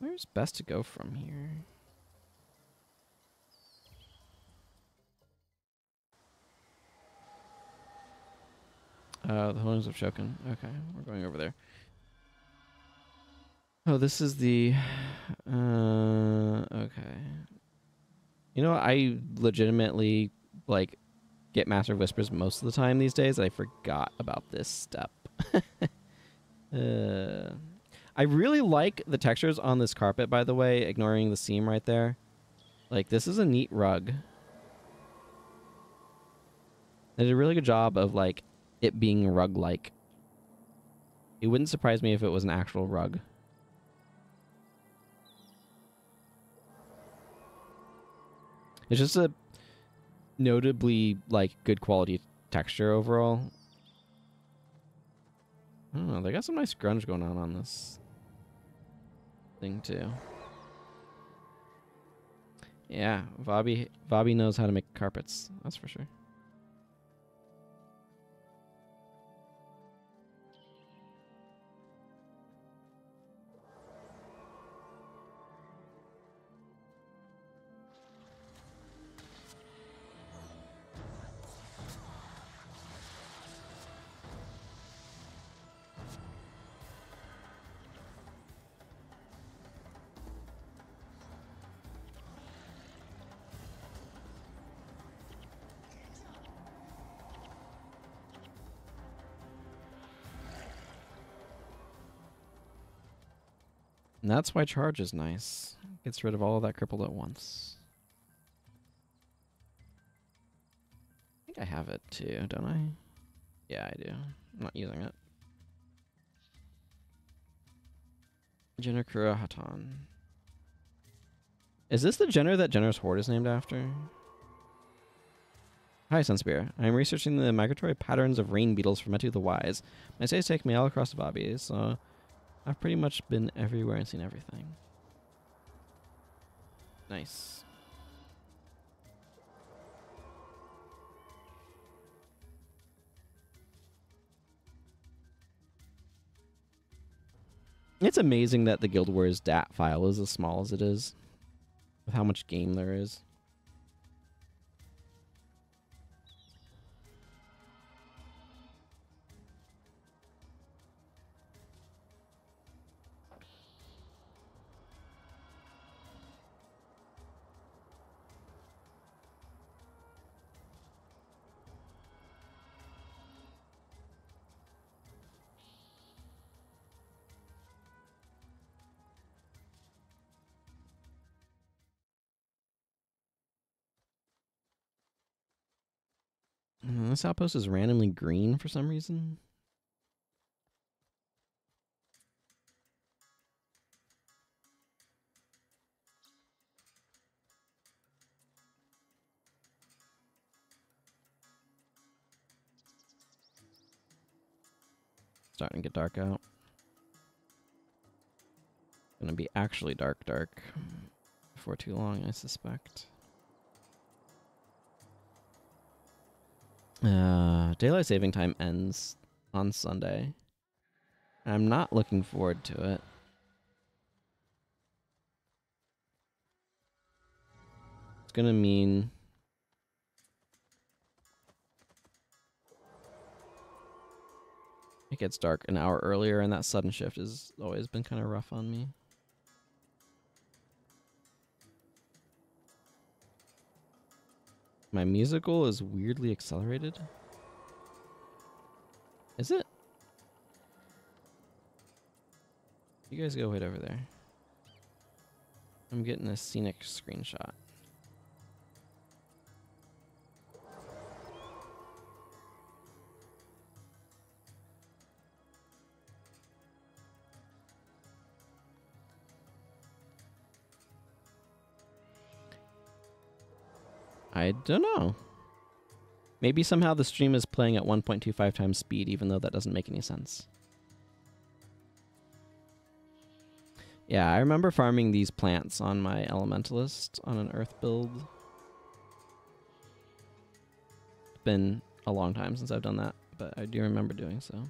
Where's best to go from here? The Holdings of Shokin. Okay, we're going over there. Oh, this is the... okay. You know, I legitimately, like, get Master of Whispers most of the time these days. I forgot about this step. I really like the textures on this carpet, by the way, ignoring the seam right there. Like, this is a neat rug. They did a really good job of, like, it being rug-like. It wouldn't surprise me if it was an actual rug. It's just a notably, like, good quality texture overall. I don't know, they got some nice grunge going on this thing, too. Yeah, Vabbi knows how to make carpets, that's for sure. And that's why charge is nice. Gets rid of all of that crippled at once. I think I have it too, don't I? Yeah, I do. I'm not using it. Jenner Hatan. Is this the Jenner that Jenner's Horde is named after? Hi, Sunspear. I am researching the migratory patterns of rain beetles from Metu the Wise. My stays take me all across the Vabbi, so I've pretty much been everywhere and seen everything. Nice. It's amazing that the Guild Wars DAT file is as small as it is, with how much game there is. This outpost is randomly green for some reason. Starting to get dark out. Gonna be actually dark before too long, I suspect. Daylight saving time ends on Sunday. I'm not looking forward to it. gonna mean it gets dark an hour earlier, and that sudden shift has always been kind of rough on me. My musical is weirdly accelerated. Is it? You guys go wait over there. I'm getting a scenic screenshot. I don't know. Maybe somehow the stream is playing at 1.25 times speed, even though that doesn't make any sense. Yeah, I remember farming these plants on my Elementalist on an Earth build. It's been a long time since I've done that, but I do remember doing so.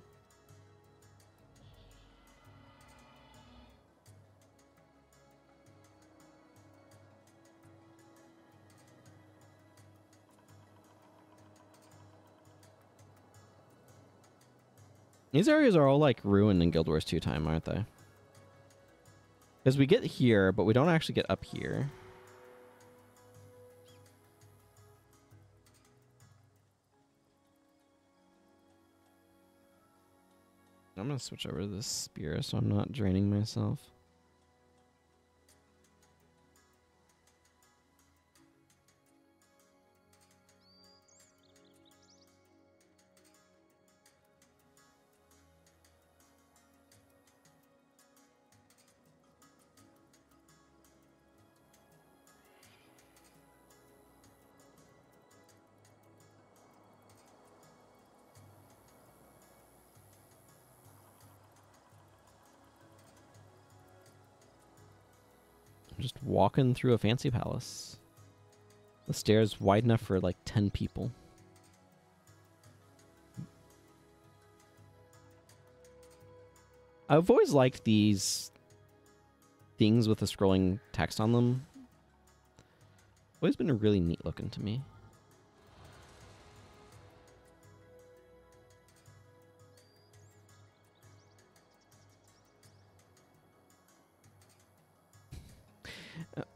These areas are all like ruined in Guild Wars 2 time, aren't they? Because we get here, but we don't actually get up here. I'm going to switch over to this spear so I'm not draining myself. Just walking through a fancy palace. The stairs wide enough for like 10 people. I've always liked these things with the scrolling text on them. Always been really neat looking to me.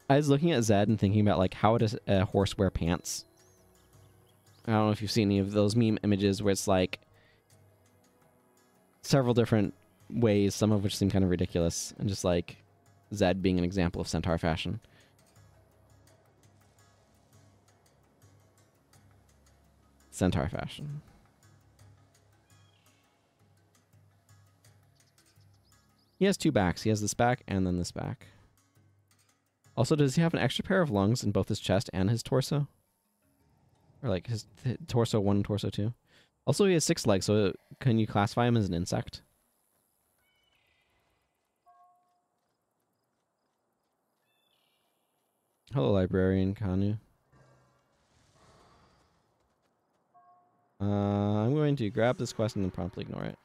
I was looking at Zed and thinking about like how does a horse wear pants? I don't know if you've seen any of those meme images where it's like several different ways, some of which seem kind of ridiculous, and just like Zed being an example of centaur fashion. Centaur fashion. He has two backs. He has this back and then this back. Also, does he have an extra pair of lungs in both his chest and his torso? Or like his torso 1 and torso 2? Also, he has 6 legs, so can you classify him as an insect? Hello, Librarian Kanu. I'm going to grab this quest and then promptly ignore it.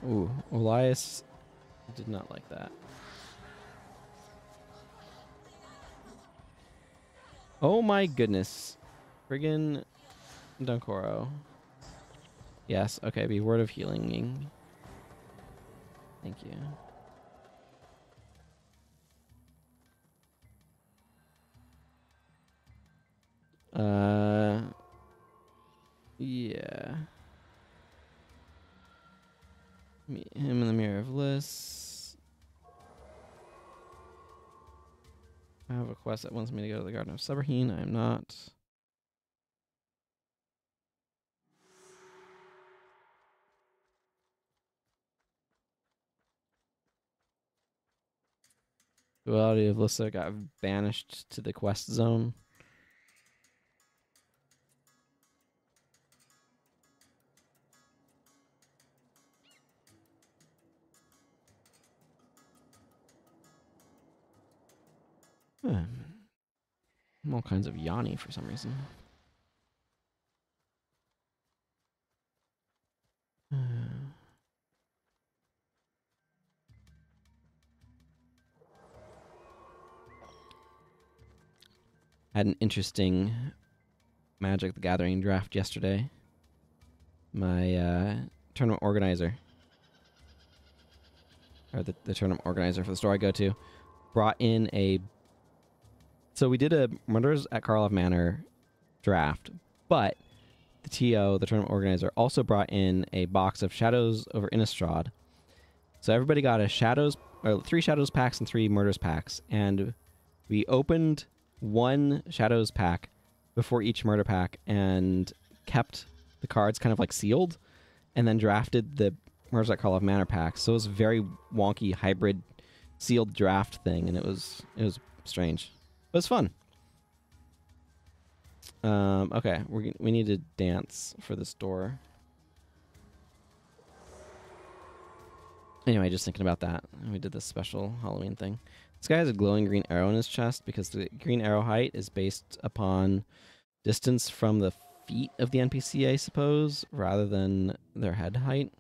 Ooh, Elias did not like that. Oh my goodness. Friggin' Dunkoro. Yes, okay, be word of healing. Thank you. Yeah. Him in the Mirror of Bliss. I have a quest that wants me to go to the Garden of Subraheen. I am not. Duality of Lissa got banished to the quest zone. I'm all kinds of Yanni for some reason. had an interesting Magic the Gathering draft yesterday. My tournament organizer, or the tournament organizer for the store I go to, brought in a... So we did a Murders at Karlov Manor draft, but the TO, the tournament organizer, also brought in a box of Shadows over Innistrad. So everybody got a Shadows, or 3 Shadows packs and 3 Murders packs, and we opened one Shadows pack before each Murder pack and kept the cards kind of like sealed, and then drafted the Murders at Karlov Manor pack. So it was a very wonky hybrid sealed draft thing, and it was strange. But it's fun. Okay, we need to dance for this door. Anyway, just thinking about that. We did this special Halloween thing. This guy has a glowing green arrow in his chest because the green arrow height is based upon distance from the feet of the NPC, I suppose, rather than their head height.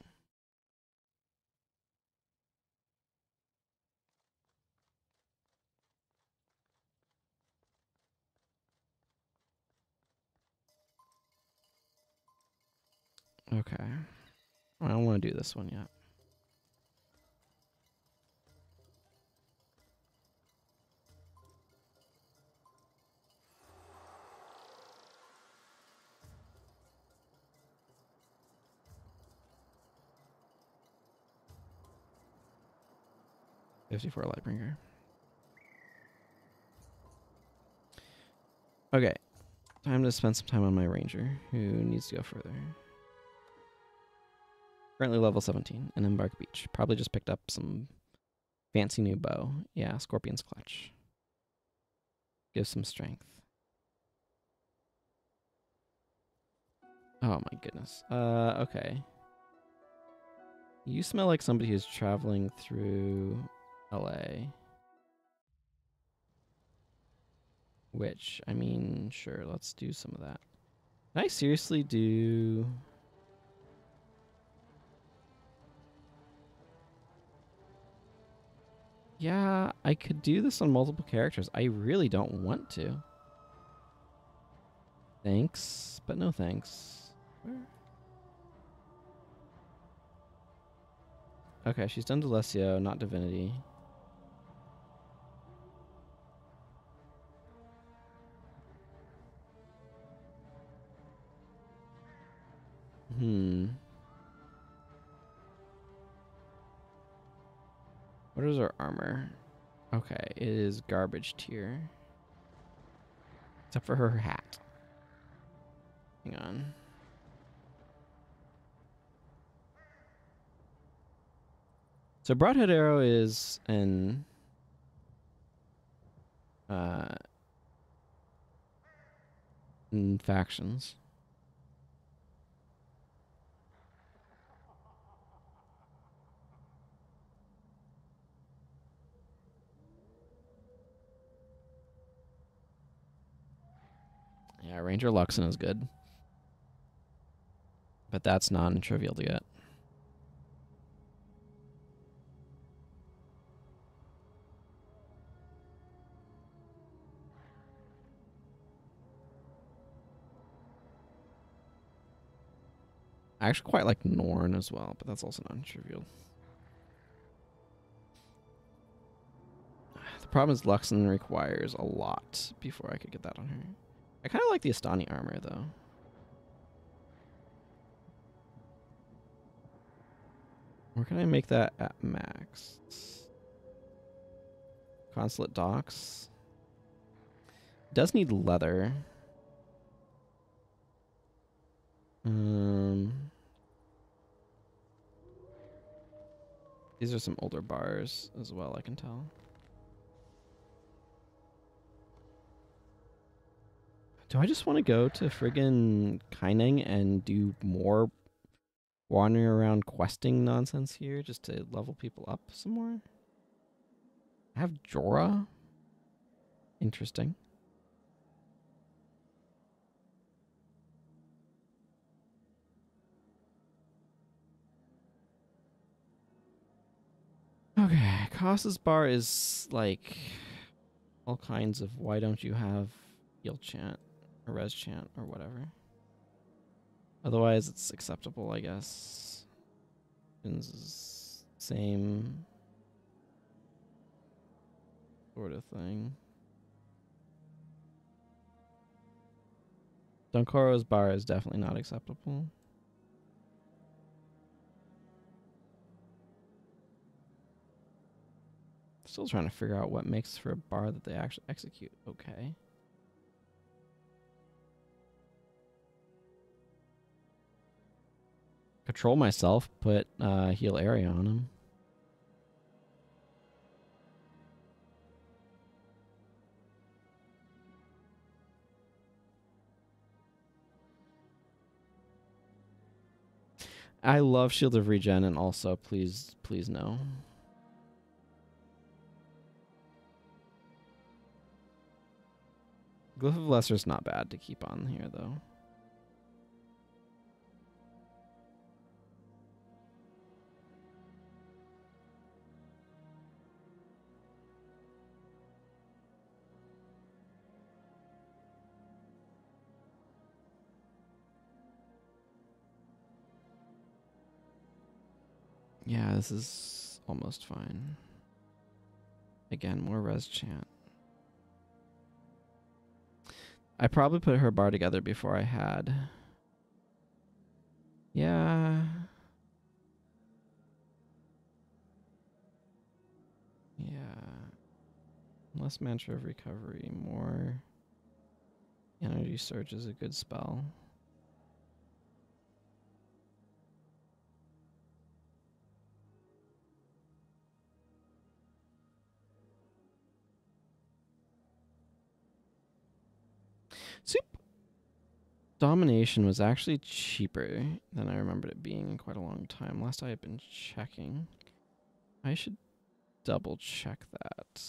Okay. I don't want to do this one yet. $54 Lightbringer. Okay. Time to spend some time on my ranger, who needs to go further. Currently level 17 in Embark Beach. Probably just picked up some fancy new bow. Yeah, Scorpion's Clutch. Gives some strength. Oh my goodness. Okay. You smell like somebody who's traveling through LA. Which, I mean, sure, let's do some of that. Can I seriously do... Yeah, I could do this on multiple characters. I really don't want to. Thanks, but no thanks. Where? Okay, she's done Delesio, not Divinity. What is her armor? Okay, it is garbage tier. Except for her hat. Hang on. So Broadhead Arrow is in factions. Yeah, Ranger Luxon is good. But that's non-trivial to get. I actually quite like Norn as well, but that's also non-trivial. The problem is Luxon requires a lot before I could get that on her. I kind of like the Astani armor, though. Where can I make that at max? Consulate Docks. Does need leather. These are some older bars as well, I can tell. Do I just want to go to friggin' Kaineng and do more wandering around questing nonsense here just to level people up some more? I have Jorah? Interesting. Okay, Costas Bar is like all kinds of why don't you have heal chant or res chant or whatever. Otherwise, it's acceptable, I guess. Same sort of thing. Dunkoro's bar is definitely not acceptable. Still trying to figure out what makes for a bar that they actually execute. Okay. Control myself, put heal area on him. I love Shield of Regen, and also please no. Glyph of Lesser's not bad to keep on here, though. Yeah, this is almost fine. Again, more res chant. I probably put her bar together before I had. Yeah. Yeah. Less mantra of recovery, more energy surge is a good spell. Soup Domination was actually cheaper than I remembered it being in quite a long time. Last I had been checking. I should double check that.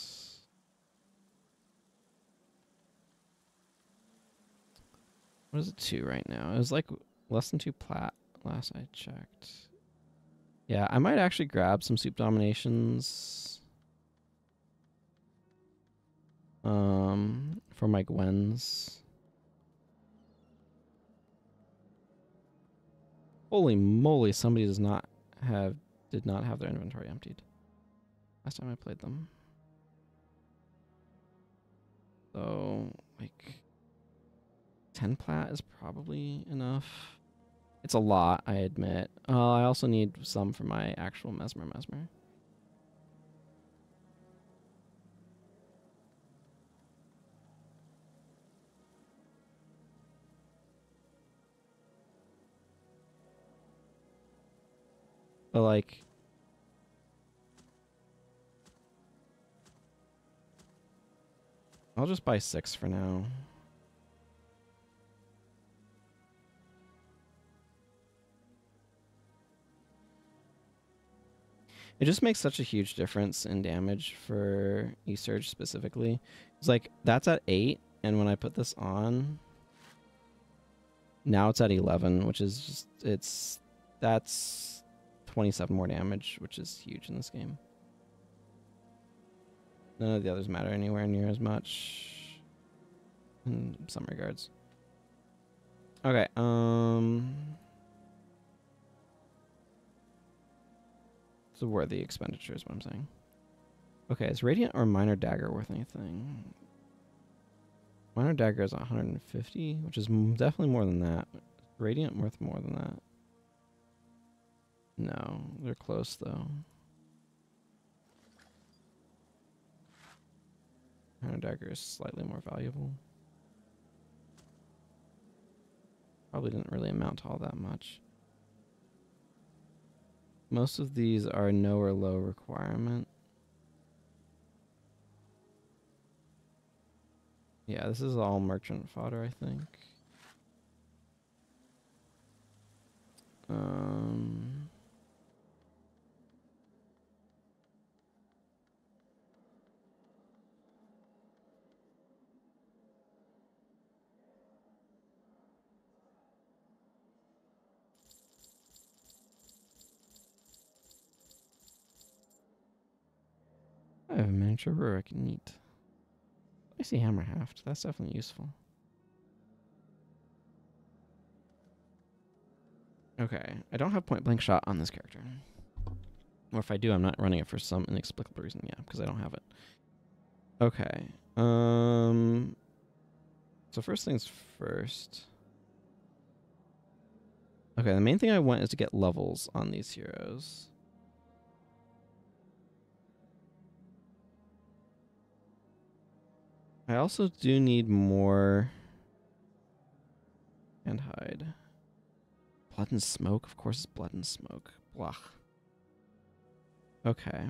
What is it 2 right now? It was like less than 2 plat last I checked. Yeah, I might actually grab some Soup Dominations. For my Gwens. Holy moly, somebody did not have their inventory emptied last time I played them. So, like 10 plat is probably enough. It's a lot, I admit. I also need some for my actual Mesmer. But like, I'll just buy 6 for now. It just makes such a huge difference in damage for E-Surge specifically. It's like, that's at 8, and when I put this on, now it's at 11, which is just, that's 27 more damage, which is huge in this game. None of the others matter anywhere near as much in some regards. Okay, it's a worthy expenditure is what I'm saying. Okay, is Radiant or Minor Dagger worth anything? Minor Dagger is 150, which is definitely more than that. Radiant worth more than that? No, they're close though. Minor Dagger is slightly more valuable. Probably didn't really amount to all that much. Most of these are no or low requirement. Yeah, this is all merchant fodder, I think. I have a miniature Rurik, neat. I see hammer haft. That's definitely useful. Okay, I don't have point blank shot on this character. Or if I do, I'm not running it for some inexplicable reason. Yeah, because I don't have it. Okay. So first things first. Okay, the main thing I want is to get levels on these heroes. I also do need more and hide. Blood and smoke? Of course it's blood and smoke. Blah. Okay.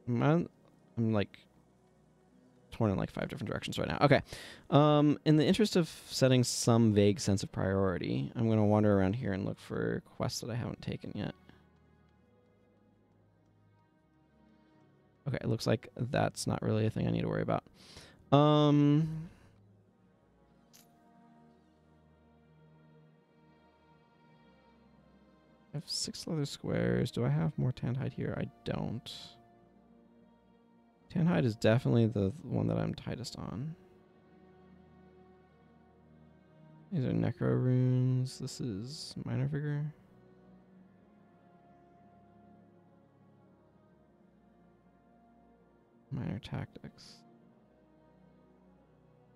I'm like torn in like 5 different directions right now. Okay. In the interest of setting some vague sense of priority, I'm going to wander around here and look for quests that I haven't taken yet. Okay, it looks like that's not really a thing I need to worry about. I have 6 leather squares. Do I have more tanned hide here? I don't. Tan hide is definitely the one that I'm tightest on. These are necro runes. This is minor vigor. Minor tactics.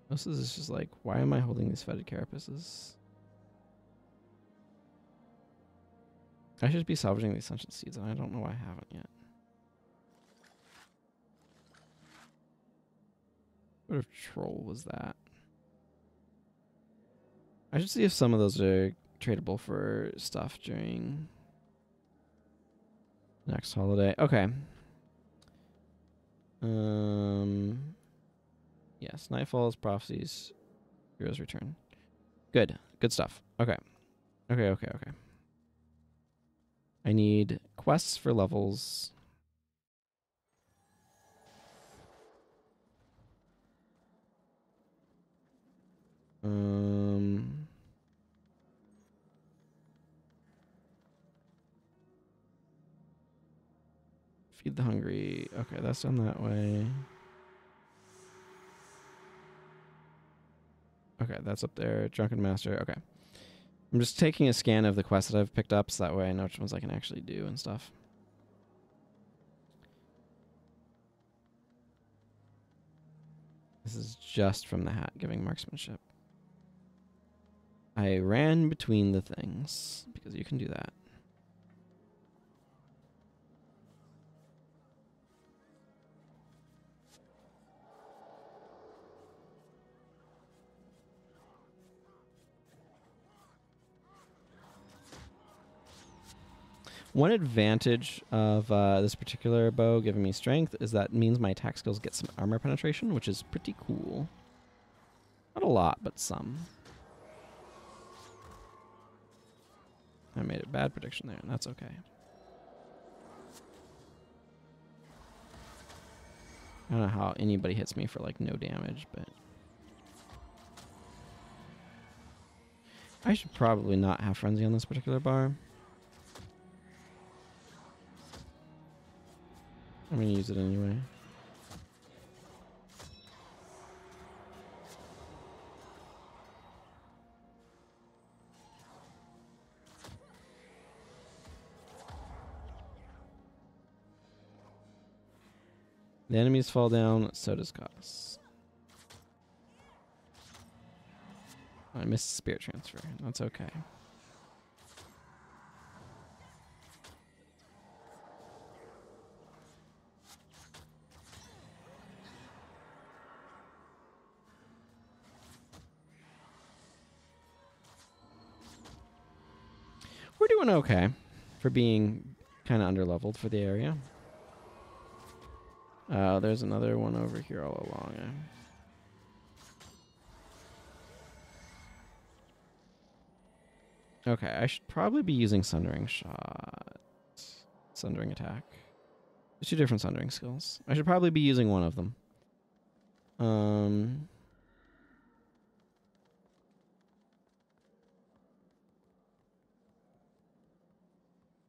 Most of this is just like, why am I holding these fetid carapaces? I should be salvaging these sentient seeds, and I don't know why I haven't yet. What if troll was that? I should see if some of those are tradable for stuff during next holiday. Okay. Yes, Nightfall's prophecies, Heroes Return. Good. Good stuff. Okay. Okay. I need quests for levels. Feed the hungry. Okay, that's done that way. Okay, that's up there. Drunken Master. Okay. I'm just taking a scan of the quests that I've picked up so that way I know which ones I can actually do and stuff. This is just from the hat, giving marksmanship. I ran between the things because you can do that. One advantage of this particular bow giving me strength is that means my attack skills get some armor penetration, which is pretty cool. Not a lot, but some. I made a bad prediction there, and that's okay. I don't know how anybody hits me for like no damage, but I should probably not have frenzy on this particular bar. I'm gonna use it anyway. The enemies fall down, so does cost. I missed spirit transfer. That's okay. We're doing okay for being kind of underleveled for the area. There's another one over here all along. Okay, I should probably be using Sundering Shot. Sundering Attack. There's 2 different Sundering skills. I should probably be using one of them.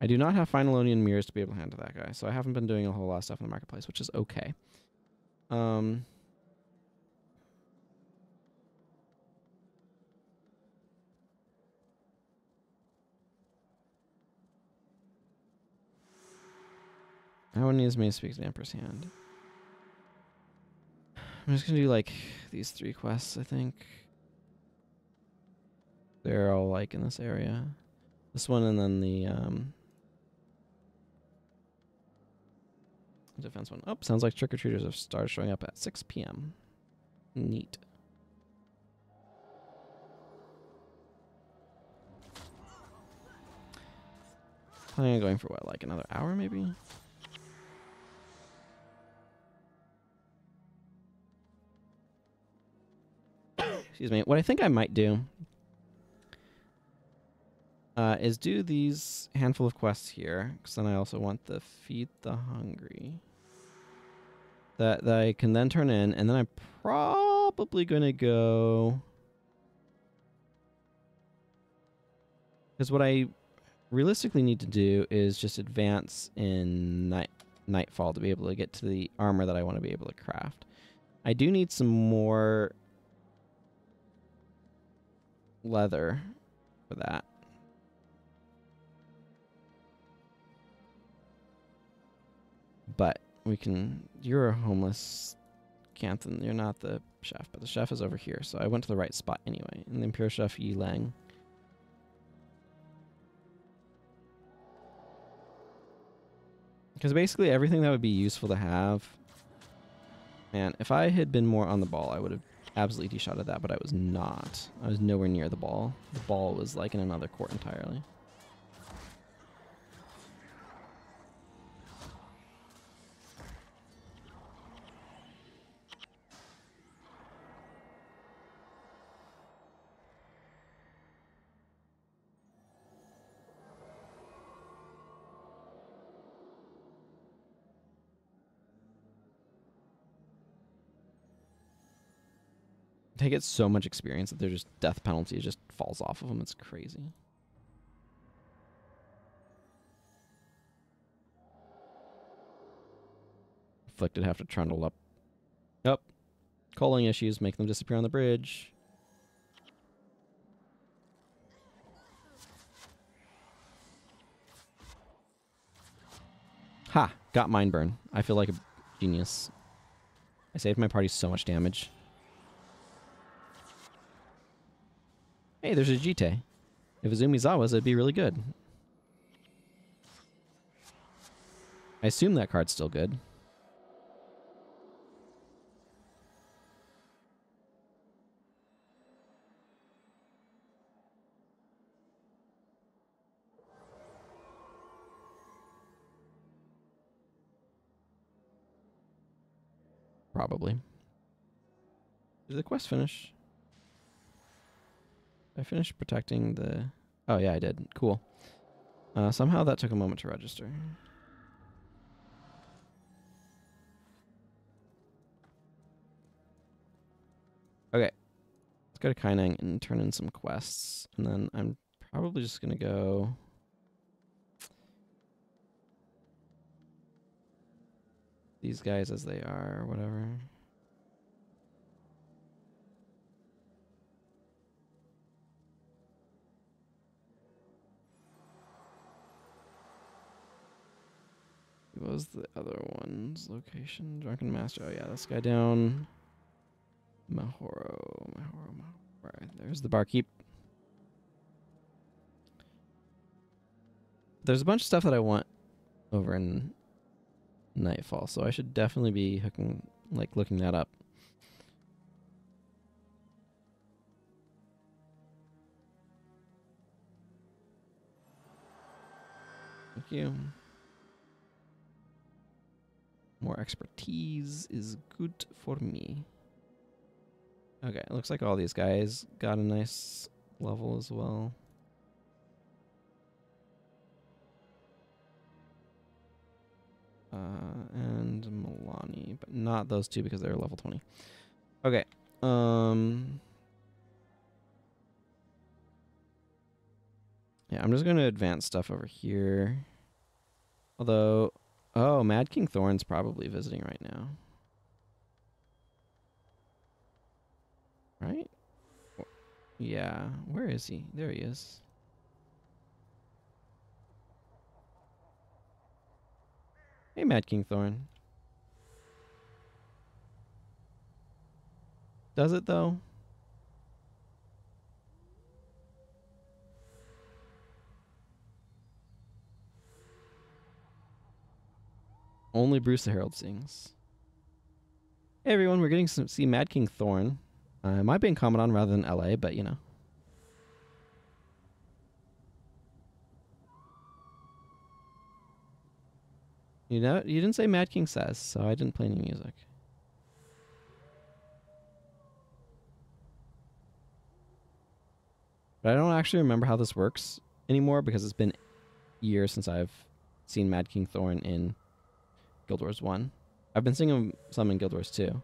I do not have Finalonian Mirrors to be able to handle that guy, so I haven't been doing a whole lot of stuff in the marketplace, which is okay. Everyone needs me to speak to the Emperor's Hand. I'm just gonna do like these 3 quests, I think. They're all like in this area. This one and then the defense one. Oh, sounds like trick-or-treaters have started showing up at 6 p.m. Neat. Planning on going for what, like another hour maybe? Excuse me. What I think I might do is do these handful of quests here, because then I also want the Feed the Hungry. That I can then turn in, and then I'm probably going to go... Because what I realistically need to do is just advance in Nightfall to be able to get to the armor that I want to be able to craft. I do need some more leather for that. But we can... You're a homeless Canthan. You're not the chef, but the chef is over here, so I went to the right spot anyway. And the Imperial Chef Yi Lang. Because basically everything that would be useful to have... Man, if I had been more on the ball, I would have absolutely de-shotted that, but I was not. I was nowhere near the ball. The ball was like in another court entirely. They get so much experience that their just death penalty just falls off of them. It's crazy. Afflicted have to trundle up. Yep. Culling issues make them disappear on the bridge. Ha! Got mind burn. I feel like a genius. I saved my party so much damage. Hey, there's a Jite. If it was Umizawa's, it'd be really good. I assume that card's still good. Probably. Did the quest finish? I finished protecting the... Oh, yeah, I did. Cool. Somehow that took a moment to register. Okay. Let's go to Kaineng and turn in some quests. And then I'm probably just going to go... These guys as they are, or whatever. What was the other one's location? Drunken Master. Oh, yeah, this guy down. Mahoro. Right, there's the barkeep. There's a bunch of stuff that I want over in Nightfall, so I should definitely be looking that up. Thank you. More expertise is good for me. Okay, it looks like all these guys got a nice level as well. And Milani, but not those two because they're level 20. Okay. Yeah, I'm just going to advance stuff over here. Although, oh, Mad King Thorn's probably visiting right now. Right? Yeah, where is he? There he is. Hey, Mad King Thorn. Does it, though? Only Bruce the Herald sings. Hey, everyone. We're getting to see Mad King Thorn. It might be in Commandant rather than LA, but you know. You know, you didn't say Mad King Says, so I didn't play any music. But I don't actually remember how this works anymore because it's been years since I've seen Mad King Thorn in Guild Wars 1. I've been seeing him some in Guild Wars 2.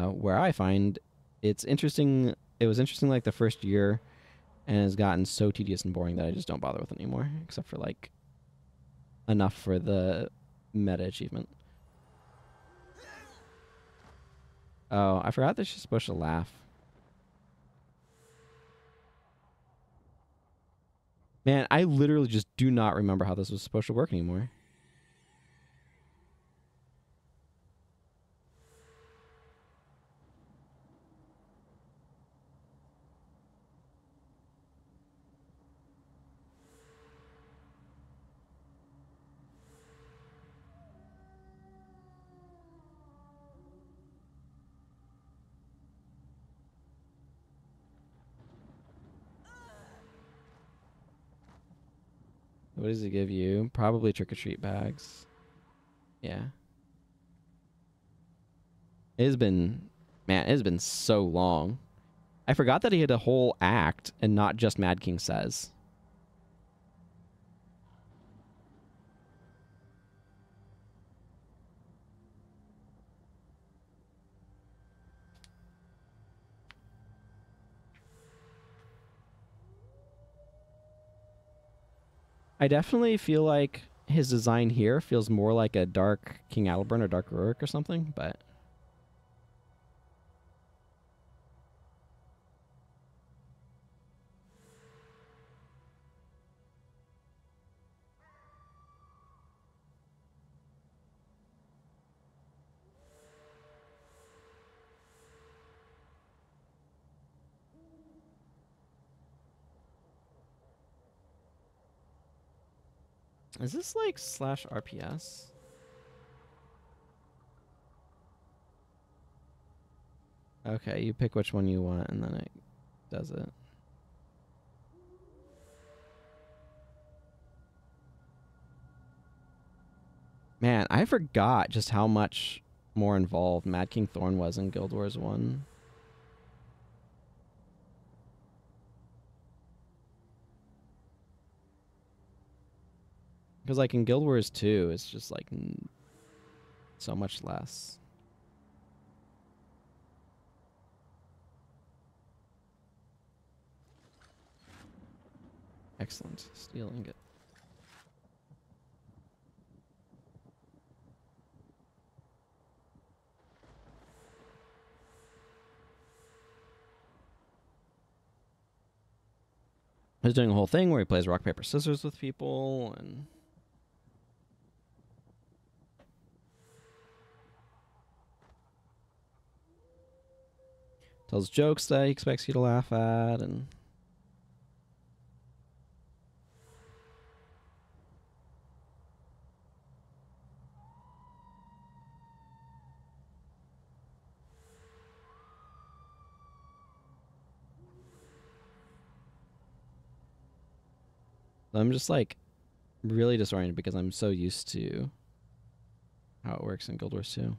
Where I find it's interesting. It was interesting like the first year, and has gotten so tedious and boring that I just don't bother with it anymore, except for like enough for the meta achievement. Oh, I forgot that she's supposed to laugh. Man, I literally just do not remember how this was supposed to work anymore. What does it give you? Probably trick-or-treat bags. Yeah. It has been... Man, it has been so long. I forgot that he had a whole act and not just Mad King Says. I definitely feel like his design here feels more like a Dark King Alburn or Dark Rurik or something, but... Is this like /RPS? Okay, you pick which one you want and then it does it. Man, I forgot just how much more involved Mad King Thorn was in Guild Wars 1. Because like in Guild Wars 2, it's just like so much less. Excellent. Steel ingot. He's doing a whole thing where he plays rock, paper, scissors with people and... tells jokes that he expects you to laugh at and... I'm just like really disoriented because I'm so used to how it works in Guild Wars 2.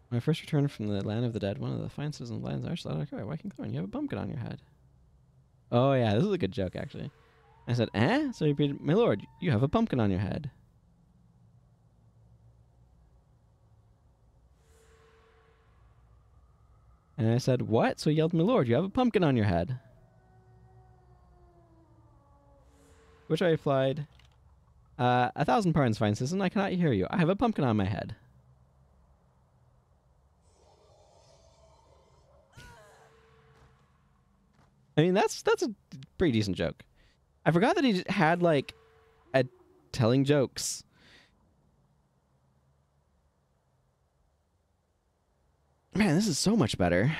When I first returned from the land of the dead, one of the fine citizens of the lands Irish thought, okay, why King Thorn? You have a pumpkin on your head. Oh yeah, this is a good joke actually. I said, eh? So he repeated, my lord, you have a pumpkin on your head. And I said, what? So he yelled, my lord, you have a pumpkin on your head. Which I replied, 1,000 pardons, fine citizen, I cannot hear you. I have a pumpkin on my head. I mean, that's a pretty decent joke. I forgot that he had, like, a telling jokes. Man, this is so much better.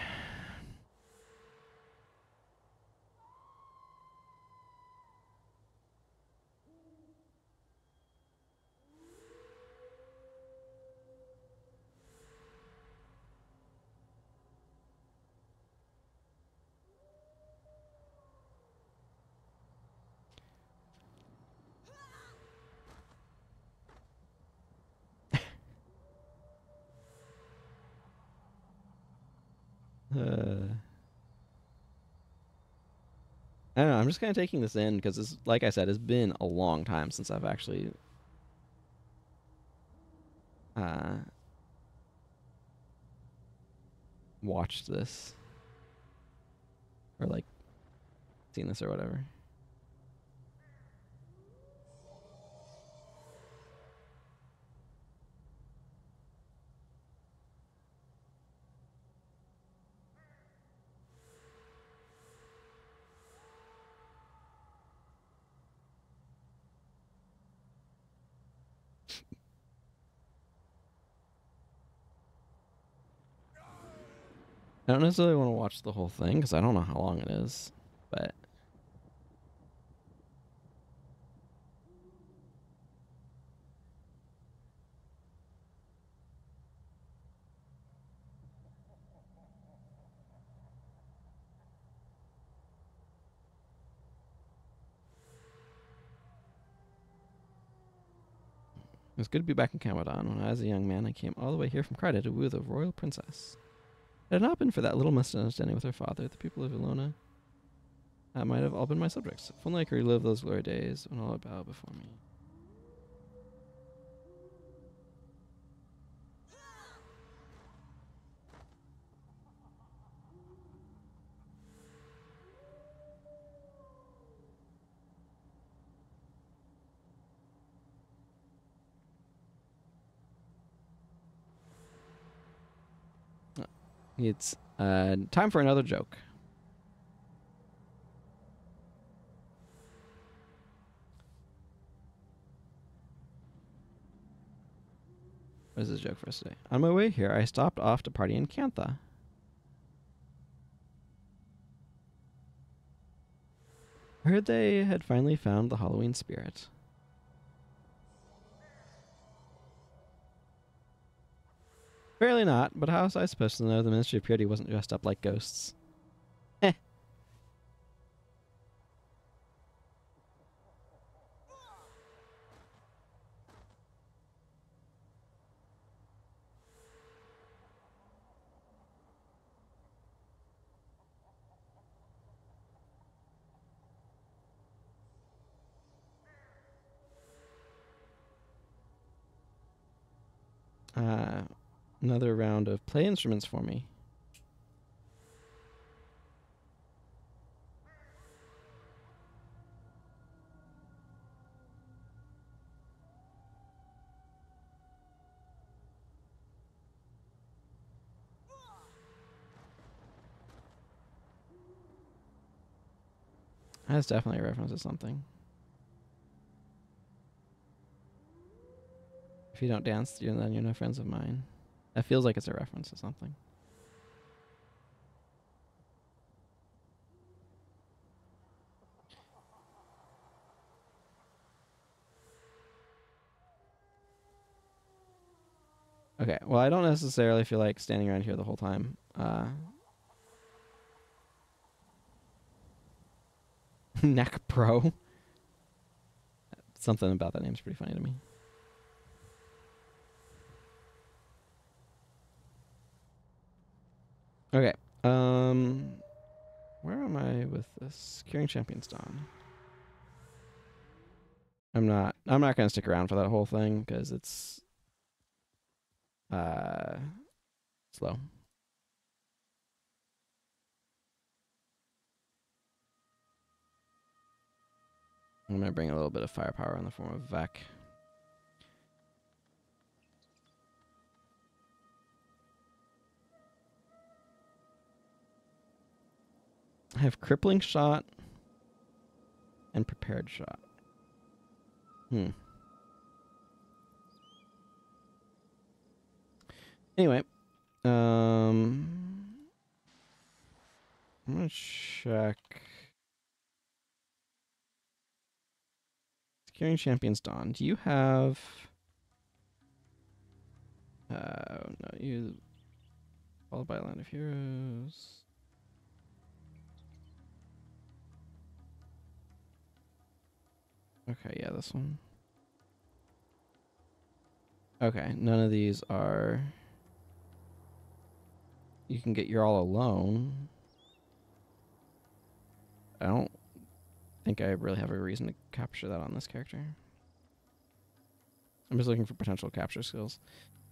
I don't know, I'm just kind of taking this in because, it's, like I said, it's been a long time since I've actually watched this. Or, like, seen this or whatever. I don't necessarily want to watch the whole thing because I don't know how long it is, but it's good to be back in Camadon. When I was a young man, I came all the way here from Crida to woo the royal princess. Had it not been for that little misunderstanding with her father, the people of Ilona might have all been my subjects. If only I could relive those glory days when all bow before me. It's time for another joke. What is this joke for us today? On my way here, I stopped off to party in Cantha. I heard they had finally found the Halloween spirit. Apparently not, but how was I supposed to know the Ministry of Purity wasn't dressed up like ghosts? Eh. Another round of play instruments for me. That's definitely a reference to something. If you don't dance, then you're no friends of mine. That feels like it's a reference to something. Okay, well, I don't necessarily feel like standing around here the whole time. Neck Pro. Something about that name's pretty funny to me. Okay. Where am I with this? Curing Champions Dawn. I'm not gonna stick around for that whole thing because it's slow. I'm going to bring a little bit of firepower in the form of Vec. I have crippling shot and prepared shot. Anyway, I'm gonna check. Securing Champions Dawn. Do you have? No, you followed by a Land of Heroes. Okay, yeah, this one. Okay, none of these are. You can get You're All Alone. I don't think I really have a reason to capture that on this character. I'm just looking for potential capture skills.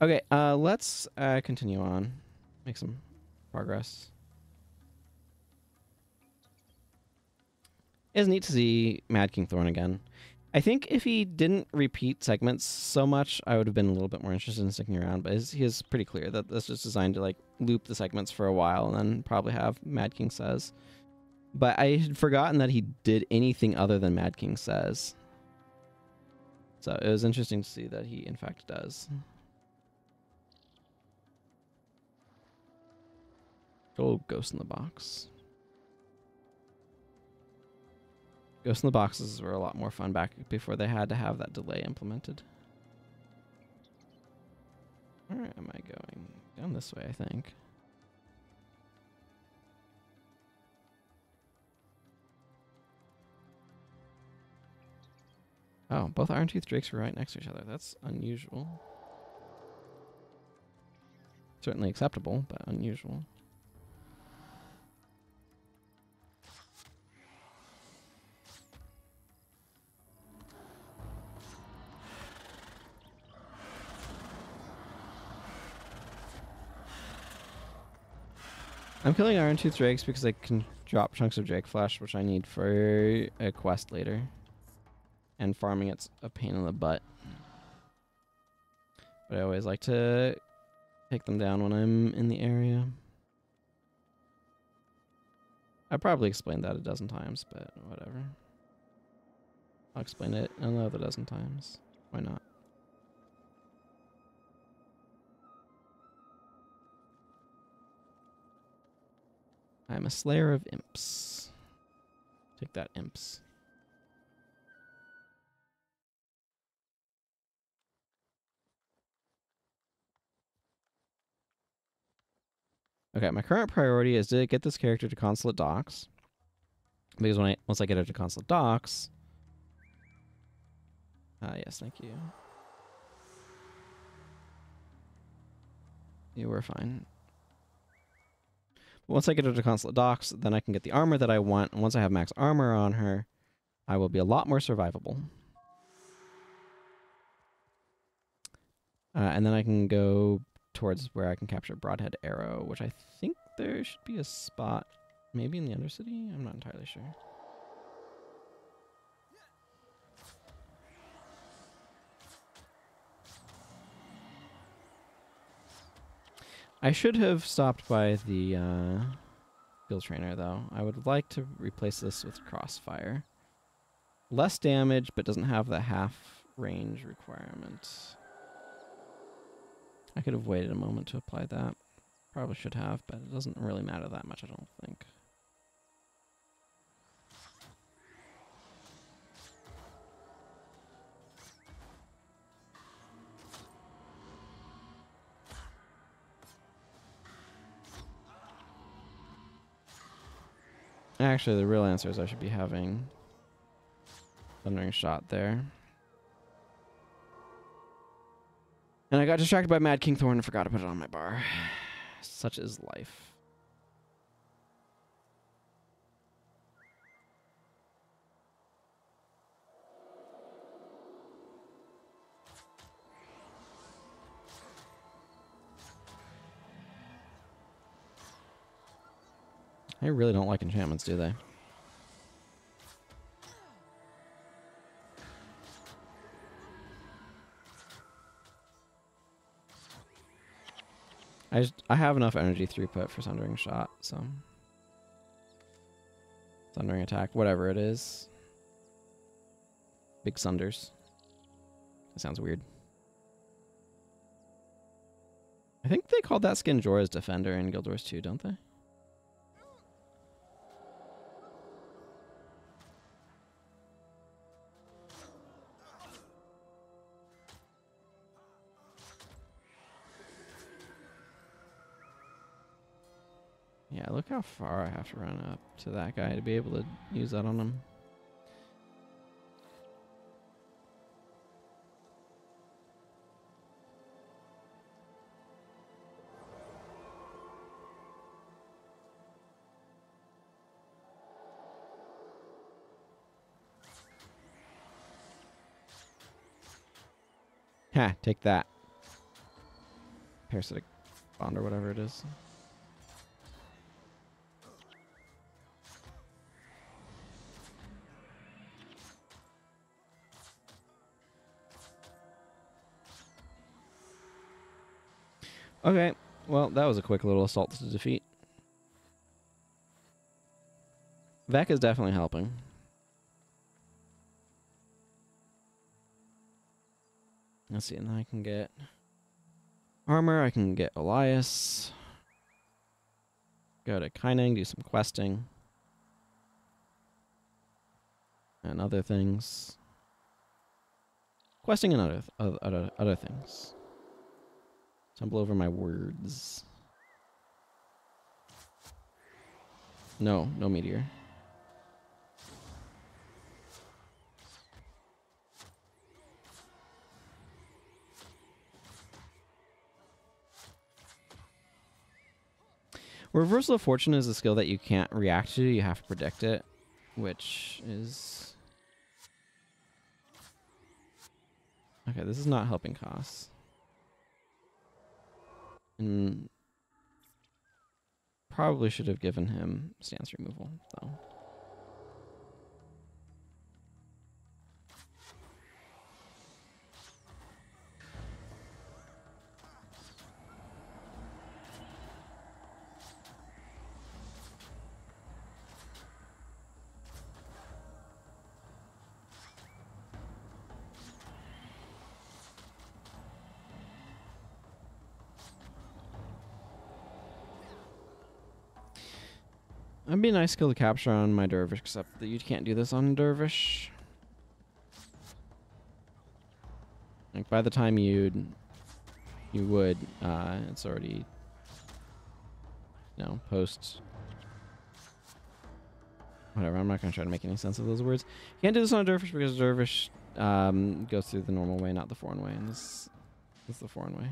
Okay, let's continue on. Make some progress. It's neat to see Mad King Thorn again. I think if he didn't repeat segments so much, I would have been a little bit more interested in sticking around. But he is pretty clear that this is designed to like loop the segments for a while and then probably have Mad King Says. But I had forgotten that he did anything other than Mad King Says. So it was interesting to see that he in fact does. Oh, Ghost in the Box. Ghost in the Boxes were a lot more fun back before they had to have that delay implemented. Where am I going? Down this way, I think. Oh, both Iron Tooth Drakes were right next to each other. That's unusual. Certainly acceptable, but unusual. I'm killing Iron Tooth Drakes because I can drop chunks of Drake Flesh, which I need for a quest later. And farming it's a pain in the butt. But I always like to take them down when I'm in the area. I probably explained that a dozen times, but whatever. I'll explain it another dozen times. Why not? I'm a slayer of imps. Take that, imps. Okay, my current priority is to get this character to Consulate Docks. Because once I get her to Consulate Docks... yes, thank you. You were fine. Once I get her to Consulate Docks, then I can get the armor that I want. And once I have max armor on her, I will be a lot more survivable. And then I can go towards where I can capture Broadhead Arrow, which I think there should be a spot, maybe in the Undercity? I'm not entirely sure. I should have stopped by the Field Trainer, though. I would like to replace this with Crossfire. Less damage, but doesn't have the half range requirement. I could have waited a moment to apply that. Probably should have, but it doesn't really matter that much, I don't think. Actually, the real answer is I should be having Thundering Shot there. And I got distracted by Mad King Thorn and forgot to put it on my bar. Such is life. They really don't like enchantments, do they? I have enough energy throughput for Sundering Shot, so Sundering Attack, whatever it is. Big Sunders. That sounds weird. I think they called that skin Jorah's Defender in Guild Wars 2, don't they? Yeah, look how far I have to run up to that guy to be able to use that on him. Ha, take that. Parasitic bond or whatever it is. Okay, well, that was a quick little assault to defeat. Vec is definitely helping. Let's see, and then I can get armor, I can get Elias. Go to Kaineng, do some questing. And other things. Questing and other things. Tumble over my words. No meteor. Reversal of Fortune is a skill that you can't react to, you have to predict it, which is... Okay, this is not helping Koss. And probably should have given him stance removal, though. That'd be a nice skill to capture on my Dervish, except that you can't do this on Dervish. Like, by the time you would, it's already, post. Whatever, I'm not going to try to make any sense of those words. You can't do this on a Dervish because Dervish goes through the normal way, not the foreign way, and this is the foreign way.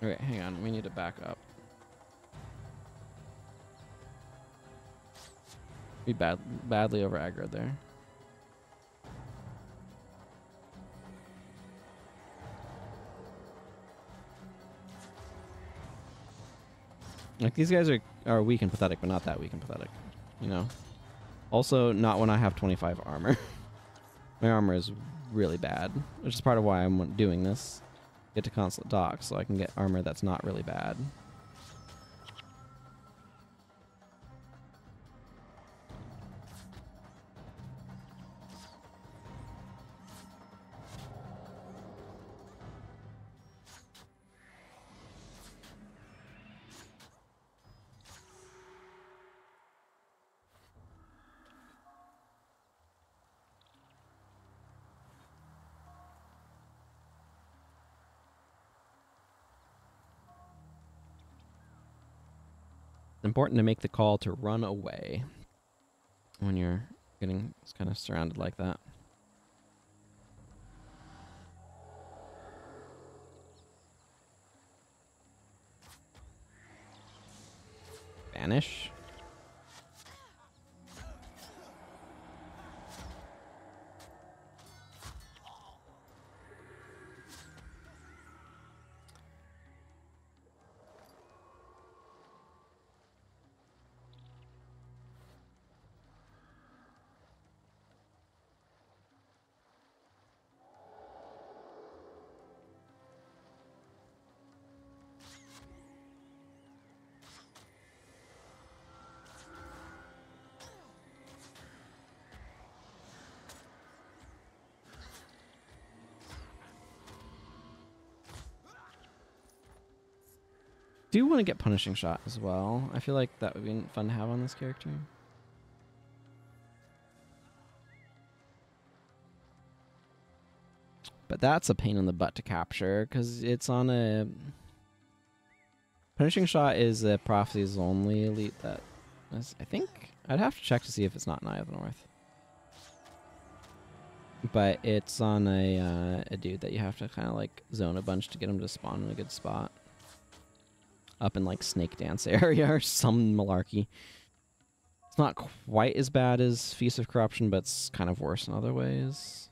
Okay, hang on. We need to back up. We badly over aggroed there. Like, these guys are weak and pathetic, but not that weak and pathetic. Also, not when I have 25 armor. My armor is really bad, which is part of why I'm doing this. Get to Consulate Docks so I can get armor that's not really bad. It's important to make the call to run away when you're getting kind of surrounded like that. Vanish. do want to get Punishing Shot as well. I feel like that would be fun to have on this character. But that's a pain in the butt to capture because it's on a... Punishing Shot is a Prophecies only elite that is, I think... I'd have to check to see if it's not in Eye of the North. But it's on a dude that you have to kind of like zone a bunch to get him to spawn in a good spot. Up in like Snake Dance area or some malarkey. It's not quite as bad as Feast of Corruption, but it's kind of worse in other ways.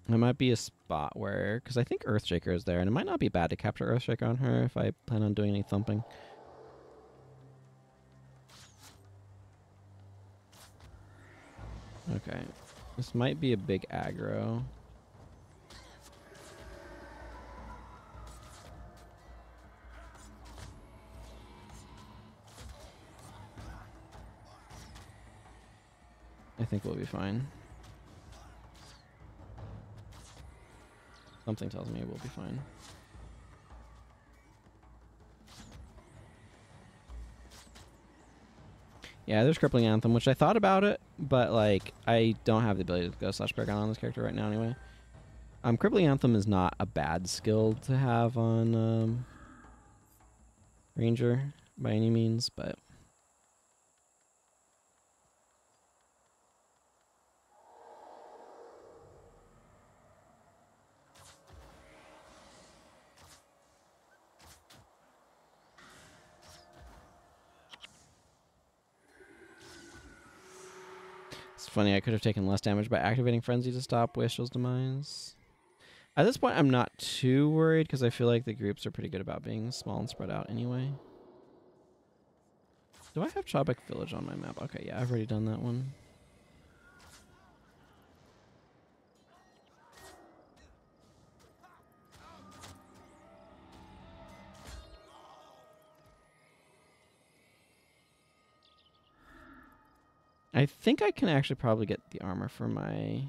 It might be a spot where, because I think Earthshaker is there, and it might not be bad to capture Earthshaker on her if I plan on doing any thumping. Okay, this might be a big aggro. I think we'll be fine. Something tells me we'll be fine. Yeah, there's Crippling Anthem, which I thought about it, but like I don't have the ability to go slash Paragon on this character right now anyway. Crippling Anthem is not a bad skill to have on Ranger by any means, but it's funny, I could have taken less damage by activating Frenzy to stop Wastrel's demise. At this point, I'm not too worried because I feel like the groups are pretty good about being small and spread out anyway. Do I have Chaubec Village on my map? Okay, yeah, I've already done that one. I think I can actually probably get the armor for my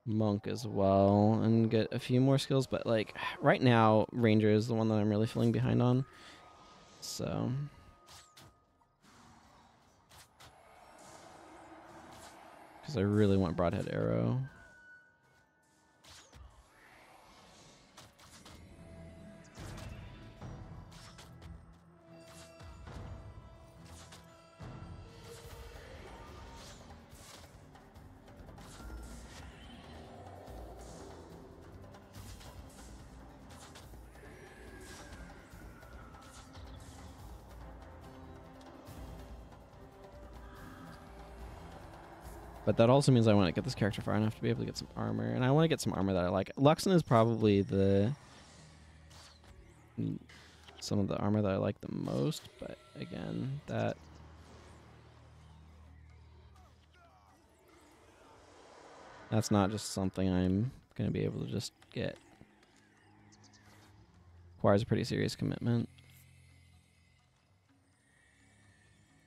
monk as well and get a few more skills, but like right now Ranger is the one that I'm really feeling behind on, so because I really want Broadhead Arrow. But that also means I want to get this character far enough to be able to get some armor. And I want to get some armor that I like. Luxon is probably some of the armor that I like the most. But again, that's not just something I'm going to be able to just get. Requires a pretty serious commitment.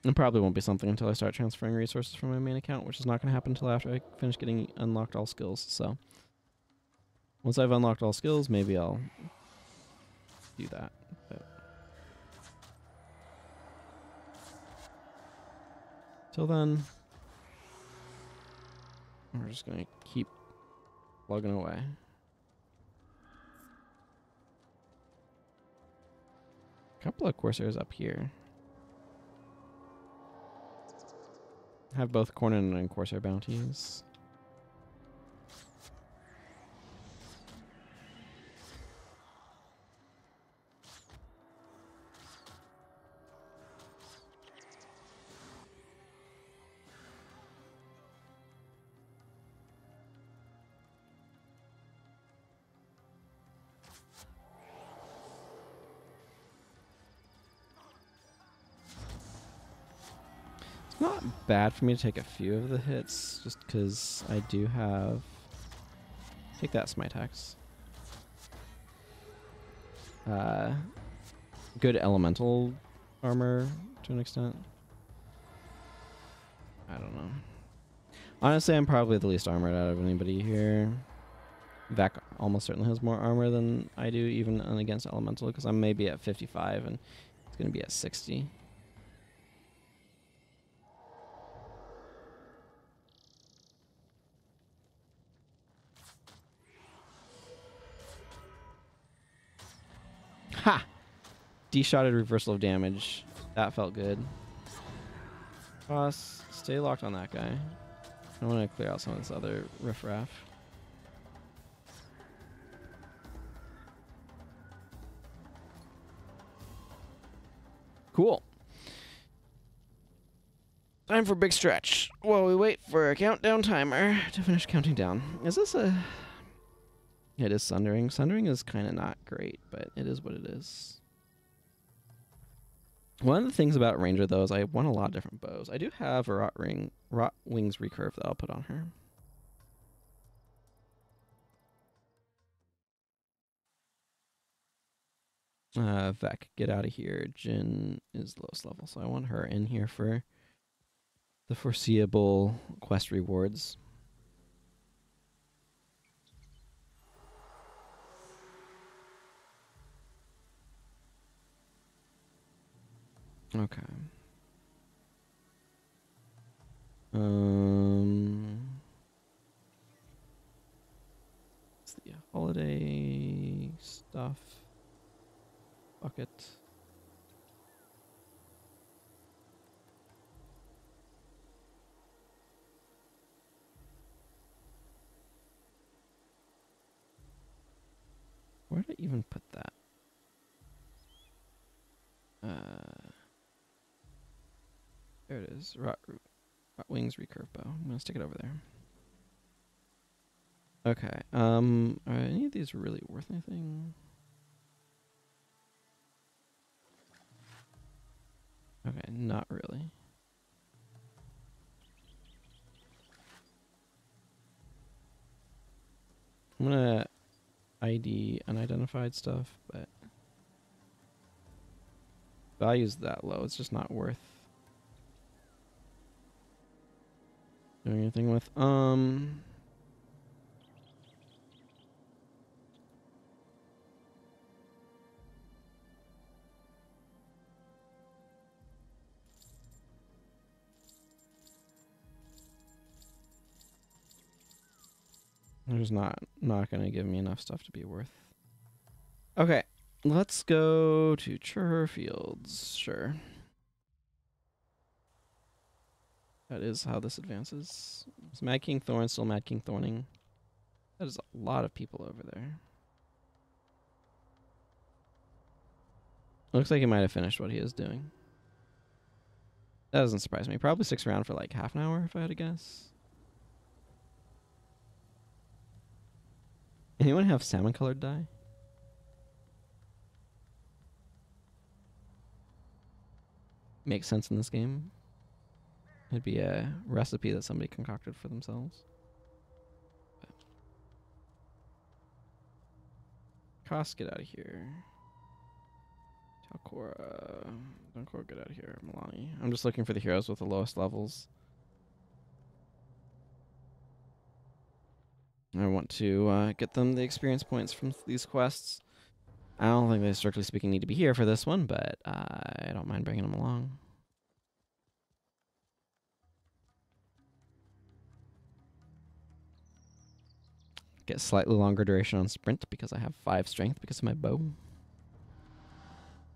It probably won't be something until I start transferring resources from my main account, which is not going to happen until after I finish getting unlocked all skills. So once I've unlocked all skills, maybe I'll do that. But till then, we're just going to keep plugging away. A couple of Corsairs up here. Have both Cornin and Corsair bounties. It's not bad for me to take a few of the hits, just because I do have... Take that, Smite Hex. Good elemental armor, to an extent. I don't know. Honestly, I'm probably the least armored out of anybody here. Vec almost certainly has more armor than I do, even against Elemental, because I'm maybe at 55 and it's going to be at 60. Ha! D-shotted reversal of damage. That felt good. Boss, stay locked on that guy. I want to clear out some of this other riffraff. Cool. Time for big stretch. While we wait for a countdown timer to finish counting down. Is this a... It is Sundering. Sundering is kind of not great, but it is what it is. One of the things about Ranger, though, is I want a lot of different bows. I do have a Rot Wings Recurve that I'll put on her. Vec, get out of here. Jin is lowest level, so I want her in here for the foreseeable quest rewards. Okay. It's the holiday stuff. Bucket. Where did I even put that? There it is. Rot Wings Recurve Bow. I'm gonna stick it over there. Okay. Are any of these really worth anything? Okay, not really. I'm gonna ID unidentified stuff, but value's that low. It's just not worth doing anything with. There's not gonna give me enough stuff to be worth. Okay, let's go to Chur Fields. Sure. That is how this advances. Is Mad King Thorn still Mad King Thorning? That is a lot of people over there. Looks like he might have finished what he is doing. That doesn't surprise me. Probably sticks around for like half an hour if I had to guess. Anyone have salmon colored dye? Makes sense in this game. It'd be a recipe that somebody concocted for themselves. Koss, get out of here. Talcora. Talcora, get out of here. Milani. I'm just looking for the heroes with the lowest levels. I want to get them the experience points from these quests. I don't think they, strictly speaking, need to be here for this one, but I don't mind bringing them along. Get slightly longer duration on sprint because I have 5 strength because of my bow.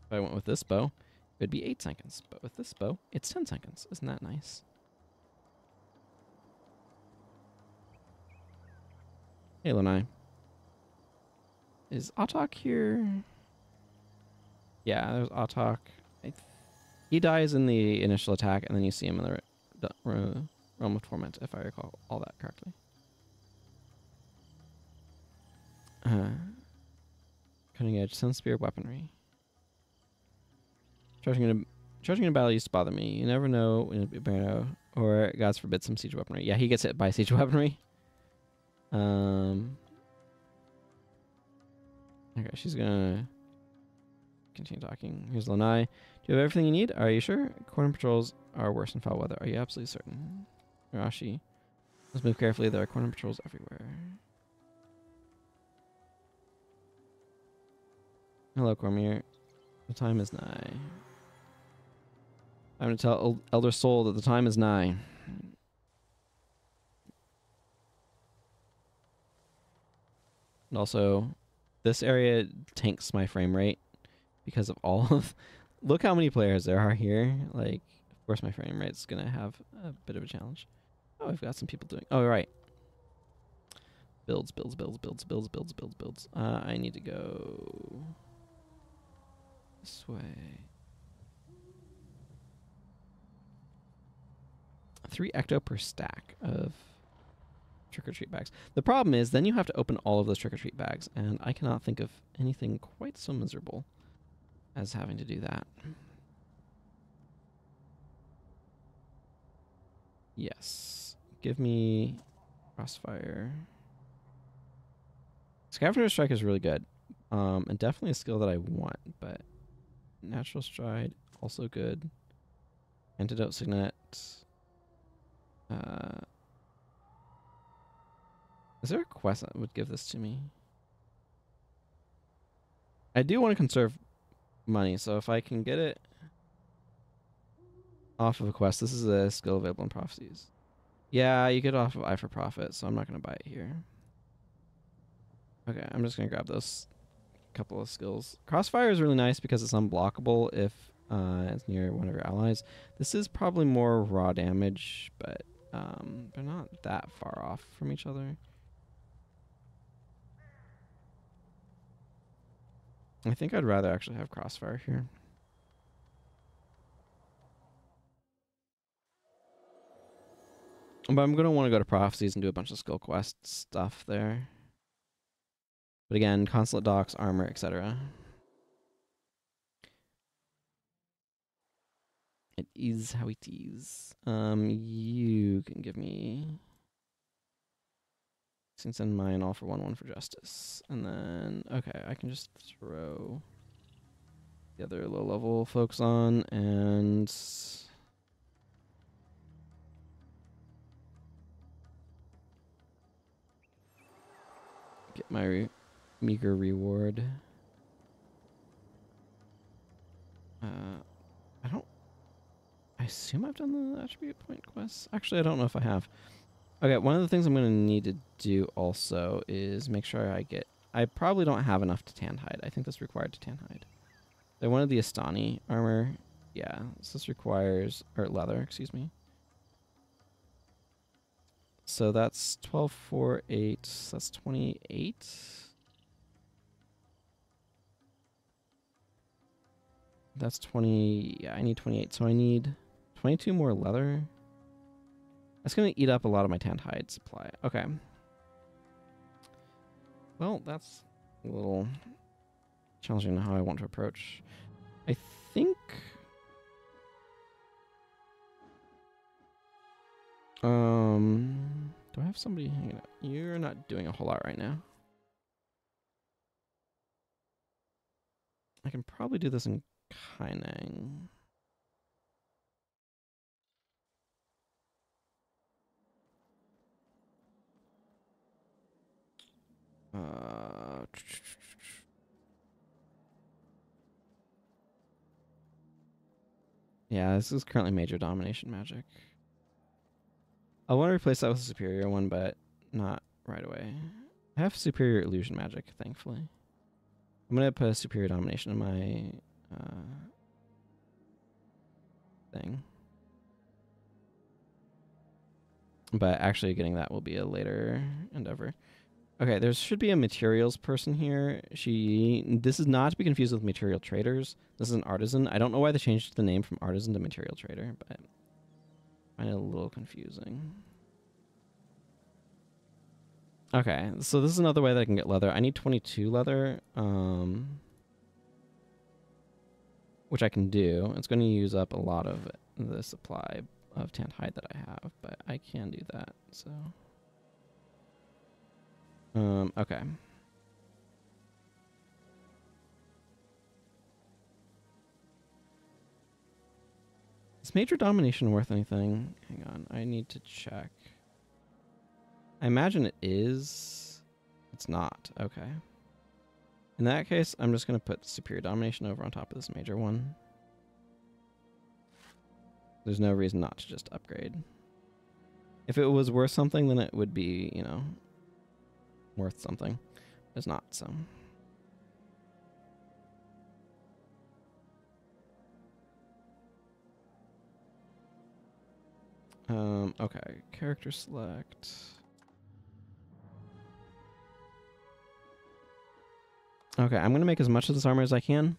If I went with this bow, it would be 8 seconds. But with this bow, it's 10 seconds. Isn't that nice? Hey, Lanai. Is Autok here? Yeah, there's Autok. He dies in the initial attack, and then you see him in the Realm of Torment, if I recall all that correctly. Cutting edge Sun Spear weaponry. Charging in a battle used to bother me. You never know when it'll be a or God forbid some siege weaponry. Yeah, he gets hit by siege weaponry. Okay, she's gonna continue talking. Here's Lanai. Do you have everything you need? Are you sure? Corner patrols are worse in foul weather. Are you absolutely certain? Rashi. Let's move carefully. There are corner patrols everywhere. Hello, Cormier. The time is nigh. I'm going to tell Elder Soul that the time is nigh. And also, this area tanks my frame rate because of all of... Look how many players there are here. Like, of course my frame rate's going to have a bit of a challenge. Oh, I've got some people doing... Oh, right. Builds. I need to go this way. 3 ecto per stack of trick-or-treat bags. The problem is then you have to open all of those trick-or-treat bags, and I cannot think of anything quite so miserable as having to do that. Yes. Give me Crossfire. Scavenger Strike is really good. And definitely a skill that I want, but Natural Stride, also good. Antidote Signet. Is there a quest that would give this to me? I do want to conserve money, so if I can get it off of a quest, this is a skill available in Prophecies. Yeah, you get it off of Eye for Profit, so I'm not going to buy it here. Okay, I'm just going to grab those couple of skills. Crossfire is really nice because it's unblockable if it's near one of your allies. This is probably more raw damage, but they're not that far off from each other. I think I'd rather actually have Crossfire here. But I'm going to want to go to Prophecies and do a bunch of skill quest stuff there. But again, Consulate Docks, armor, etc. It is how it is. You can give me... Since in mine, all for one for justice. And then, okay, I can just throw the other low-level folks on, and... Get my meager reward. I assume I've done the attribute point quests. Actually, I don't know if I have. Okay, one of the things I'm going to need to do also is make sure I get... I probably don't have enough to tan hide. I think this required to tan hide. I wanted the Astani armor. Yeah, so this requires... Or leather, excuse me. So that's 12, 4, 8. That's 28. That's 20. Yeah, I need 28. So I need 22 more leather. That's going to eat up a lot of my tanned hide supply. Okay. Well, that's a little challenging how I want to approach. I think... do I have somebody hanging out? You're not doing a whole lot right now. I can probably do this in Kainang. Yeah, this is currently major domination magic. I want to replace that with a superior one, but not right away. I have superior illusion magic, thankfully. I'm going to put a superior domination in my thing. But actually getting that will be a later endeavor. Okay, there should be a materials person here. This is not to be confused with material traders. This is an artisan. I don't know why they changed the name from artisan to material trader, but I find it a little confusing. Okay, so this is another way that I can get leather. I need 22 leather, which I can do. It's going to use up a lot of the supply of tanned hide that I have, but I can do that, so... okay. Is major domination worth anything? Hang on, I need to check. I imagine it is. It's not. Okay. In that case, I'm just going to put Superior Domination over on top of this major one. There's no reason not to just upgrade. If it was worth something, then it would be, you know, worth something. It's not, so. Okay, character select. Okay, I'm gonna make as much of this armor as I can.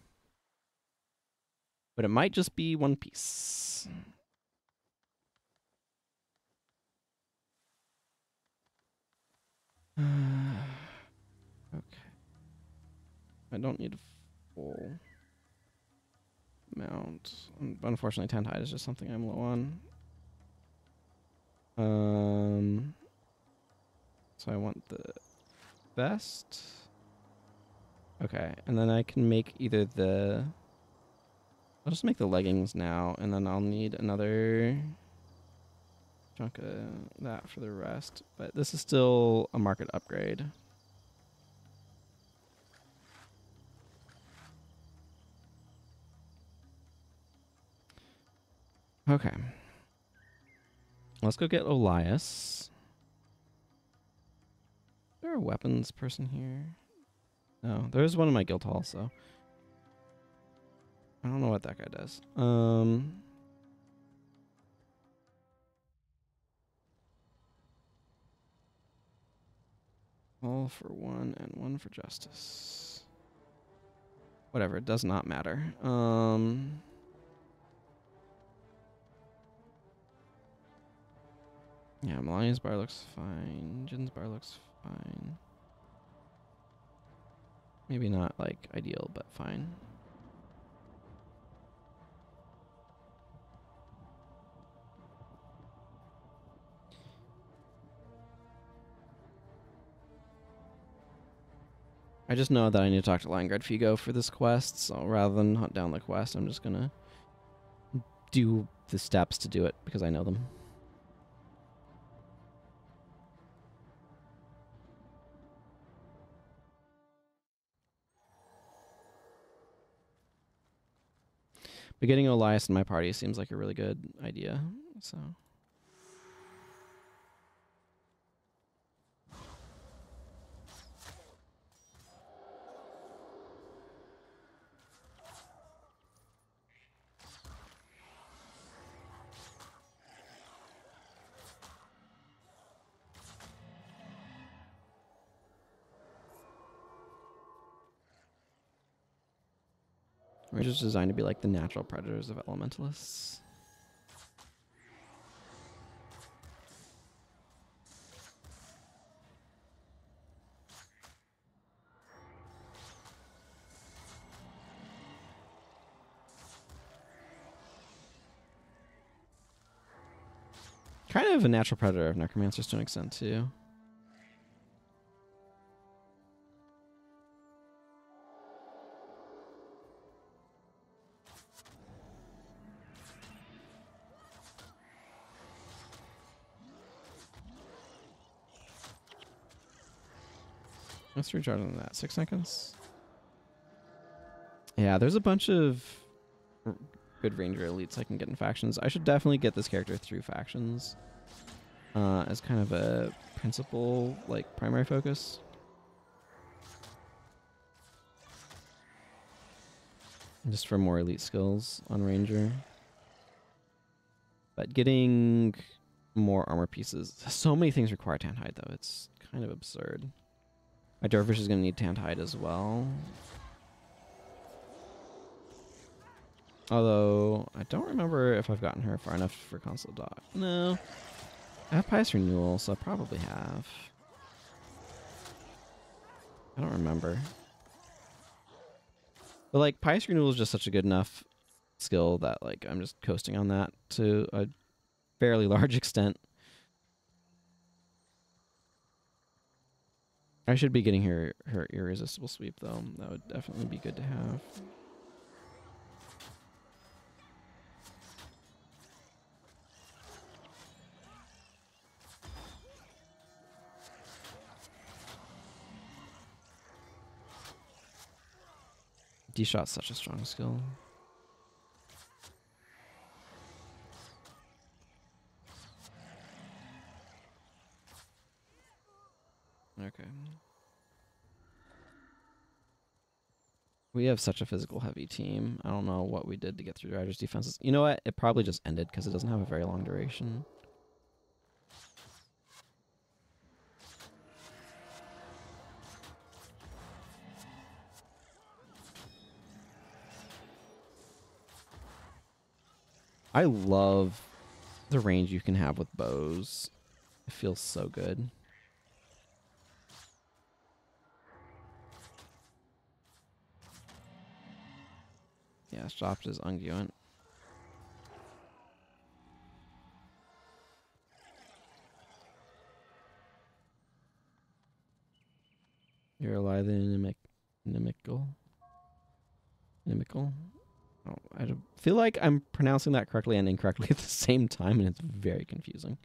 But it might just be one piece. Okay. I don't need a full mount. Unfortunately, 10 hide is just something I'm low on. So I want the vest. Okay, and then I can make either the... I'll just make the leggings now, and then I'll need another chunk of that for the rest. But this is still a market upgrade. Okay. Let's go get Elias. Is there a weapons person here? No, there's one in my guild hall, so... I don't know what that guy does. All for one and one for justice. Whatever, it does not matter. Yeah, Melania's bar looks fine. Jin's bar looks fine. Maybe not, like, ideal, but fine. I just know that I need to talk to Lion Guard Figo for this quest, so rather than hunt down the quest, I'm just gonna do the steps to do it, because I know them. But getting Elias in my party seems like a really good idea, so... Rangers designed to be like the natural predators of elementalists. Kind of a natural predator of necromancers to an extent too. Let's recharge on that. 6 seconds. Yeah, there's a bunch of good ranger elites I can get in factions. I should definitely get this character through factions as kind of a principal, like, primary focus. Just for more elite skills on ranger. But getting more armor pieces. So many things require tanned hide, though. It's kind of absurd. My dervish is going to need tanned hide as well. Although, I don't remember if I've gotten her far enough for console dock. No. I have Pious Renewal, so I probably have. I don't remember. But, like, Pious Renewal is just such a good enough skill that, like, I'm just coasting on that to a fairly large extent. I should be getting her irresistible sweep, though. That would definitely be good to have. D-shot's such a strong skill. Okay. We have such a physical heavy team. I don't know what we did to get through Rider's defenses. You know what? It probably just ended because it doesn't have a very long duration. I love the range you can have with bows. It feels so good. Yeah, stopped is unguent. You're alive in inimical. Oh, I feel like I'm pronouncing that correctly and incorrectly at the same time, and it's very confusing.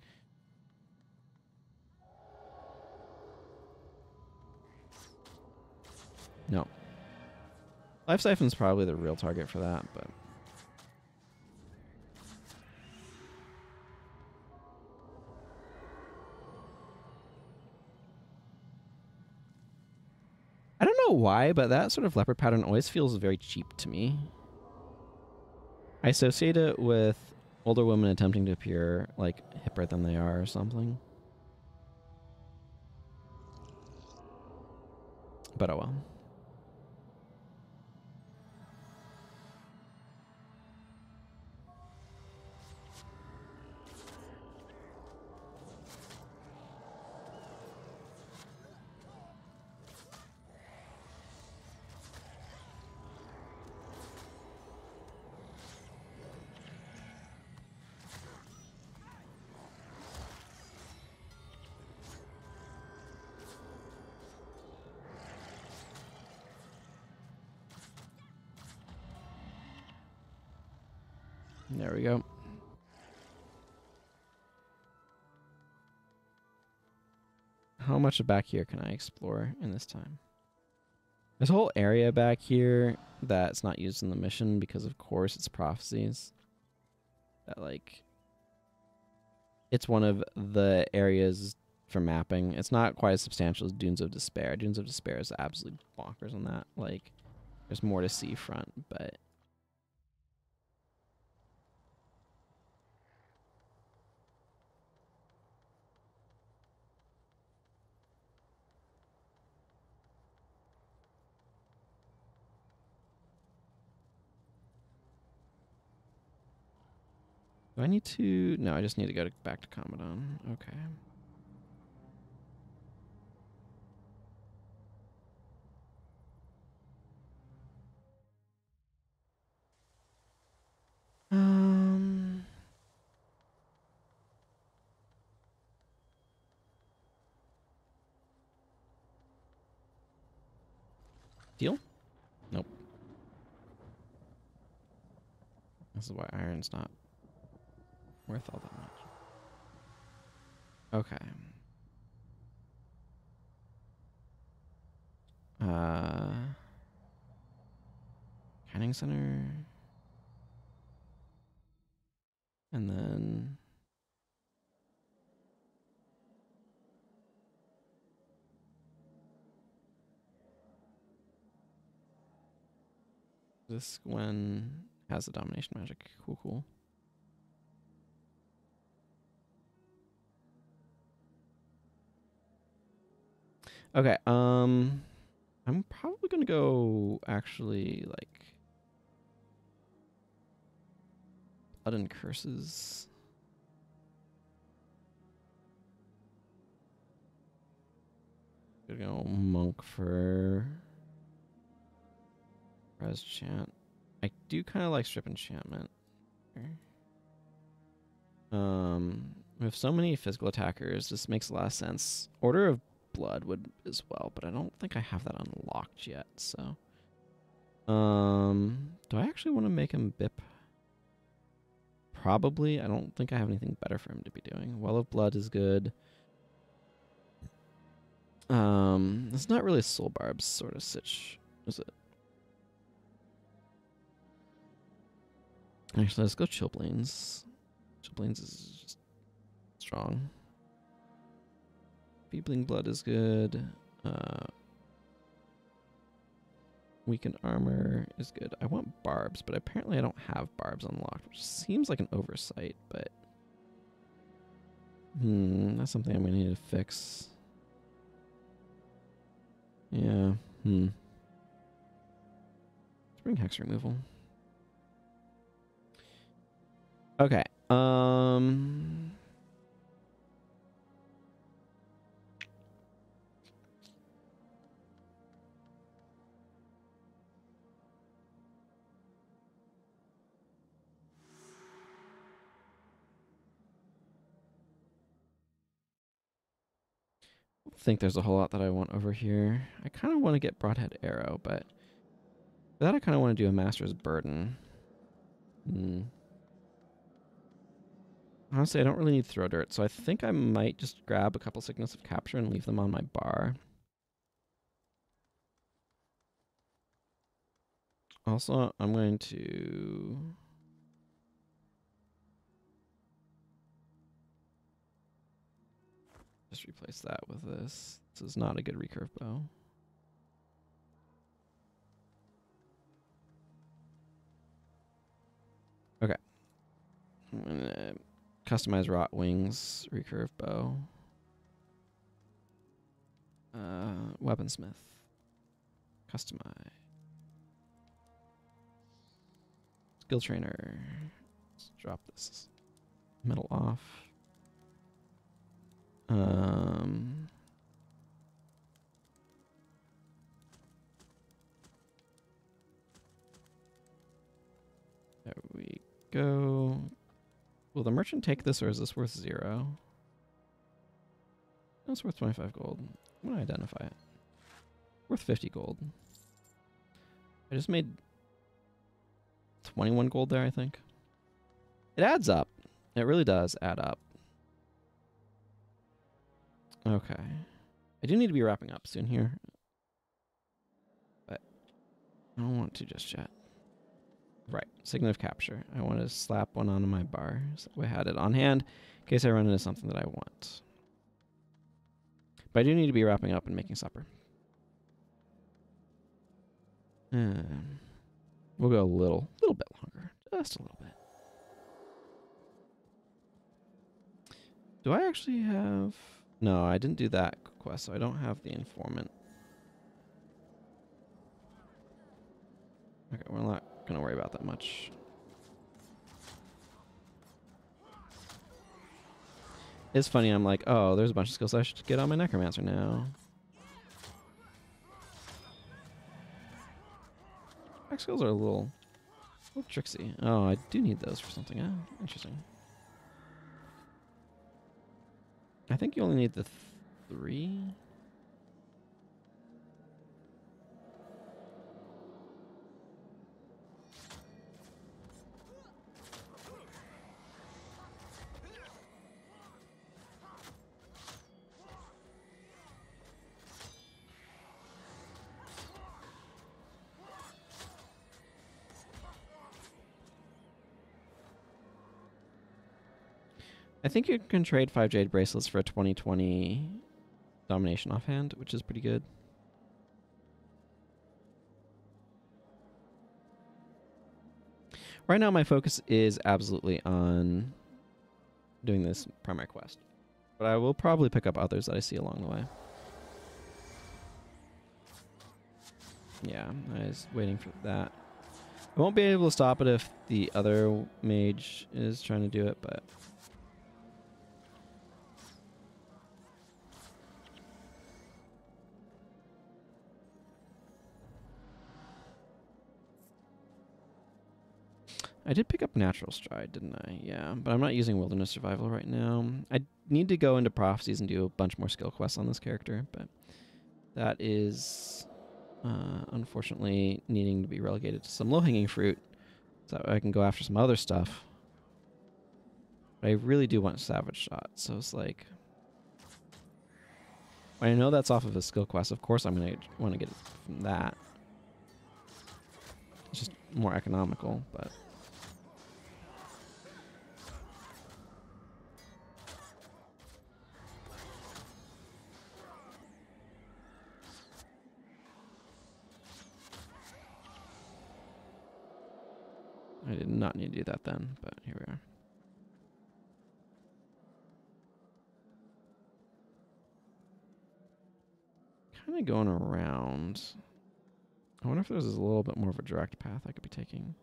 No. Life Siphon's probably the real target for that, but... I don't know why, but that sort of leopard pattern always feels very cheap to me. I associate it with older women attempting to appear, like, hipper than they are or something. But oh well. There we go. How much back here can I explore in this time? There's a whole area back here that's not used in the mission because, of course, it's prophecies. That, like, it's one of the areas for mapping. It's not quite as substantial as Dunes of Despair. Dunes of Despair is absolutely bonkers on that. Like, there's more to see front, but... Do I need to... No, I just need to go back to Commodon. Okay. Deal? Nope. This is why iron's not worth all that much. Okay. Canning Center. And then... This Gwen has the domination magic. Cool, cool. Okay, I'm probably gonna go actually like Blood and Curses. Gonna go Monk for Res Chant. I do kind of like Strip Enchantment. We have so many physical attackers. This makes a lot of sense. Order of Blood would as well, but I don't think I have that unlocked yet. So, do I actually want to make him Bip? Probably. I don't think I have anything better for him to be doing. Well of Blood is good. It's not really Soul Barb's sort of sitch, is it? Actually, let's go Chillblains. Chillblains is just strong. Feebling Blood is good. Weakened Armor is good. I want Barbs, but apparently I don't have Barbs unlocked, which seems like an oversight, but... that's something I'm going to need to fix. Yeah, Let's bring Hex Removal. Okay, I think there's a whole lot that I want over here. I kind of want to get Broadhead Arrow, but for that I kind of want to do a Master's Burden. Honestly, I don't really need Throw Dirt, so I think I might just grab a couple Signals of Capture and leave them on my bar. Also, I'm going to... just replace that with this. This is not a good recurve bow. Okay. I'm gonna customize Rot Wings, recurve bow. Weaponsmith. Customize. Skill Trainer. Let's drop this metal off. There we go. Will the merchant take this, or is this worth 0? No, it's worth 25 gold. I'm gonna identify it. Worth 50 gold. I just made 21 gold there, I think. It adds up. It really does add up. Okay. I do need to be wrapping up soon here. But I don't want to just yet. Right. Signet of Capture. I want to slap one onto my bar. So I had it on hand in case I run into something that I want. But I do need to be wrapping up and making supper. We'll go a little bit longer. Just a little bit. Do I actually have... No, I didn't do that quest, so I don't have the informant. Okay, we're not going to worry about that much. It's funny, I'm like, oh, there's a bunch of skills I should get on my Necromancer now. Back skills are a little tricksy. Oh, I do need those for something. Oh, interesting. I think you only need the 3. I think you can trade 5 Jade Bracelets for a 2020 Domination offhand, which is pretty good. Right now my focus is absolutely on doing this primary quest. But I will probably pick up others that I see along the way. Yeah, I was waiting for that. I won't be able to stop it if the other mage is trying to do it, but... I did pick up Natural Stride, didn't I? Yeah, but I'm not using Wilderness Survival right now. I need to go into Prophecies and do a bunch more skill quests on this character, but that is unfortunately needing to be relegated to some low-hanging fruit so that I can go after some other stuff. But I really do want Savage Shot, so it's like... when I know that's off of a skill quest, of course I'm going to want to get it from that. It's just more economical, but... I did not need to do that then, but here we are. Kind of going around. I wonder if there's a little bit more of a direct path I could be taking.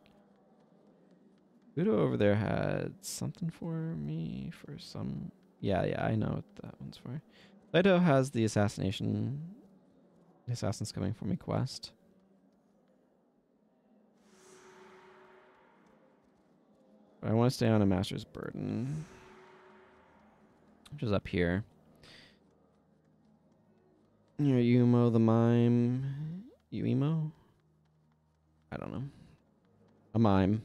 Udo over there had something for me for some... Yeah, I know what that one's for. Lido has the assassination... The Assassin's Coming For Me quest. But I want to stay on a Master's Burden. Which is up here. Near Yumo the Mime. Yuimo? I don't know. A mime.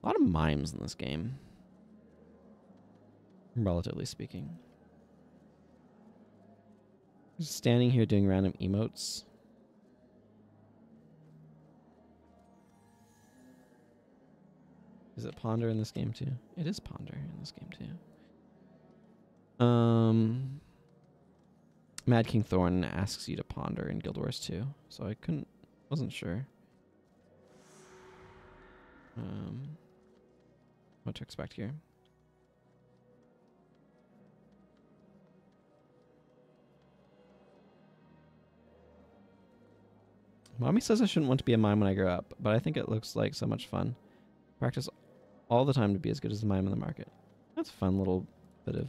A lot of mimes in this game. Relatively speaking. Just standing here doing random emotes. Is it Ponder in this game too? It is Ponder in this game too. Mad King Thorn asks you to ponder in Guild Wars 2, so I wasn't sure what to expect here. Mommy says I shouldn't want to be a mime when I grow up, but I think it looks like so much fun. Practice all the time to be as good as the mime in the market. That's a fun little bit of...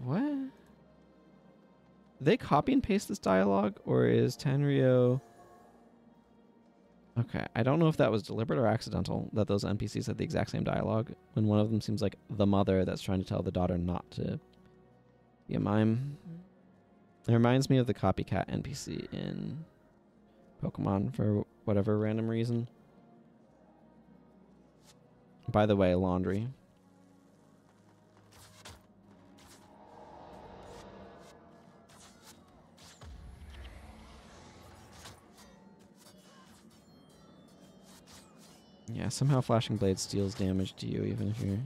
What? Did they copy and paste this dialogue, or is Tenryo... Okay, I don't know if that was deliberate or accidental, that those NPCs had the exact same dialogue, when one of them seems like the mother that's trying to tell the daughter not to be a mime. It reminds me of the copycat NPC in Pokemon for whatever random reason. By the way, laundry. Yeah, somehow Flashing Blade steals damage to you even if you're...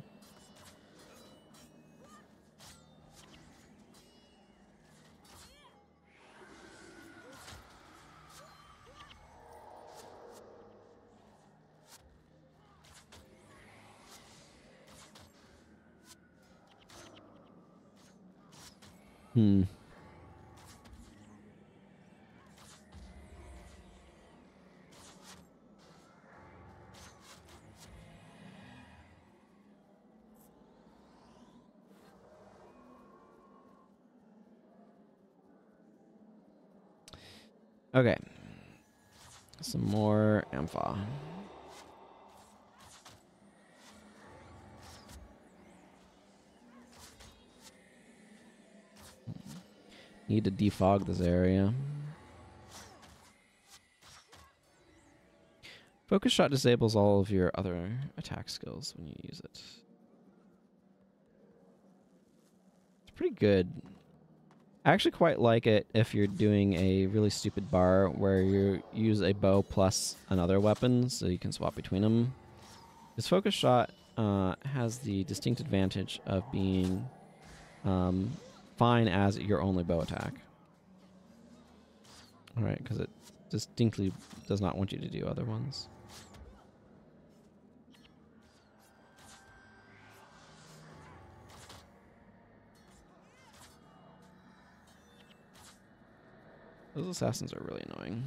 Okay. Some more Ampha. Need to defog this area. Focus shot disables all of your other attack skills when you use it. It's pretty good. I actually quite like it if you're doing a really stupid bar where you use a bow plus another weapon so you can swap between them. This focus shot has the distinct advantage of being fine as your only bow attack. Alright, because it distinctly does not want you to do other ones. Those assassins are really annoying.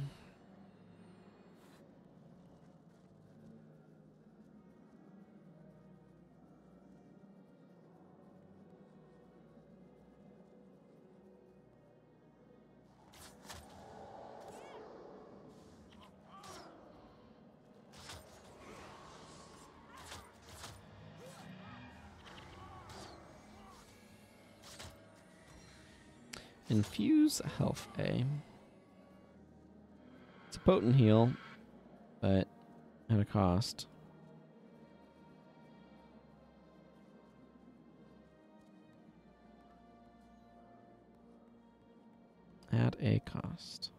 Infuse health A. It's a potent heal, but at a cost. At a cost.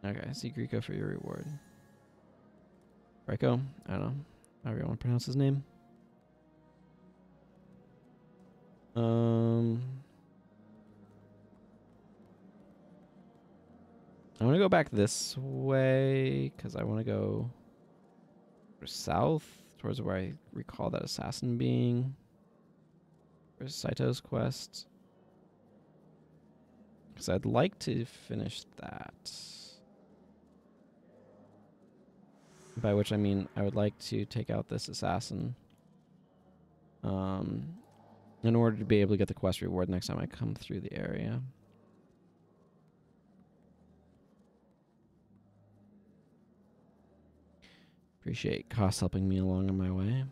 Okay, see Greco for your reward. Greco? I don't know. However you want to pronounce his name. I want to go back this way because I want to go south towards where I recall that assassin being. Where's Saito's quest? Because I'd like to finish that. By which I mean I would like to take out this assassin. In order to be able to get the quest reward next time I come through the area. Appreciate Koss helping me along on my way.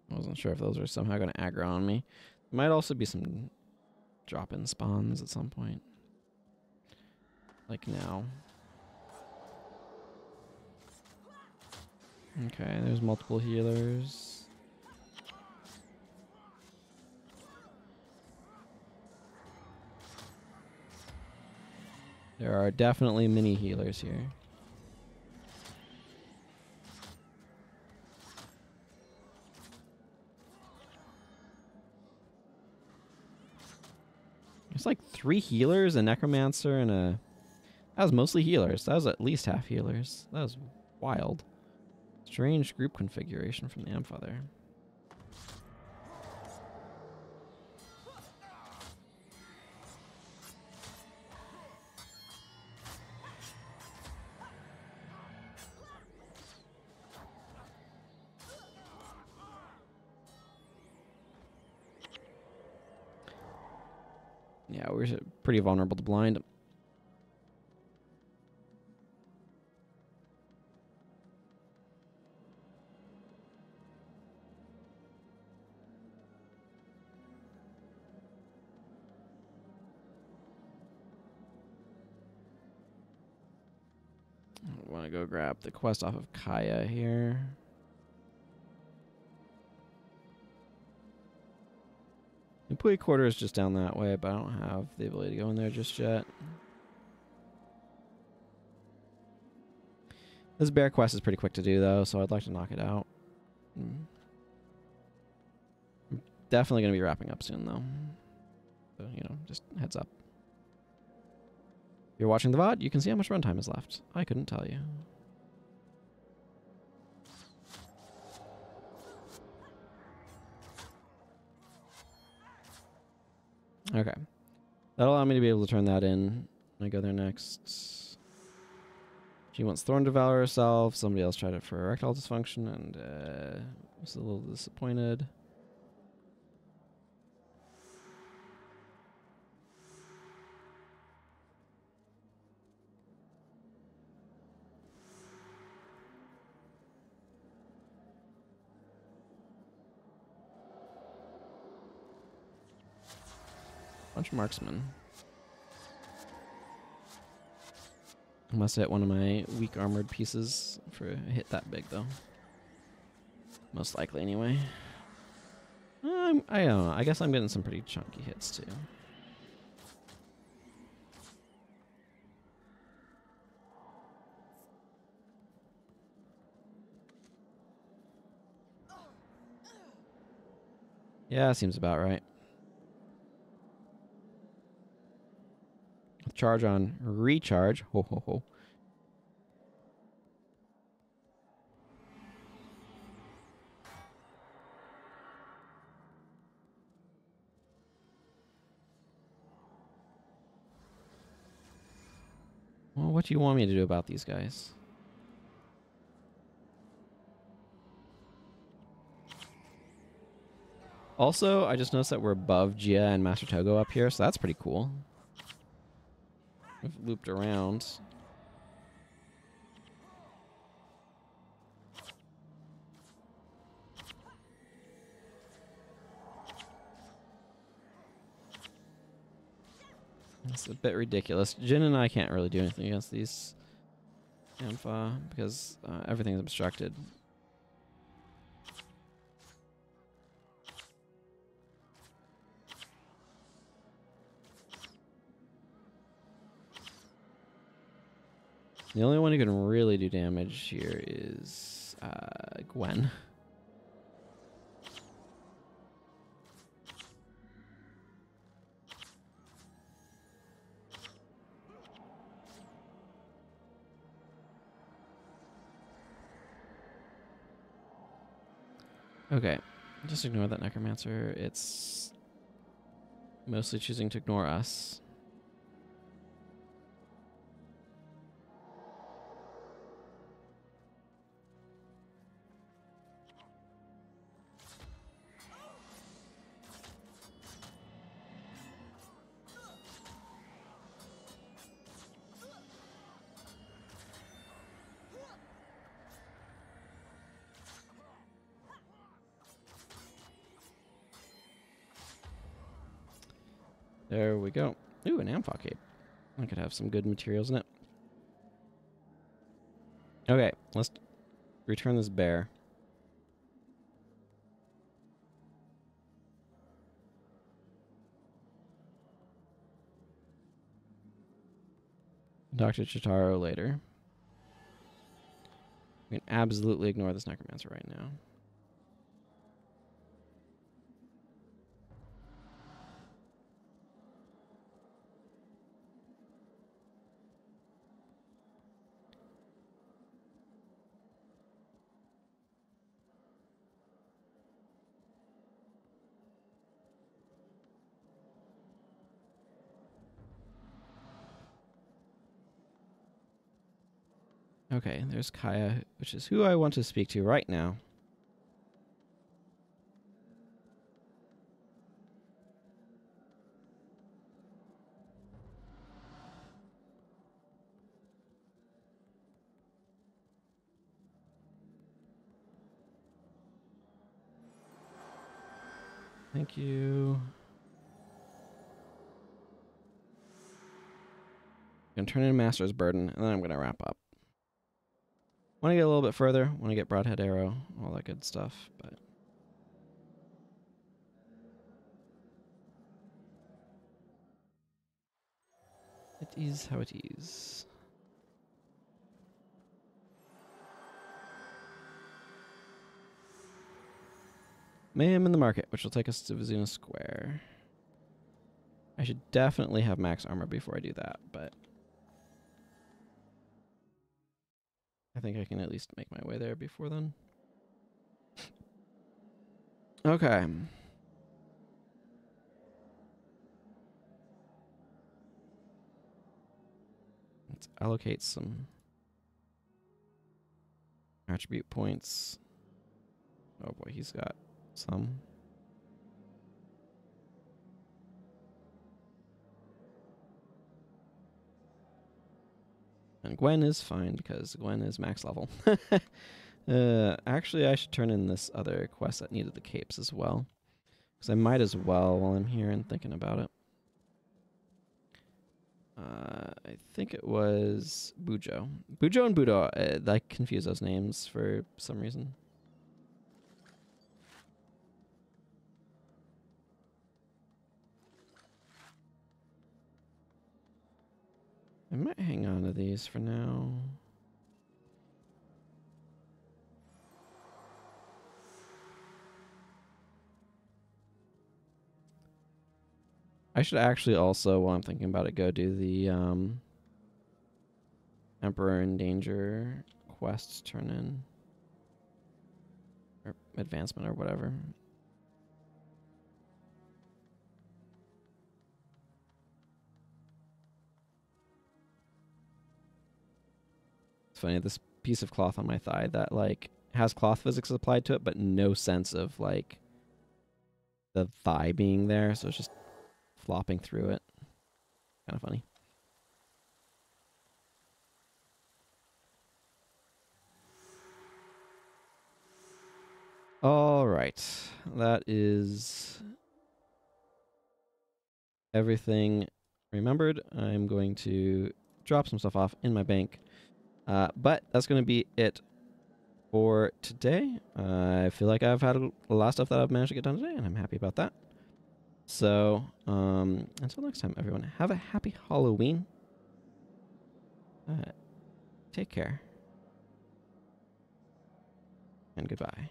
I wasn't sure if those were somehow going to aggro on me. There might also be some drop-in spawns at some point. Like now. Okay, there's multiple healers. There are definitely mini healers here. There's like 3 healers, a necromancer, and a... That was mostly healers. That was at least half healers. That was wild. Strange group configuration from the Ampfather. Yeah, we're pretty vulnerable to blind. I want to go grab the quest off of Kaya here. Employee quarter is just down that way, but I don't have the ability to go in there just yet. This bear quest is pretty quick to do, though, so I'd like to knock it out. I'm definitely going to be wrapping up soon, though. So, you know, just heads up. If you're watching the VOD, you can see how much runtime is left. I couldn't tell you. Okay. That'll allow me to be able to turn that in when I go there next. She wants Thorn Devour herself. Somebody else tried it for erectile dysfunction and was a little disappointed. Bunch of marksmen. I must hit one of my weak armored pieces for a hit that big, though. Most likely, anyway. I don't know. I guess I'm getting some pretty chunky hits, too. Yeah, seems about right. Charge on recharge. Ho ho ho. Well, what do you want me to do about these guys? Also, I just noticed that we're above Gia and Master Togo up here, so that's pretty cool. We've looped around. It's a bit ridiculous. Jin and I can't really do anything against these Ampha, because everything's obstructed. The only one who can really do damage here is Gwen. Okay, just ignore that Necromancer. It's mostly choosing to ignore us. There we go. Ooh, an Ampha cape. I could have some good materials in it. Okay, let's return this bear. Talk to Chitaro later. We can absolutely ignore this Necromancer right now. Okay, there's Kaya, which is who I want to speak to right now. Thank you. I'm gonna turn in Master's Burden, and then I'm gonna wrap up. Want to get a little bit further. Want to get Broadhead Arrow, all that good stuff, but it is how it is. Mayhem in the market, which will take us to Vizuna Square. I should definitely have max armor before I do that, but I think I can at least make my way there before then. Okay. Let's allocate some attribute points. Oh boy, he's got some. And Gwen is fine because Gwen is max level. Actually, I should turn in this other quest that needed the capes as well. Because I might as well while I'm here and thinking about it. I think it was Bujo. Bujo and Budo, I confuse those names for some reason. I might hang on to these for now. I should actually also, while I'm thinking about it, go do the Emperor in Danger quests turn in. Or advancement or whatever. It's funny, this piece of cloth on my thigh that like has cloth physics applied to it, but no sense of like the thigh being there, so it's just flopping through it. Kind of funny. All right, that is everything remembered. I'm going to drop some stuff off in my bank But that's going to be it for today. I feel like I've had a lot of stuff that I've managed to get done today, and I'm happy about that. So, until next time, everyone, have a happy Halloween. Take care. And goodbye.